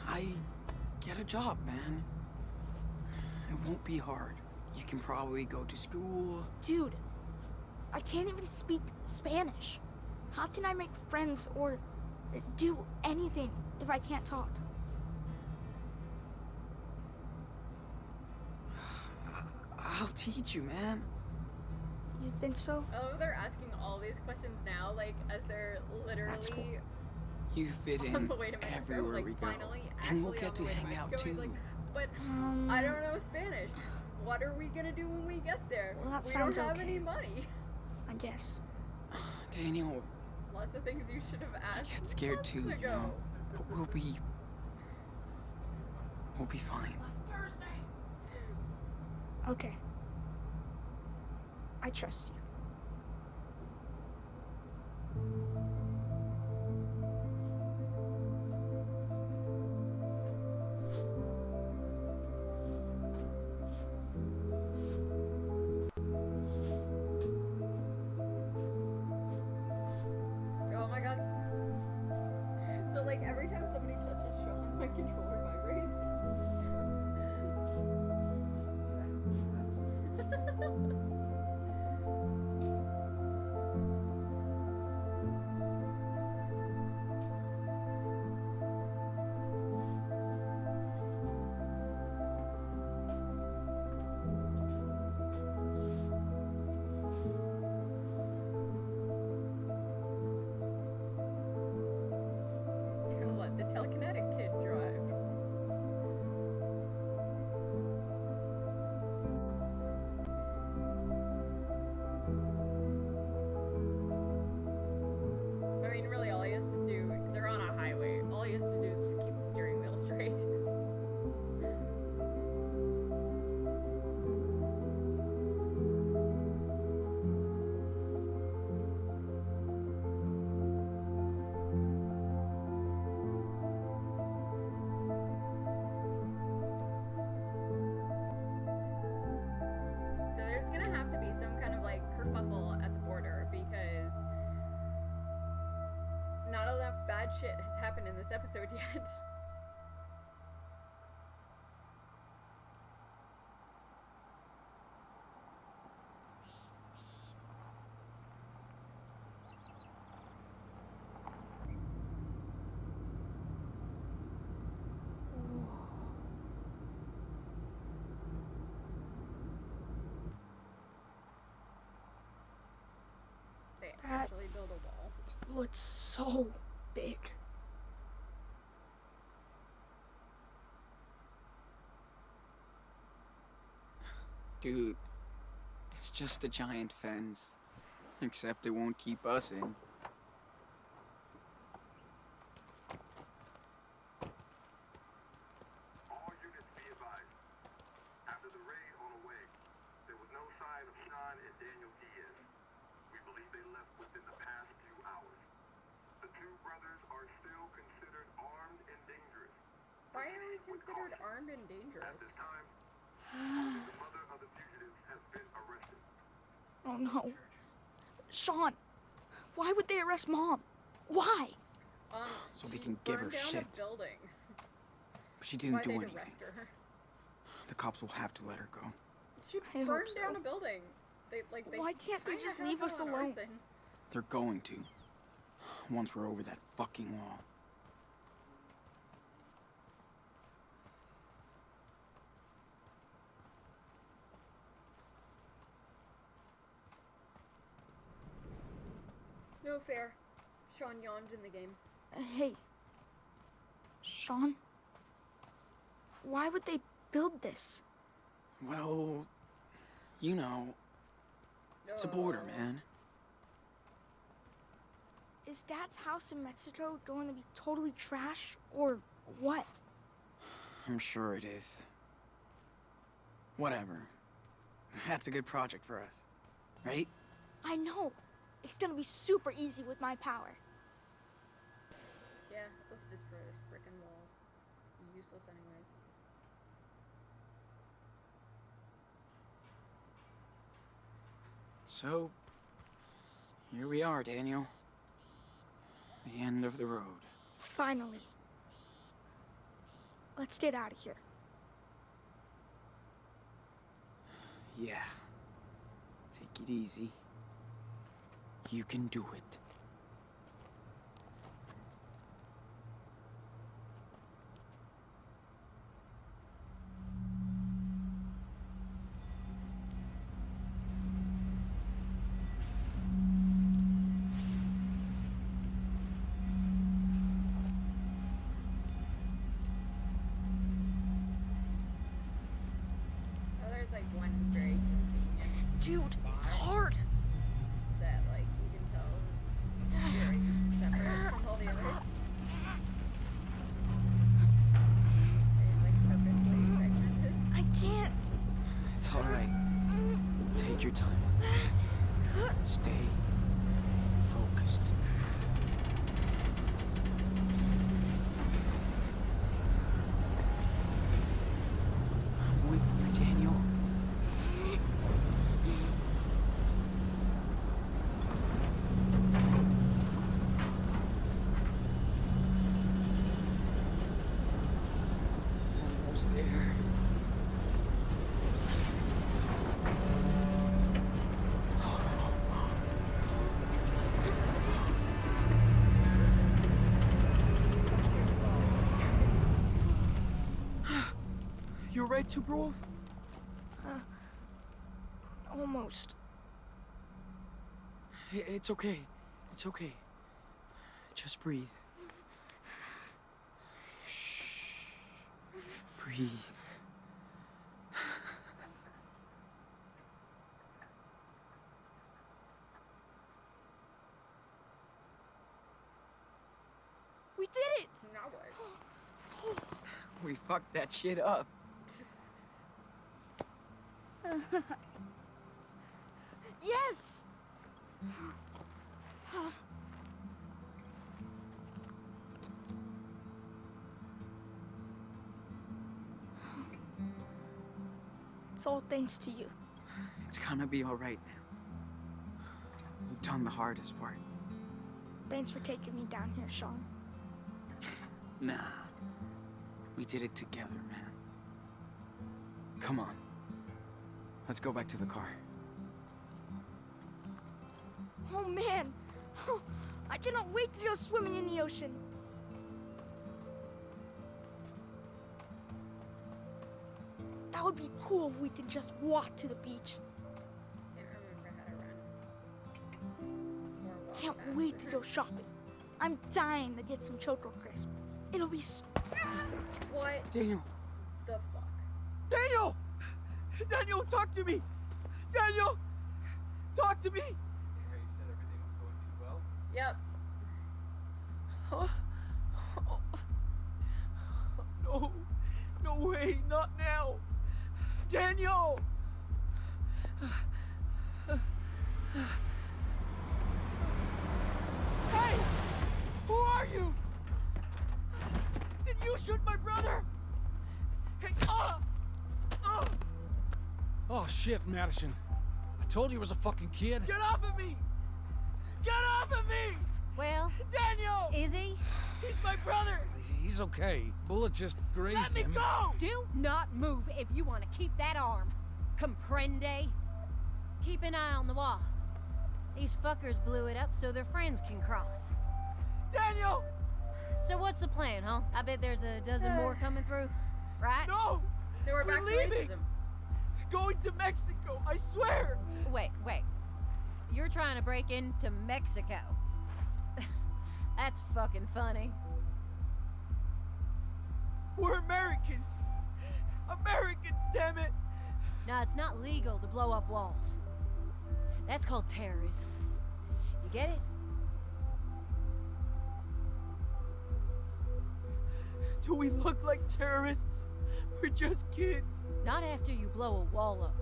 I get a job, man. It won't be hard. You can probably go to school. Dude, I can't even speak Spanish. How can I make friends or do anything if I can't talk? I'll teach you, man. You think so? I love they're asking all these questions now, like as they're literally That's cool. You fit on in the way to Mexico, everywhere like we go. finally And we'll actually get on the to way hang out Mexico. He's too. like, but I don't know Spanish. What are we gonna do when we get there? Well, that we sounds don't have okay. any money. I guess. Daniel, Lots of things you should have I asked. get scared months too, you ago. know. But we'll be fine. Okay. I trust you. Oh my god. So like every time somebody touches Sean, my controller vibrates. gonna have to be some kind of like kerfuffle at the border because not enough bad shit has happened in this episode yet. They That- actually build a wall. Looks so big. Dude, it's just a giant fence. Except it won't keep us in. All units be advised. After the raid on the way, there was no sign of Sean and Daniel Diaz. We believe they left within the past few hours. The two brothers are still considered armed and dangerous. Why are we considered armed and At dangerous? this time, only the mother of the fugitives has been arrested. Oh no. Sean, why would they arrest Mom? Why? So they she can give her burned down shit. A building. But she Why didn't do they'd anything. arrest her. The cops will have to let her go. She I hope burned so. down a building. They Why can't they kinda just have leave her us on alone? arson. They're going to. Once we're over that fucking wall. No fair. Sean yawned in the game. Hey. Sean? Why would they build this? Well, you know, it's a border, man. Is Dad's house in Mexico going to be totally trash, or what? I'm sure it is. Whatever. That's a good project for us, right? I know. It's gonna be super easy with my power. Yeah, let's destroy this frickin' wall. Useless anyways. So, here we are, Daniel. The end of the road. Finally. Let's get out of here. Yeah. Take it easy. You can do it. Oh, there's like one very convenient Dude, it's spot hard. that like you can tell is very separate from all the others. It's like purposely segmented. I can't. It's alright. Take your time. Stay focused. I'm with you, Daniel. Almost there. You alright, Super Wolf? Almost. It's okay. It's okay. Just breathe. Shh. Breathe. We did it! Now what? We fucked that shit up. Yes! It's all thanks to you. It's gonna be alright now. You've done the hardest part. Thanks for taking me down here, Sean. Nah. We did it together, man. Come on. Let's go back to the car. Oh man! I cannot wait to go swimming in the ocean. That would be cool if we could just walk to the beach. Can't remember how to run. Or walk Can't fast. wait to go shopping. I'm dying to get some Choco Crisp. It'll be What Daniel! the fuck? Daniel! Daniel, talk to me! Daniel! Talk to me! Hey, you said everything was going too well? Yep. No. No way, not now. Daniel! Hey! Who are you? Did you shoot my brother? Hey, Oh shit, Madison. I told you it was a fucking kid. Get off of me! Get off of me! Well, Daniel! is he? He's my brother! He's okay. Bullet just grazed Let me him. go! Do not move if you want to keep that arm. Comprende? Keep an eye on the wall. These fuckers blew it up so their friends can cross. Daniel! So what's the plan, huh? I bet there's a dozen more coming through, right? No! So we're back to leaving! racism. Going to Mexico, I swear! Wait. You're trying to break into Mexico. That's fucking funny. We're Americans! Americans, damn it! No, it's not legal to blow up walls. That's called terrorism. You get it? Do we look like terrorists? We're just kids. Not after you blow a wall up.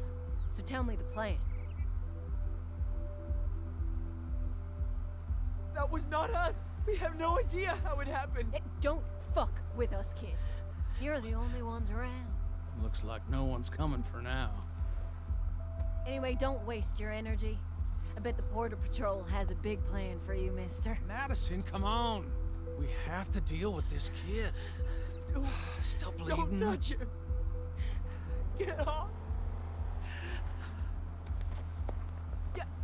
So tell me the plan. That was not us. We have no idea how it happened. Don't fuck with us, kid. You're the only ones around. Looks like no one's coming for now. Anyway, don't waste your energy. I bet the Border Patrol has a big plan for you, mister. Madison, come on. We have to deal with this kid. No, Still bleeding. don't touch him. Get off.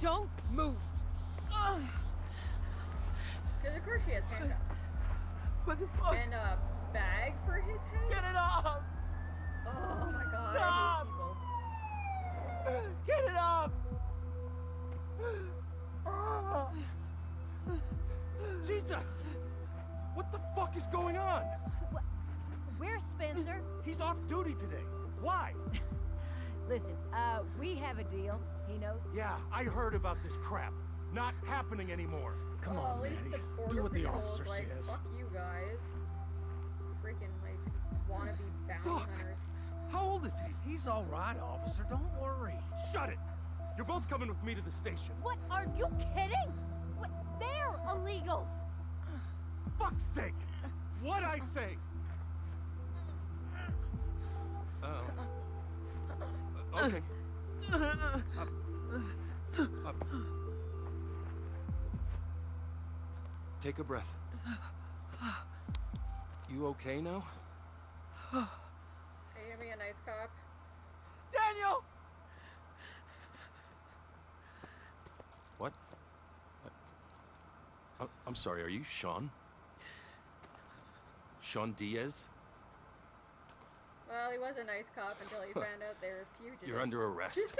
Don't move. Because of course she has handcuffs. What the fuck? And a bag for his head? Get it off. Oh my god, Stop. I hate people. Get it off. Jesus! What the fuck is going on? Where's Spencer? He's off duty today. Why? Listen, we have a deal. He knows. Yeah, I heard about this crap. Not happening anymore. Come Well, on, at least Maddie. the Border Do what the Patrol's officer like, says. fuck you guys. Freaking, like, wannabe bounty Fuck. hunters. How old is he? He's all right, officer. Don't worry. Shut it! You're both coming with me to the station. What? Are you kidding? What? They're illegals. Fuck's sake! What'd I say? Okay. Take a breath. You okay now? Are you gonna be a nice cop? Daniel! What? I'm sorry, are you Sean? Sean Diaz? Well, he was a nice cop until he found out they were fugitives. You're under arrest.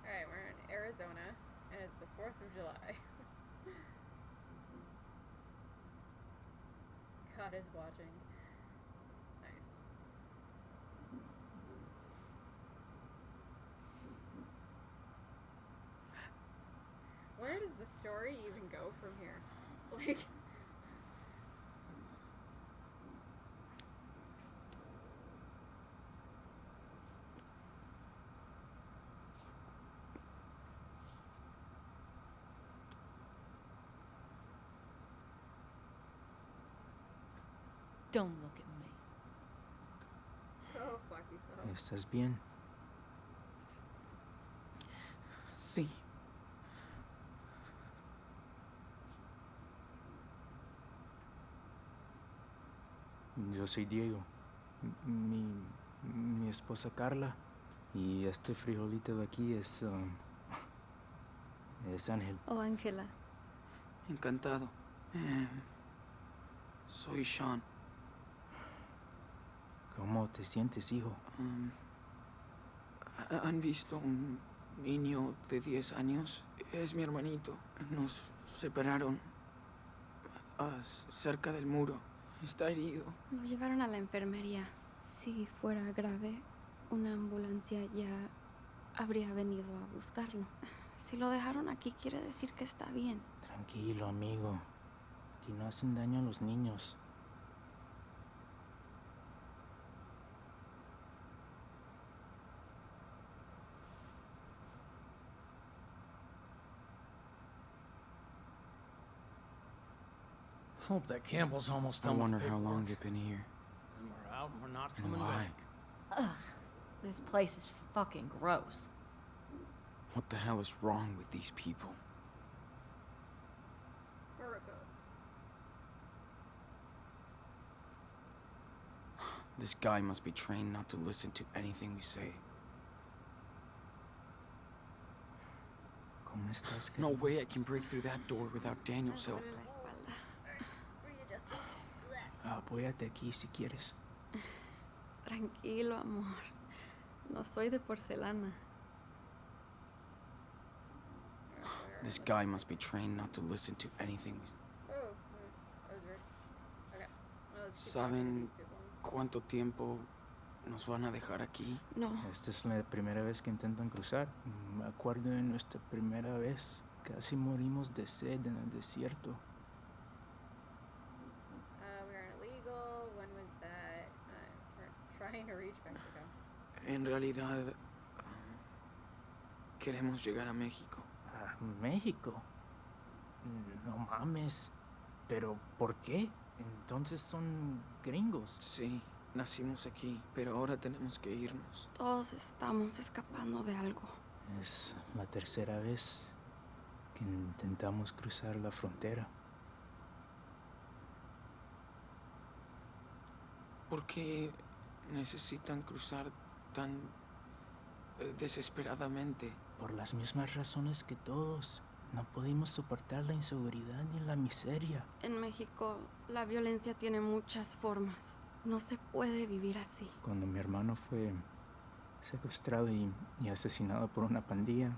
Alright, we're in Arizona, and it's the 4th of July. God is watching. Nice. Where does the story even go from here? Like, Don't look at me. Oh, fuck yourself. ¿Estás bien? Sí. Yo soy Diego. Mi esposa Carla. Y este frijolito de aquí es Ángel. Oh, Ángela. Encantado. Soy Sean. ¿Cómo te sientes, hijo? ¿Han visto un niño de 10 años? Es mi hermanito. Nos separaron cerca del muro. Está herido. Lo llevaron a la enfermería. Si fuera grave, una ambulancia ya habría venido a buscarlo. Si lo dejaron aquí, quiere decir que está bien. Tranquilo, amigo. Aquí no hacen daño a los niños. Hope that Campbell's almost I done with wonder the how long paperwork. they've been here. And we're out and we're not And coming why? back. Ugh. This place is fucking gross. What the hell is wrong with these people? This guy must be trained not to listen to anything we say. ¿Cómo estás, No way I can break through that door without Daniel's help. Apóyate aquí si quieres. Tranquilo, amor. No soy de porcelana. This guy must be trained not to listen to anything we Oh, that was weird. Okay. Well, let's keep ¿Saben talking to these people. cuánto tiempo nos van a dejar aquí? No. Esta es la primera vez que intentan cruzar. Me acuerdo de nuestra primera vez. Casi morimos de sed en el desierto. We were illegal. When was that? We're trying to reach Mexico. En realidad, queremos llegar a México. ¿A México? No mames. ¿Pero por qué? Entonces son gringos. Sí, nacimos aquí, pero ahora tenemos que irnos. Todos estamos escapando de algo. Es la tercera vez que intentamos cruzar la frontera. ¿Por qué necesitan cruzar tan desesperadamente? Por las mismas razones que todos. No pudimos soportar la inseguridad ni la miseria. En México, la violencia tiene muchas formas. No se puede vivir así. Cuando mi hermano fue secuestrado y asesinado por una pandilla,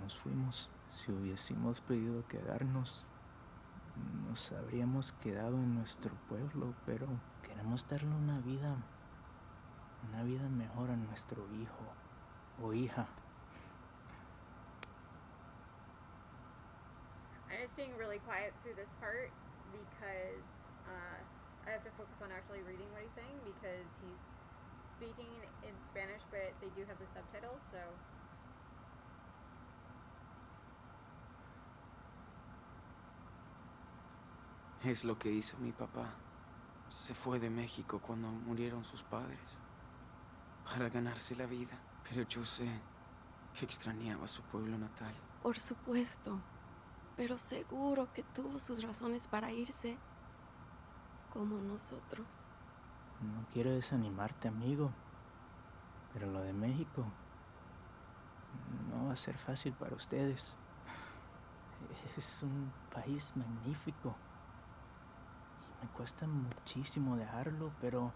nos fuimos. Si hubiésemos podido quedarnos, nos habríamos quedado en nuestro pueblo, pero queremos darle una vida mejor a nuestro hijo o hija. I'm just staying really quiet through this part because I have to focus on actually reading what he's saying because he's speaking in Spanish, but they do have the subtitles, so. Es lo que hizo mi papá. Se fue de México cuando murieron sus padres para ganarse la vida. Pero yo sé que extrañaba su pueblo natal. Por supuesto. Pero seguro que tuvo sus razones para irse, como nosotros. No quiero desanimarte, amigo, pero lo de México no va a ser fácil para ustedes. Es un país magnífico y me cuesta muchísimo dejarlo, pero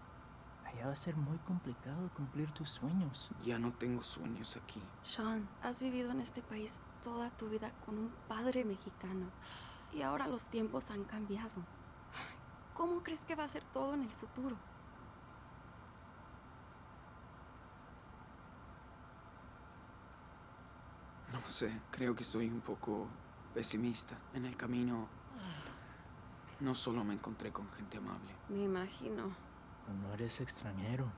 allá va a ser muy complicado cumplir tus sueños. Ya no tengo sueños aquí. Sean, has vivido en este país toda tu vida con un padre mexicano y ahora los tiempos han cambiado. ¿Cómo crees que va a ser todo en el futuro? No sé, creo que soy un poco pesimista. En el camino no solo me encontré con gente amable. Me imagino. Cuando eres extranjero,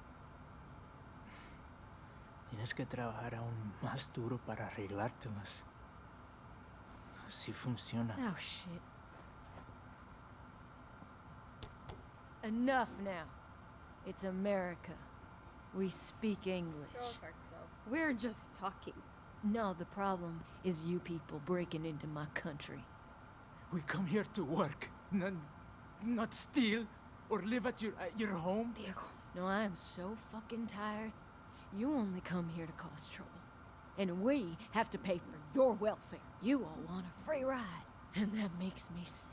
tienes que trabajar aún más duro para arreglártelas. Así funciona. Oh, shit. Enough now. It's America. We speak English. Go fuck yourself. We're just talking. No, the problem is you people breaking into my country. We come here to work, not steal or live at your home. Diego. No, I am so fucking tired. You only come here to cause trouble. And we have to pay for your welfare. You all want a free ride, and that makes me sick.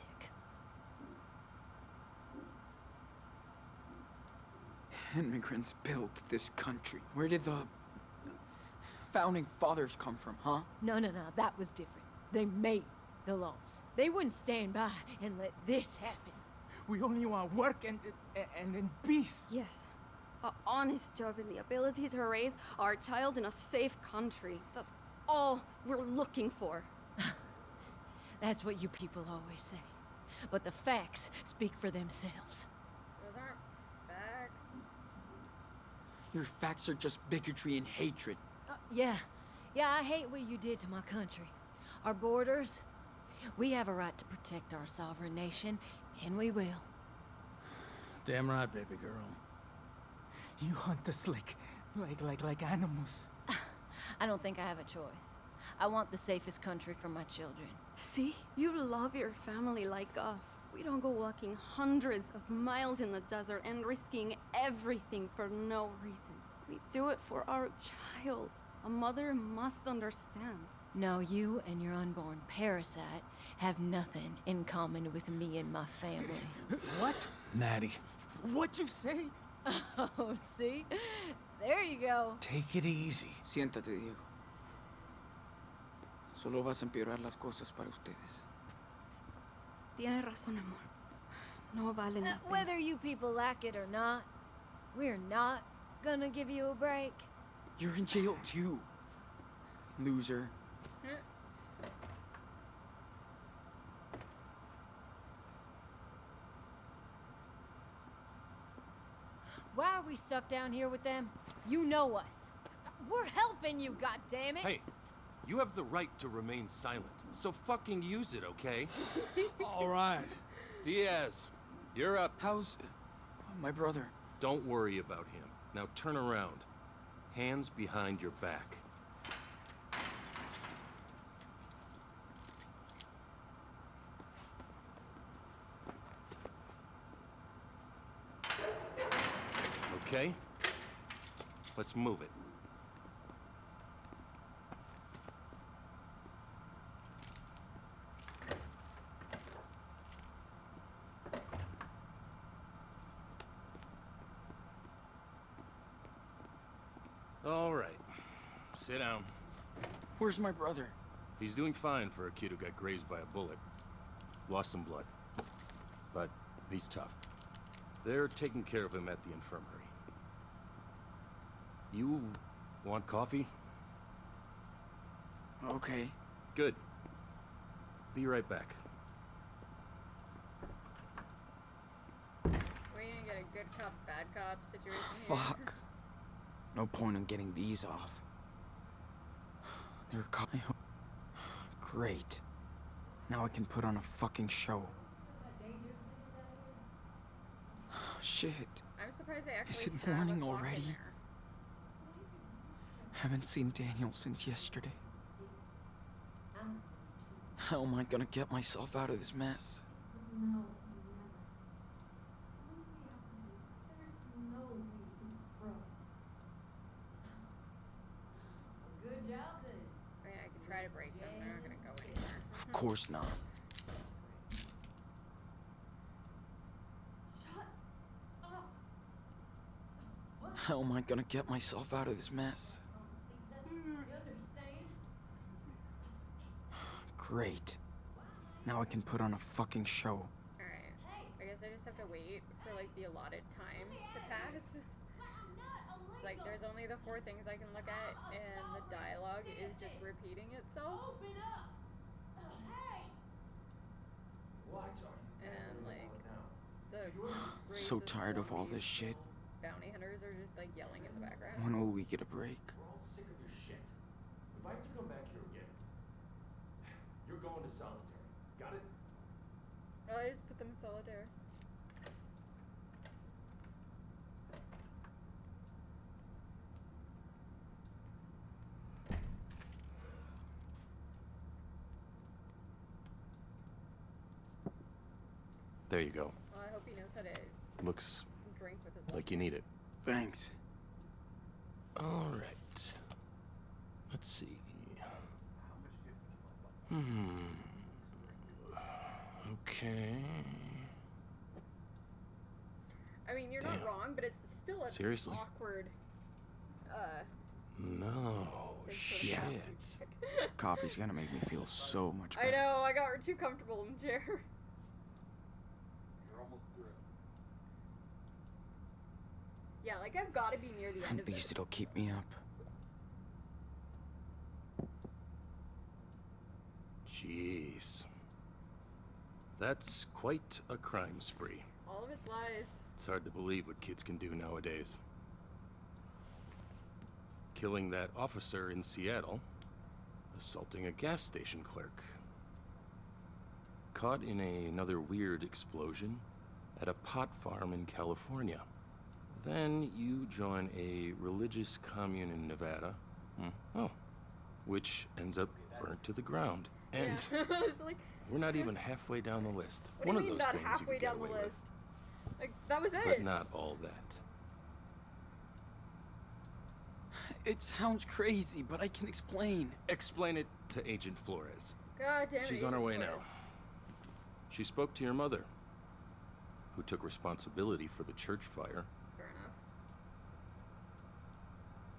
Immigrants built this country. Where did the founding fathers come from, huh? No, that was different. They made the laws. They wouldn't stand by and let this happen. We only want work and peace. Yes. An honest job and the ability to raise our child in a safe country. That's all we're looking for. That's what you people always say. But the facts speak for themselves. Those aren't facts. Your facts are just bigotry and hatred. Yeah, I hate what you did to my country. Our borders, we have a right to protect our sovereign nation, and we will. Damn right, baby girl. You hunt us like animals. I don't think I have a choice. I want the safest country for my children. See? You love your family like us. We don't go walking hundreds of miles in the desert and risking everything for no reason. We do it for our child. A mother must understand. No, you and your unborn parasite have nothing in common with me and my family. What? Maddie. What you say? Oh, see? There you go. Take it easy. Siéntate, Diego. Solo vas a empeorar las cosas para ustedes. Tiene razón, amor. No valen la pena. Whether you people like it or not, we're not gonna give you a break. You're in jail too, loser. Why are we stuck down here with them? You know us. We're helping you, goddammit! Hey, you have the right to remain silent, so fucking use it, okay? All right. Diaz, you're up. How's my brother? Don't worry about him. Now turn around. Hands behind your back. Okay? Let's move it. All right. Sit down. Where's my brother? He's doing fine for a kid who got grazed by a bullet. Lost some blood. But he's tough. They're taking care of him at the infirmary. You want coffee? Okay. Good. Be right back. We're gonna get a good cop, bad cop situation here. Fuck. No point in getting these off. They're great. Now I can put on a fucking show. Shit. I'm surprised they actually Is it have morning a clock in already? there. Haven't seen Daniel since yesterday. How am I gonna get myself out of this mess? Good job, then. I mean, I could try to break them. They're not gonna go anywhere. Of course not. How am I gonna get myself out of this mess? Great. Now I can put on a fucking show. Alright. I guess I just have to wait for, like, the allotted time to pass. It's like, there's only the 4 things I can look at, and the dialogue is just repeating itself. And, like, the So racist tired of all zombies, this shit. bounty hunters are just, like, yelling in the background. When will we get a break? We're all sick of your shit. If I have to come back here again, you're going to solitary. Got it? Oh, I just put them in solitaire. There you go. Well, I hope he knows how to Looks drink with his like you need it. Thanks. All right. Let's see. Okay. I mean, you're Damn. not wrong, but it's still an Seriously? awkward. No shit. Coffee's gonna make me feel so much I better. know. I got too comfortable in the chair. You're almost through. Yeah, like I've got to be near the end At of least this. it'll keep me up. Jeez. That's quite a crime spree. All of its lies. It's hard to believe what kids can do nowadays. Killing that officer in Seattle, assaulting a gas station clerk, caught in another weird explosion at a pot farm in California. Then you join a religious commune in Nevada. Which ends up burnt to the ground. And Yeah. It's like, we're not even halfway down the list. what One do of you mean those not things you halfway could get down the away with. list? Like that was it. But not all that. It sounds crazy, but I can explain. Explain it to Agent Flores. God damn it. She's on her Agent way Flores. now. She spoke to your mother, who took responsibility for the church fire. Fair enough.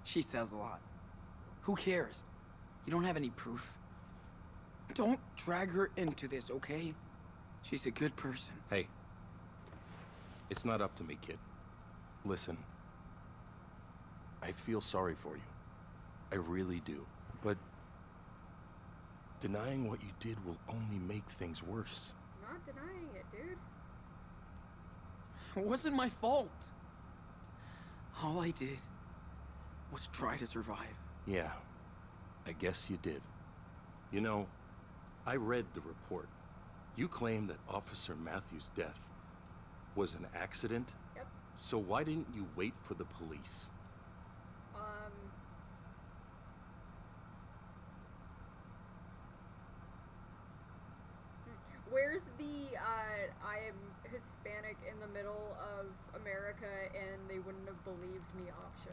She says a lot. Who cares? You don't have any proof. Don't drag her into this, okay? She's a good person. Hey, it's not up to me, kid. Listen, I feel sorry for you. I really do. But denying what you did will only make things worse. Not denying it, dude. It wasn't my fault. All I did was try to survive. Yeah, I guess you did. You know, I read the report. You claim that Officer Matthews' death was an accident? Yep. So why didn't you wait for the police? Where's the I am Hispanic in the middle of America and they wouldn't have believed me option?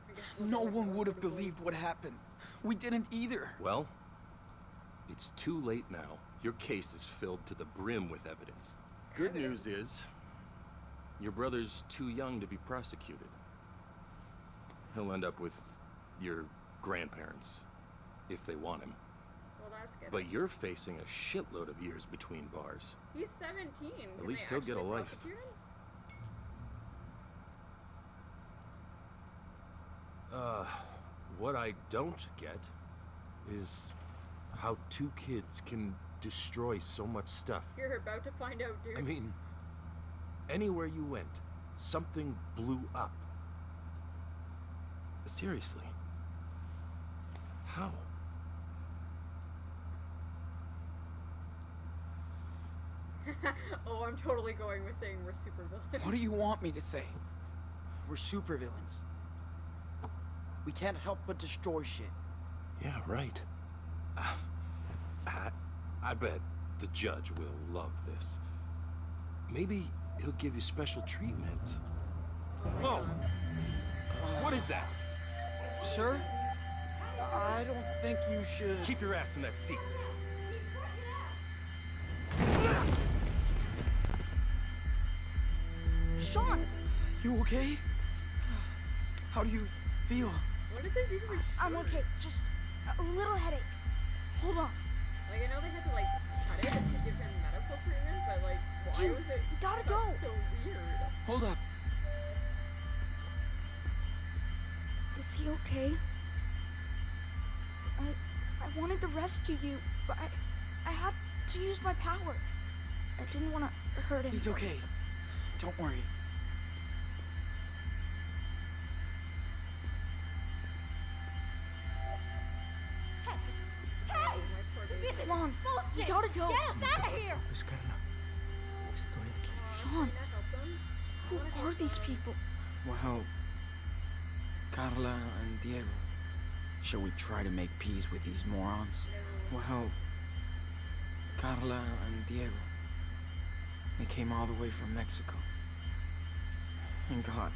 I guess No one would have believed what happened. We didn't either. Well, it's too late now. Your case is filled to the brim with evidence. Good news is, your brother's too young to be prosecuted. He'll end up with your grandparents, if they want him. Well, that's good. But you're facing a shitload of years between bars. He's 17. At Can least they he'll get a actually life. prosecute him? What I don't get is how two kids can destroy so much stuff. You're about to find out, dude. I mean, anywhere you went, something blew up. Seriously. How? Oh, I'm totally going with saying we're supervillains. What do you want me to say? We're supervillains. We can't help but destroy shit. Yeah, right. I bet the judge will love this. Maybe he'll give you special treatment. Whoa! What is that? Sir? I don't think you should... Keep your ass in that seat. Sean! You okay? How do you feel? What did they do to his I'm shirt? okay, just a little headache. Hold on. Like, I know they had to, like, cut it to give him medical treatment, but, like, why Dude, was it we gotta cut go. so weird? Hold up. Is he okay? I wanted to rescue you, but I had to use my power. I didn't want to hurt him. He's okay. Don't worry. Hey! My poor baby. Come on, we gotta go. Get us out of here! Miss Carla, estoy aquí. Sean, Can I help them? who are these people? Well, Carla and Diego. Shall we try to make peace with these morons? No. Well, Carla and Diego. They came all the way from Mexico. And got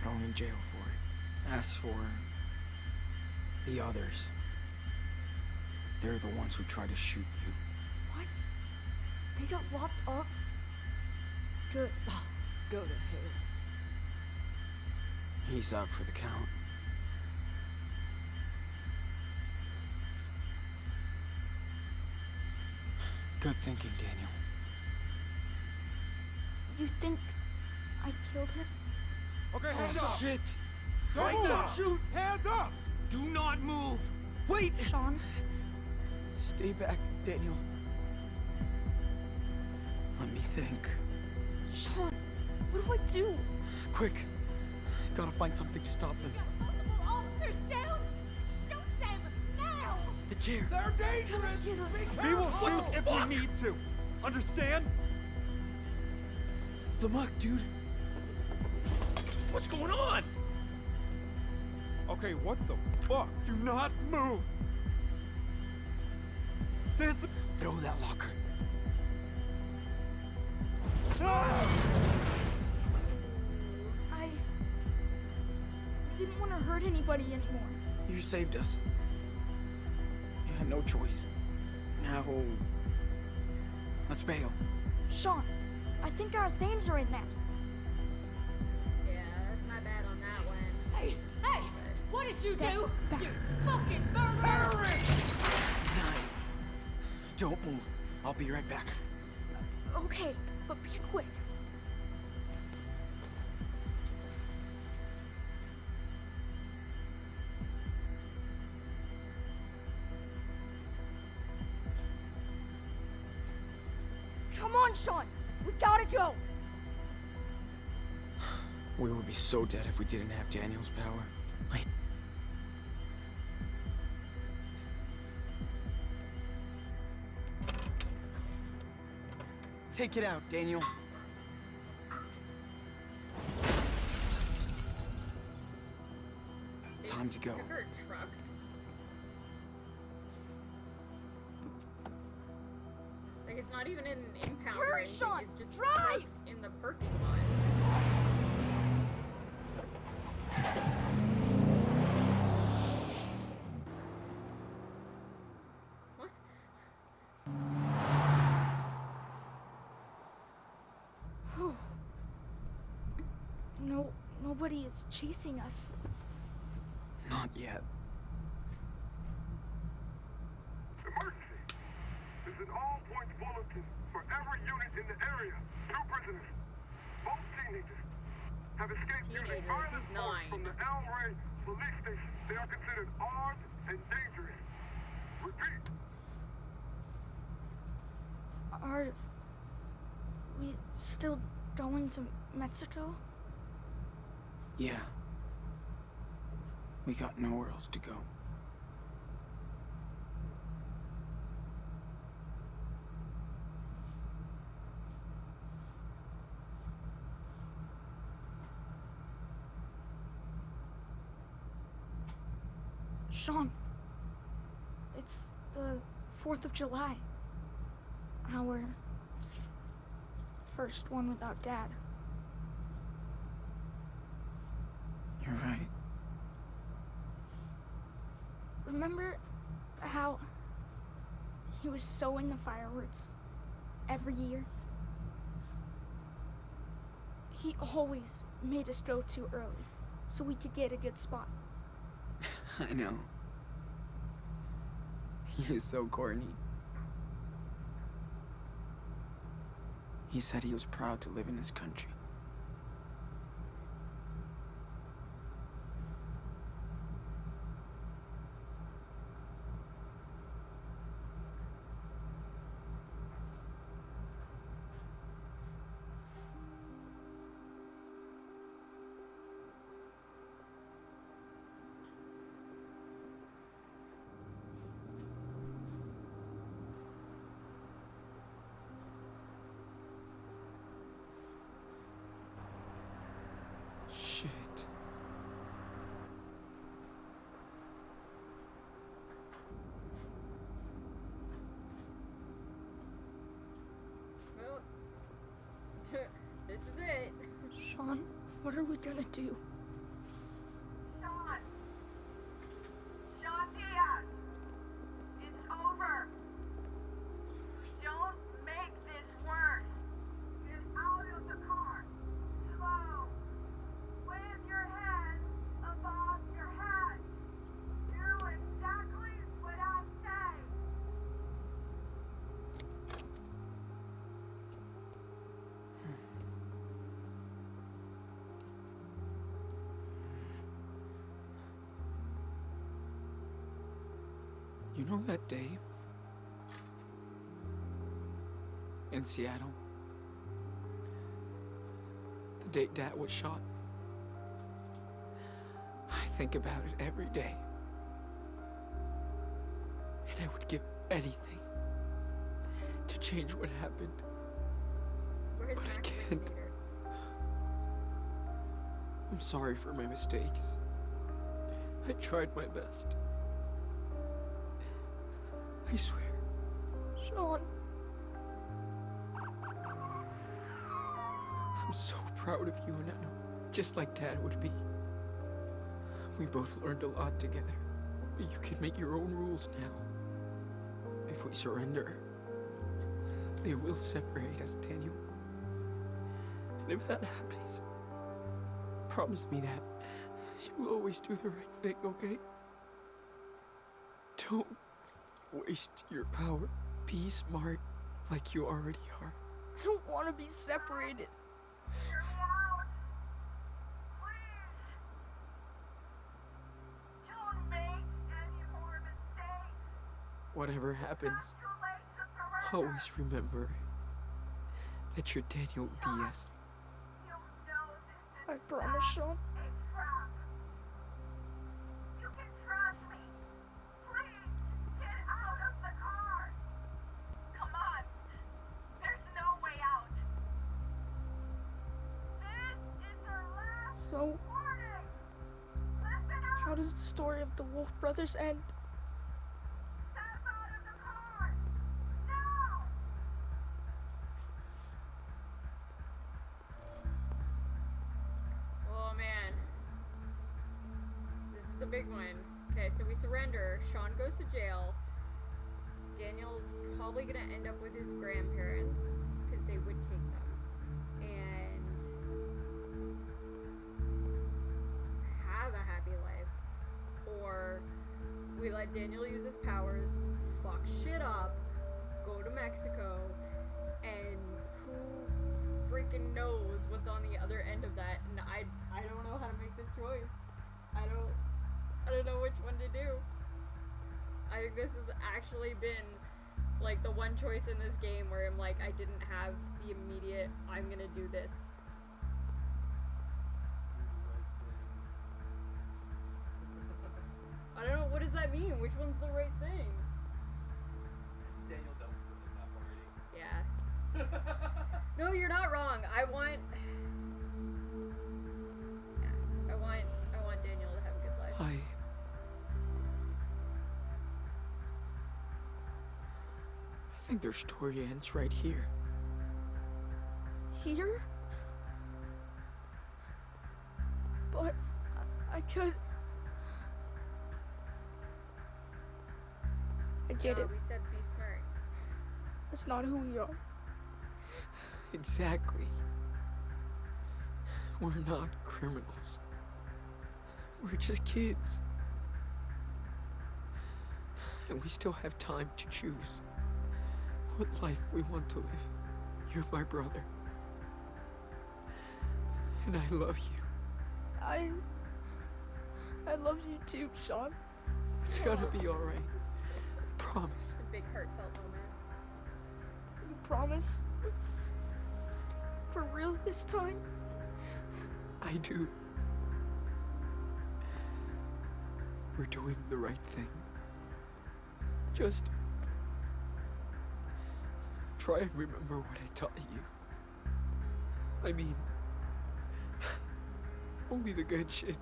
thrown in jail for it. As for the others, they're the ones who tried to shoot you. What? They got locked up? Good. Oh, go to hell. He's out for the count. Good thinking, Daniel. You think I killed him? Okay, hands up! Shit! Don't shoot! Hands up! Do not move! Wait! Sean? Stay back, Daniel. Let me think. Sean, what do I do? Quick! Gotta find something to stop them. Multiple officers down! Shoot them now! The chair! They're dangerous! We will shoot if we need to. Understand? The muck, dude. What's going on? Okay, what the fuck? Do not move! There's the... Throw that locker. Ah! I didn't want to hurt anybody anymore. You saved us. You had no choice. Now, let's bail. Sean, I think our things are in there. Yeah, that's my bad on that one. Hey! What did you Step do? back. You fucking murderer! Nice. Don't move. I'll be right back. Okay, but be quick. Come on, Sean! We gotta go! We would be so dead if we didn't have Daniel's power. Wait. Take it out, Daniel. Time to go. Took her truck. Like, it's not even in an impound or Hurry, anything, Sean! it's just Drive! parked in the parking lot. What? Nobody is chasing us. Not yet. Emergency! This is an all-points bulletin for every unit in the area. 2 prisoners, both teenagers, have escaped using Teenagers, violent he's force 9. from the El Rey police station. They are considered armed and dangerous. Repeat. Are we still going to Mexico? Yeah. We got nowhere else to go. Sean, it's the 4th of July. Our first one without Dad. You're right. Remember how he was so into fireworks every year? He always made us go too early so we could get a good spot. I know. He is so corny. He said he was proud to live in his country. This is it. Sean, what are we gonna do? Sean! Sean Diaz! It's over! Don't make this worse! Get out of the car! Slow! Wave your hand above your head! Do exactly what I say! You know that day in Seattle? The day Dad was shot? I think about it every day. And I would give anything to change what happened. Where's But I Max can't. Later? I'm sorry for my mistakes. I tried my best. I swear. Sean, I'm so proud of you, and I know, just like Dad would be. We both learned a lot together, but you can make your own rules now. If we surrender, they will separate us, Daniel. And if that happens, promise me that you will always do the right thing, okay? Don't waste your power. Be smart like you already are. I don't want to be separated. Hear me out! Please! Don't make any more mistakes! Whatever happens, Too late to surrender! always remember that you're Daniel Diaz. You know this is I promise, Sean. a trap! You can trust me! Please, get out of the car! Come on! There's no way out! This is our last So, warning! Listen up! how does the story of the Wolf Brothers end? Step out of the car! Now! Oh man. This is the big one. Okay, so we surrender. Sean goes to jail. Daniel's probably gonna end up with his grandparents because they would take them. And have a happy life. Or we let Daniel use his powers, fuck shit up, go to Mexico, and who freaking knows what's on the other end of that. And I don't know how to make this choice. I don't know which one to do. I think this has actually been like the one choice in this game where I'm like, I didn't have the immediate, I'm gonna do this. I don't know, what does that mean? Which one's the right thing? Daniel dealt with it enough already. Yeah. No, you're not wrong. I want Daniel to have a good life. I think their story ends right here. Here? But I could. I get No, it. we said be smart. That's not who we are. Exactly. We're not criminals. We're just kids. And we still have time to choose what life we want to live. You're my brother. And I love you. I love you too, Sean. It's gonna be alright. Promise. A big heartfelt moment. You promise? For real this time? I do. We're doing the right thing. Just try and remember what I taught you. I mean, only the good shit.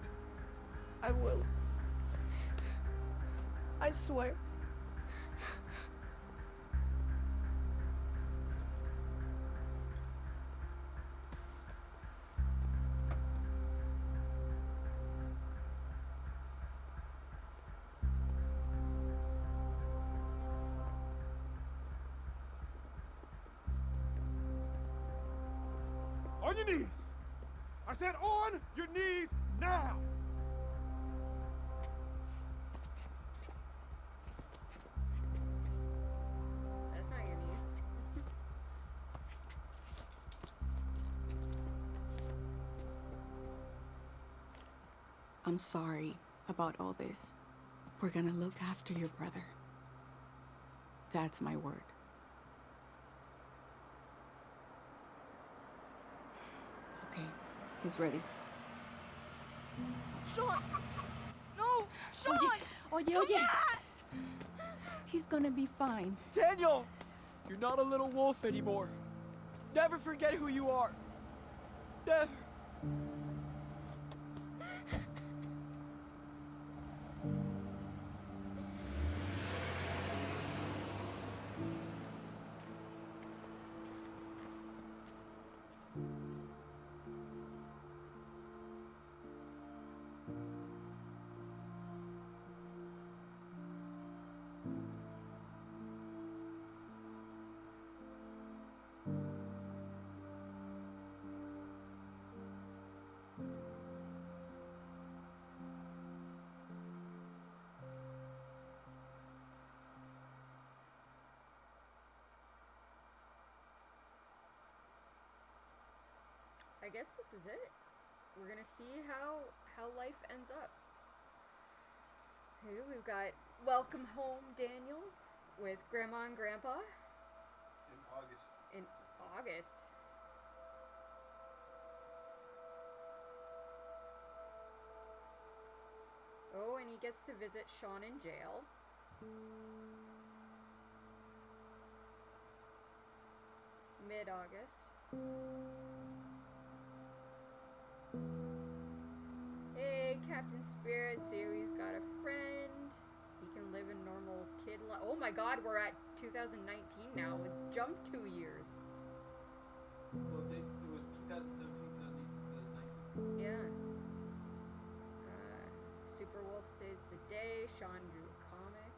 I will. I swear. On your knees! I said on your knees now! That's not your knees. I'm sorry about all this. We're gonna look after your brother. That's my word. Okay, he's ready. Sean! No! Sean! Oye, Come oye. back! He's gonna be fine. Daniel! You're not a little wolf anymore. Never forget who you are. Never. I guess this is it. We're gonna see how life ends up. Hey, we've got Welcome Home Daniel with Grandma and Grandpa In August. in August. Oh, and he gets to visit Sean in jail. Mid-August. Hey, Captain Spirit, see he's got a friend. He can live a normal kid life. Oh my god, we're at 2019 now. It jumped 2 years. Well, it was 2017, 2018, 2019. Yeah. Superwolf saves the day. Sean drew a comic.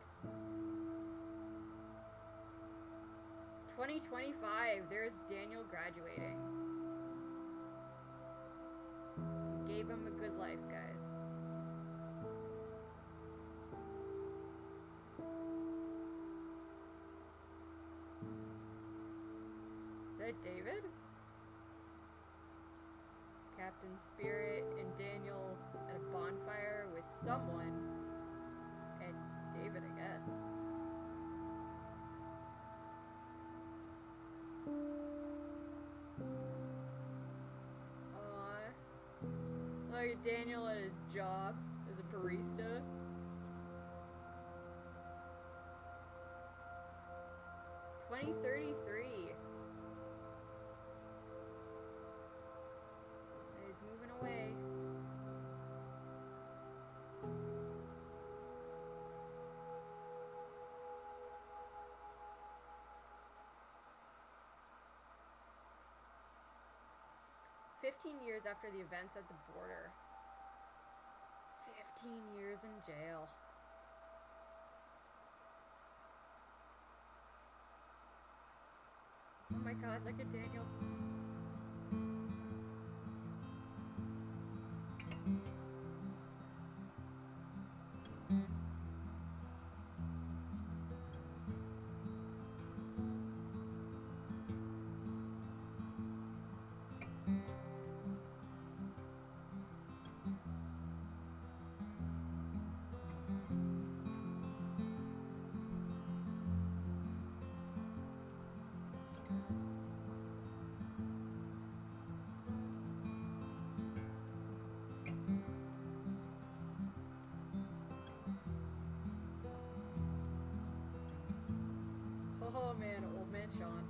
2025, there's Daniel graduating. Gave him a good life, guys. Is that David? Captain Spirit and Daniel at a bonfire with someone. And David, I guess. Look at Daniel at his job as a barista. $2033. He's moving away. "15 years after the events at the border. 15 years in jail. Oh my god, look at Daniel. Oh man, old man Sean.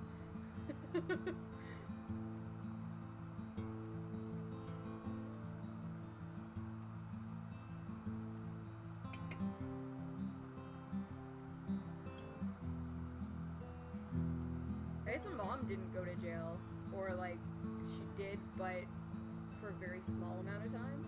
I guess the mom didn't go to jail, or like she did, but for a very small amount of time.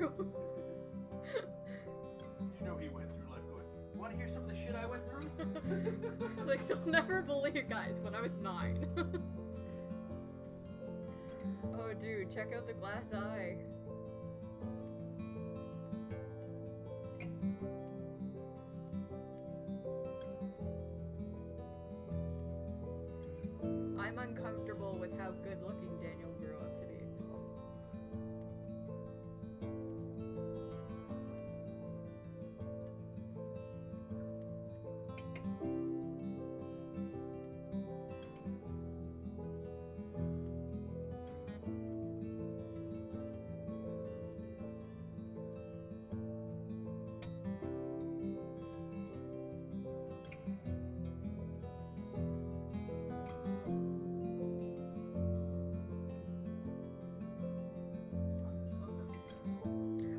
through. You know he went through life going, wanna hear some of the shit I went through? Like, so I'll never believe, guys, when I was 9. Oh, dude, check out the glass eye. I'm uncomfortable with how good looking Daniel grew up to be.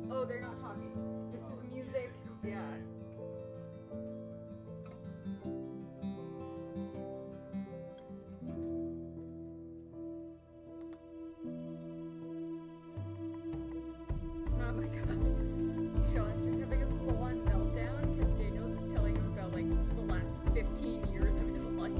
Oh, they're not talking. This is music. Yeah. Oh my god. Sean's just having a full-on meltdown because Daniel's just telling him about, like, the last 15 years of his life.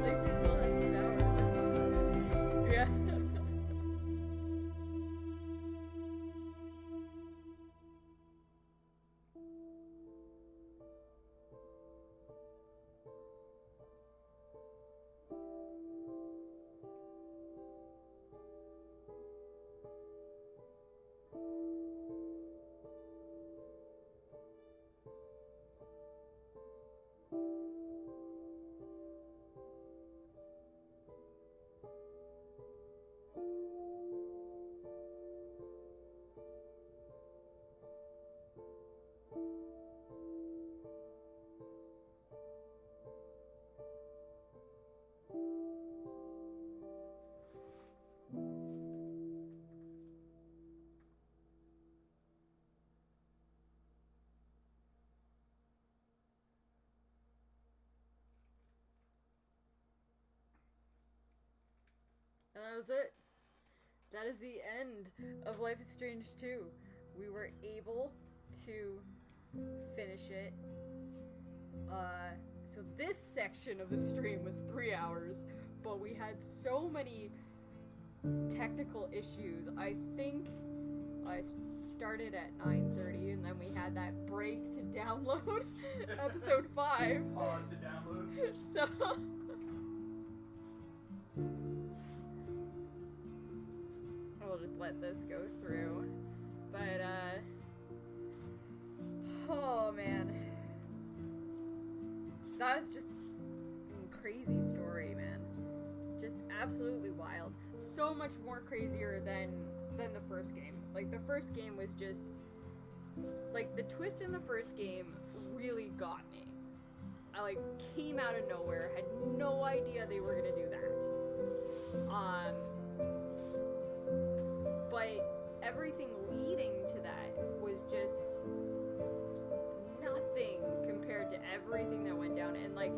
Lacey still has his powers. Yeah. And that was it. That is the end of Life is Strange 2. We were able to finish it. So this section of the stream was 3 hours, but we had so many technical issues. I think I started at 9:30 and then we had that break to download episode 5. Pause to download. So we'll just let this go through. But oh man. That was just a crazy story, man. Just absolutely wild. So much more crazier than the first game. Like, the first game was just... Like, the twist in the first game really got me. I, like, came out of nowhere, had no idea they were gonna do that. but everything leading to that was just nothing compared to everything that went down. And like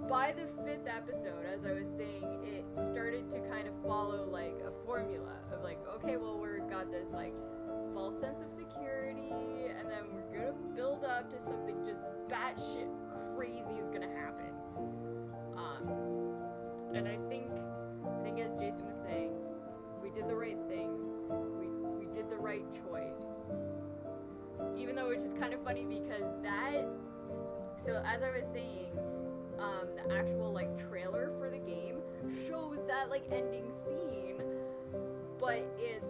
by the 5th episode, as I was saying, it started to kind of follow like a formula of like, okay, well, we've got this like false sense of security, and then we're gonna build up to something just batshit crazy is gonna happen. And I think as Jason was saying, we did the right thing. We did the right choice. Even though, which is kind of funny because that, so as I was saying, the actual like trailer for the game shows that like ending scene, but it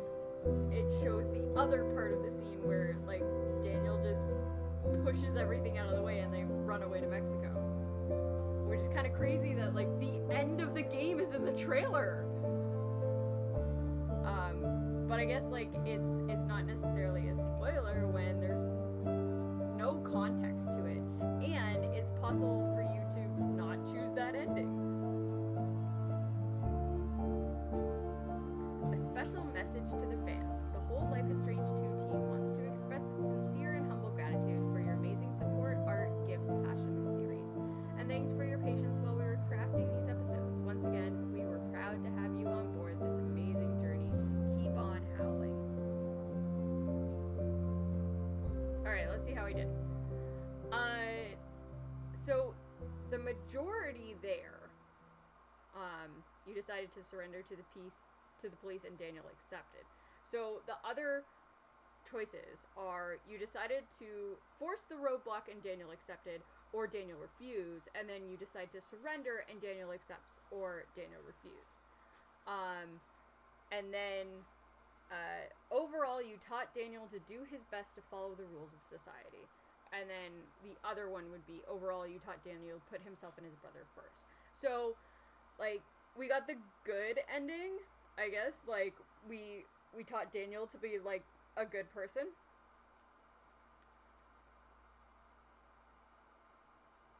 shows the other part of the scene where like Daniel just pushes everything out of the way and they run away to Mexico. Which is kind of crazy that like the end of the game is in the trailer. But I guess like it's not necessarily a spoiler when there's no context to it, and it's possible for you to not choose that ending. A special message to the fans. The whole Life is Strange 2 team wants to express its sincere and humble gratitude for your amazing support, art, gifts, passion, and theories. And thanks for your patience while we were crafting these episodes. Once again, we were proud to have you on board this amazing journey. Keep on howling. Alright, let's see how I did. So the majority there, you decided to surrender to the police, and Daniel accepted. So the other choices are you decided to force the roadblock and Daniel accepted, or Daniel refused, and then you decide to surrender and Daniel accepts, or Daniel refused. And then overall you taught Daniel to do his best to follow the rules of society. And then the other one would be overall you taught Daniel to put himself and his brother first. So like we got the good ending, I guess. Like we taught Daniel to be like a good person.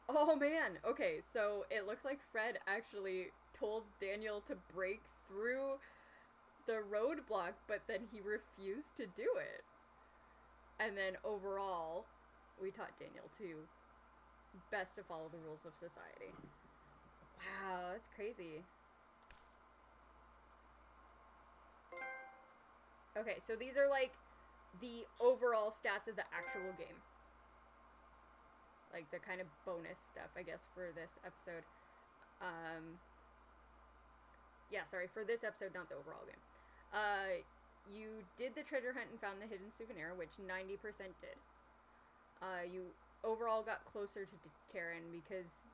Oh man, okay, so it looks like Fred actually told Daniel to break through the roadblock, but then he refused to do it. And then overall, we taught Daniel to best to follow the rules of society. Wow, that's crazy. Okay, so these are like the overall stats of the actual game. Like the kind of bonus stuff, I guess, for this episode. Yeah, sorry, for this episode, not the overall game. You did the treasure hunt and found the hidden souvenir, which 90% did. You overall got closer to Karen because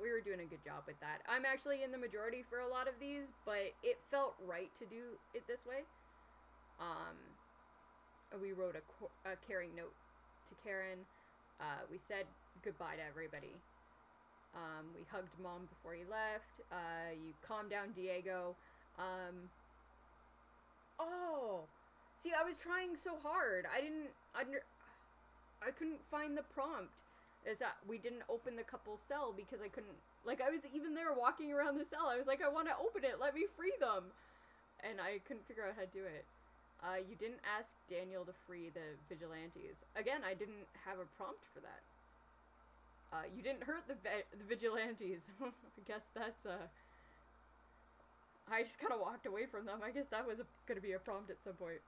we were doing a good job with that. I'm actually in the majority for a lot of these, but it felt right to do it this way. We wrote a caring note to Karen. We said goodbye to everybody. We hugged Mom before he left. You calmed down Diego. Oh! See, I was trying so hard. I couldn't find the prompt. Is that we didn't open the couple cell because I couldn't... Like, I was even there walking around the cell. I was like, I want to open it. Let me free them. And I couldn't figure out how to do it. You didn't ask Daniel to free the vigilantes. Again, I didn't have a prompt for that. You didn't hurt the vigilantes. I guess that's, I just kind of walked away from them. I guess that was going to be a prompt at some point.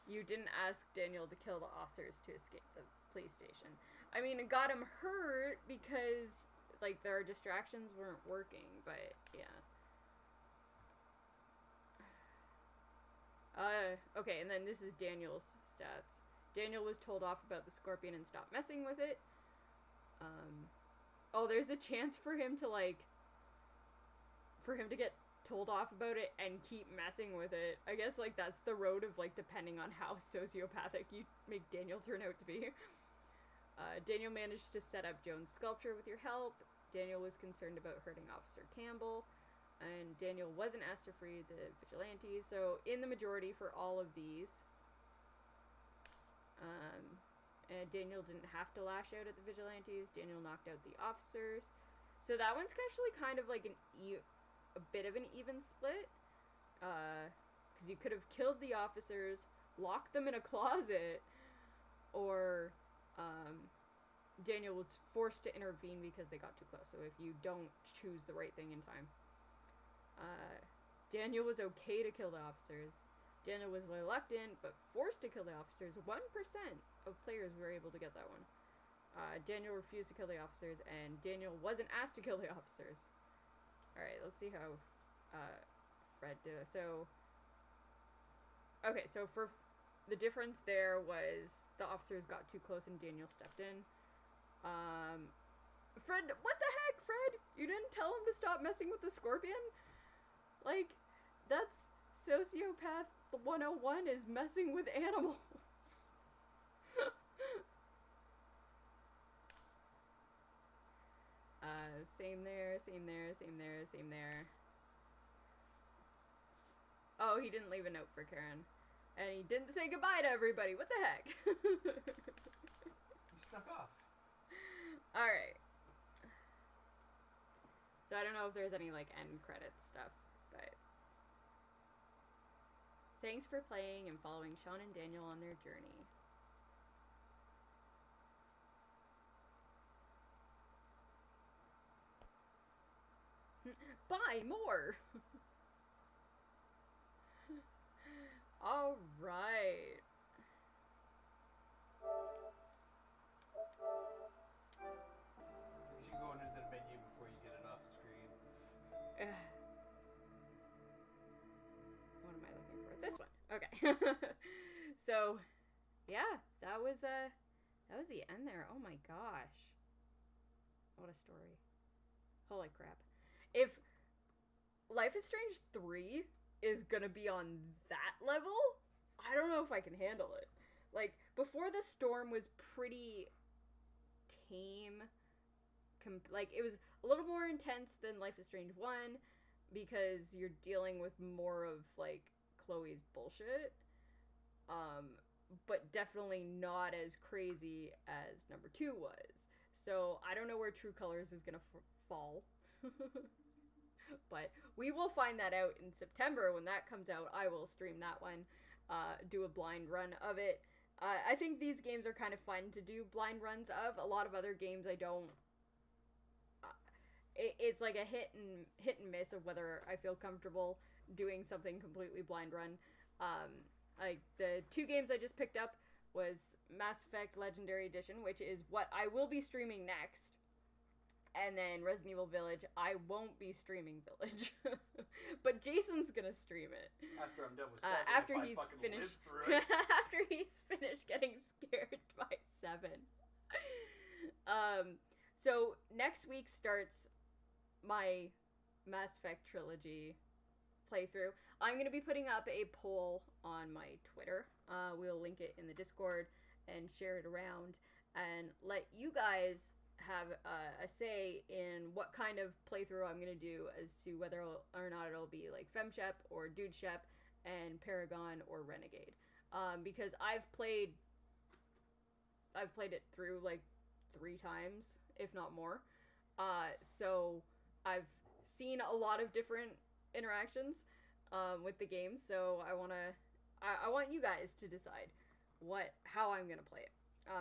You didn't ask Daniel to kill the officers to escape the police station. I mean, it got him hurt because, like, their distractions weren't working, but, yeah. Okay, and then this is Daniel's stats. Daniel was told off about the scorpion and stopped messing with it. Oh, there's a chance for him to, like, get told off about it and keep messing with it. I guess, like, that's the road of, like, depending on how sociopathic you make Daniel turn out to be. Daniel managed to set up Joan's sculpture with your help. Daniel was concerned about hurting Officer Campbell. And Daniel wasn't asked to free the vigilantes. So, in the majority for all of these, and Daniel didn't have to lash out at the vigilantes. Daniel knocked out the officers. So that one's actually kind of like a bit of an even split. because you could have killed the officers, locked them in a closet, or Daniel was forced to intervene because they got too close. So if you don't choose the right thing in time. Daniel was okay to kill the officers. Daniel was reluctant, but forced to kill the officers. 1% of players were able to get that one. Daniel refused to kill the officers, and Daniel wasn't asked to kill the officers. Alright, let's see how Fred did. So, okay, so for the difference there was the officers got too close and Daniel stepped in. Fred, what the heck, Fred? You didn't tell him to stop messing with the scorpion? Like, that's sociopath 101 is messing with animals. Same there, same there, same there, same there. Oh, he didn't leave a note for Karen. And he didn't say goodbye to everybody. What the heck? He snuck off. Alright. So I don't know if there's any, like, end credits stuff, but... Thanks for playing and following Sean and Daniel on their journey. Buy more! Alright. You should go into the menu before you get it off the screen. What am I looking for? This one. Okay. So, yeah, that was the end there. Oh my gosh. What a story. Holy crap. If Life is Strange 3 is gonna be on that level, I don't know if I can handle it. Like, Before the Storm was pretty tame. Like, it was a little more intense than Life is Strange 1 because you're dealing with more of, like, Chloe's bullshit. But definitely not as crazy as number 2 was. So, I don't know where True Colors is gonna fall. But we will find that out in September when that comes out. I will stream that one, do a blind run of it. I think these games are kind of fun to do blind runs of. A lot of other games I don't. It's like a hit and miss of whether I feel comfortable doing something completely blind run. Like the 2 games I just picked up was Mass Effect Legendary Edition, which is what I will be streaming next. And then Resident Evil Village. I won't be streaming Village. But Jason's gonna stream it. After I'm done with 7. After he's finished. After he's finished getting scared by 7. So next week starts my Mass Effect trilogy playthrough. I'm gonna be putting up a poll on my Twitter. We'll link it in the Discord and share it around and let you guys have a say in what kind of playthrough I'm gonna do as to whether or not it'll be like FemShep or Dudeshep and Paragon or Renegade. Because I've played it through like 3 times, if not more. So I've seen a lot of different interactions with the game. So I want you guys to decide how I'm gonna play it.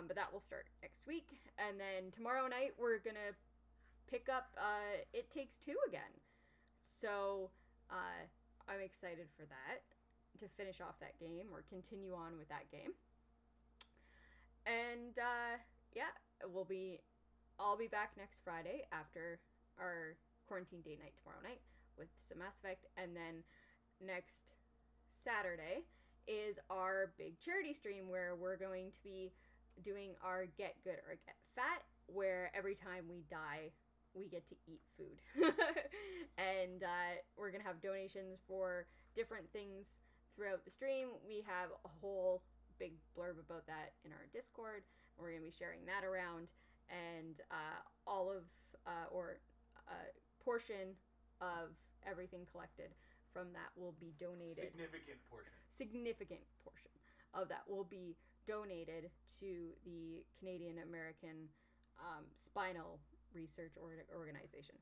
But that will start next week. And then tomorrow night, we're going to pick up It Takes Two again. So I'm excited for that, to finish off that game or continue on with that game. And yeah, I'll be back next Friday after our quarantine date night tomorrow night with some Mass Effect. And then next Saturday is our big charity stream where we're going to be doing our Get Good or Get Fat, where every time we die, we get to eat food. And we're going to have donations for different things throughout the stream. We have a whole big blurb about that in our Discord. We're going to be sharing that around, and all of, or a portion of everything collected from that will be donated. Significant portion of that will be donated to the Canadian American Spinal Research Organization.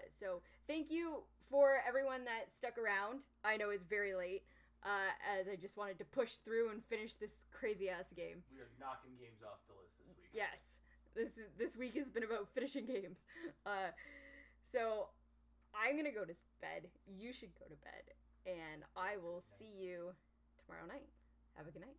So thank you for everyone that stuck around. I know it's very late, as I just wanted to push through and finish this crazy ass game. We are knocking games off the list this week. Yes, this week has been about finishing games. So I'm gonna go to bed. You should go to bed, and I will see you tomorrow night. Have a good night.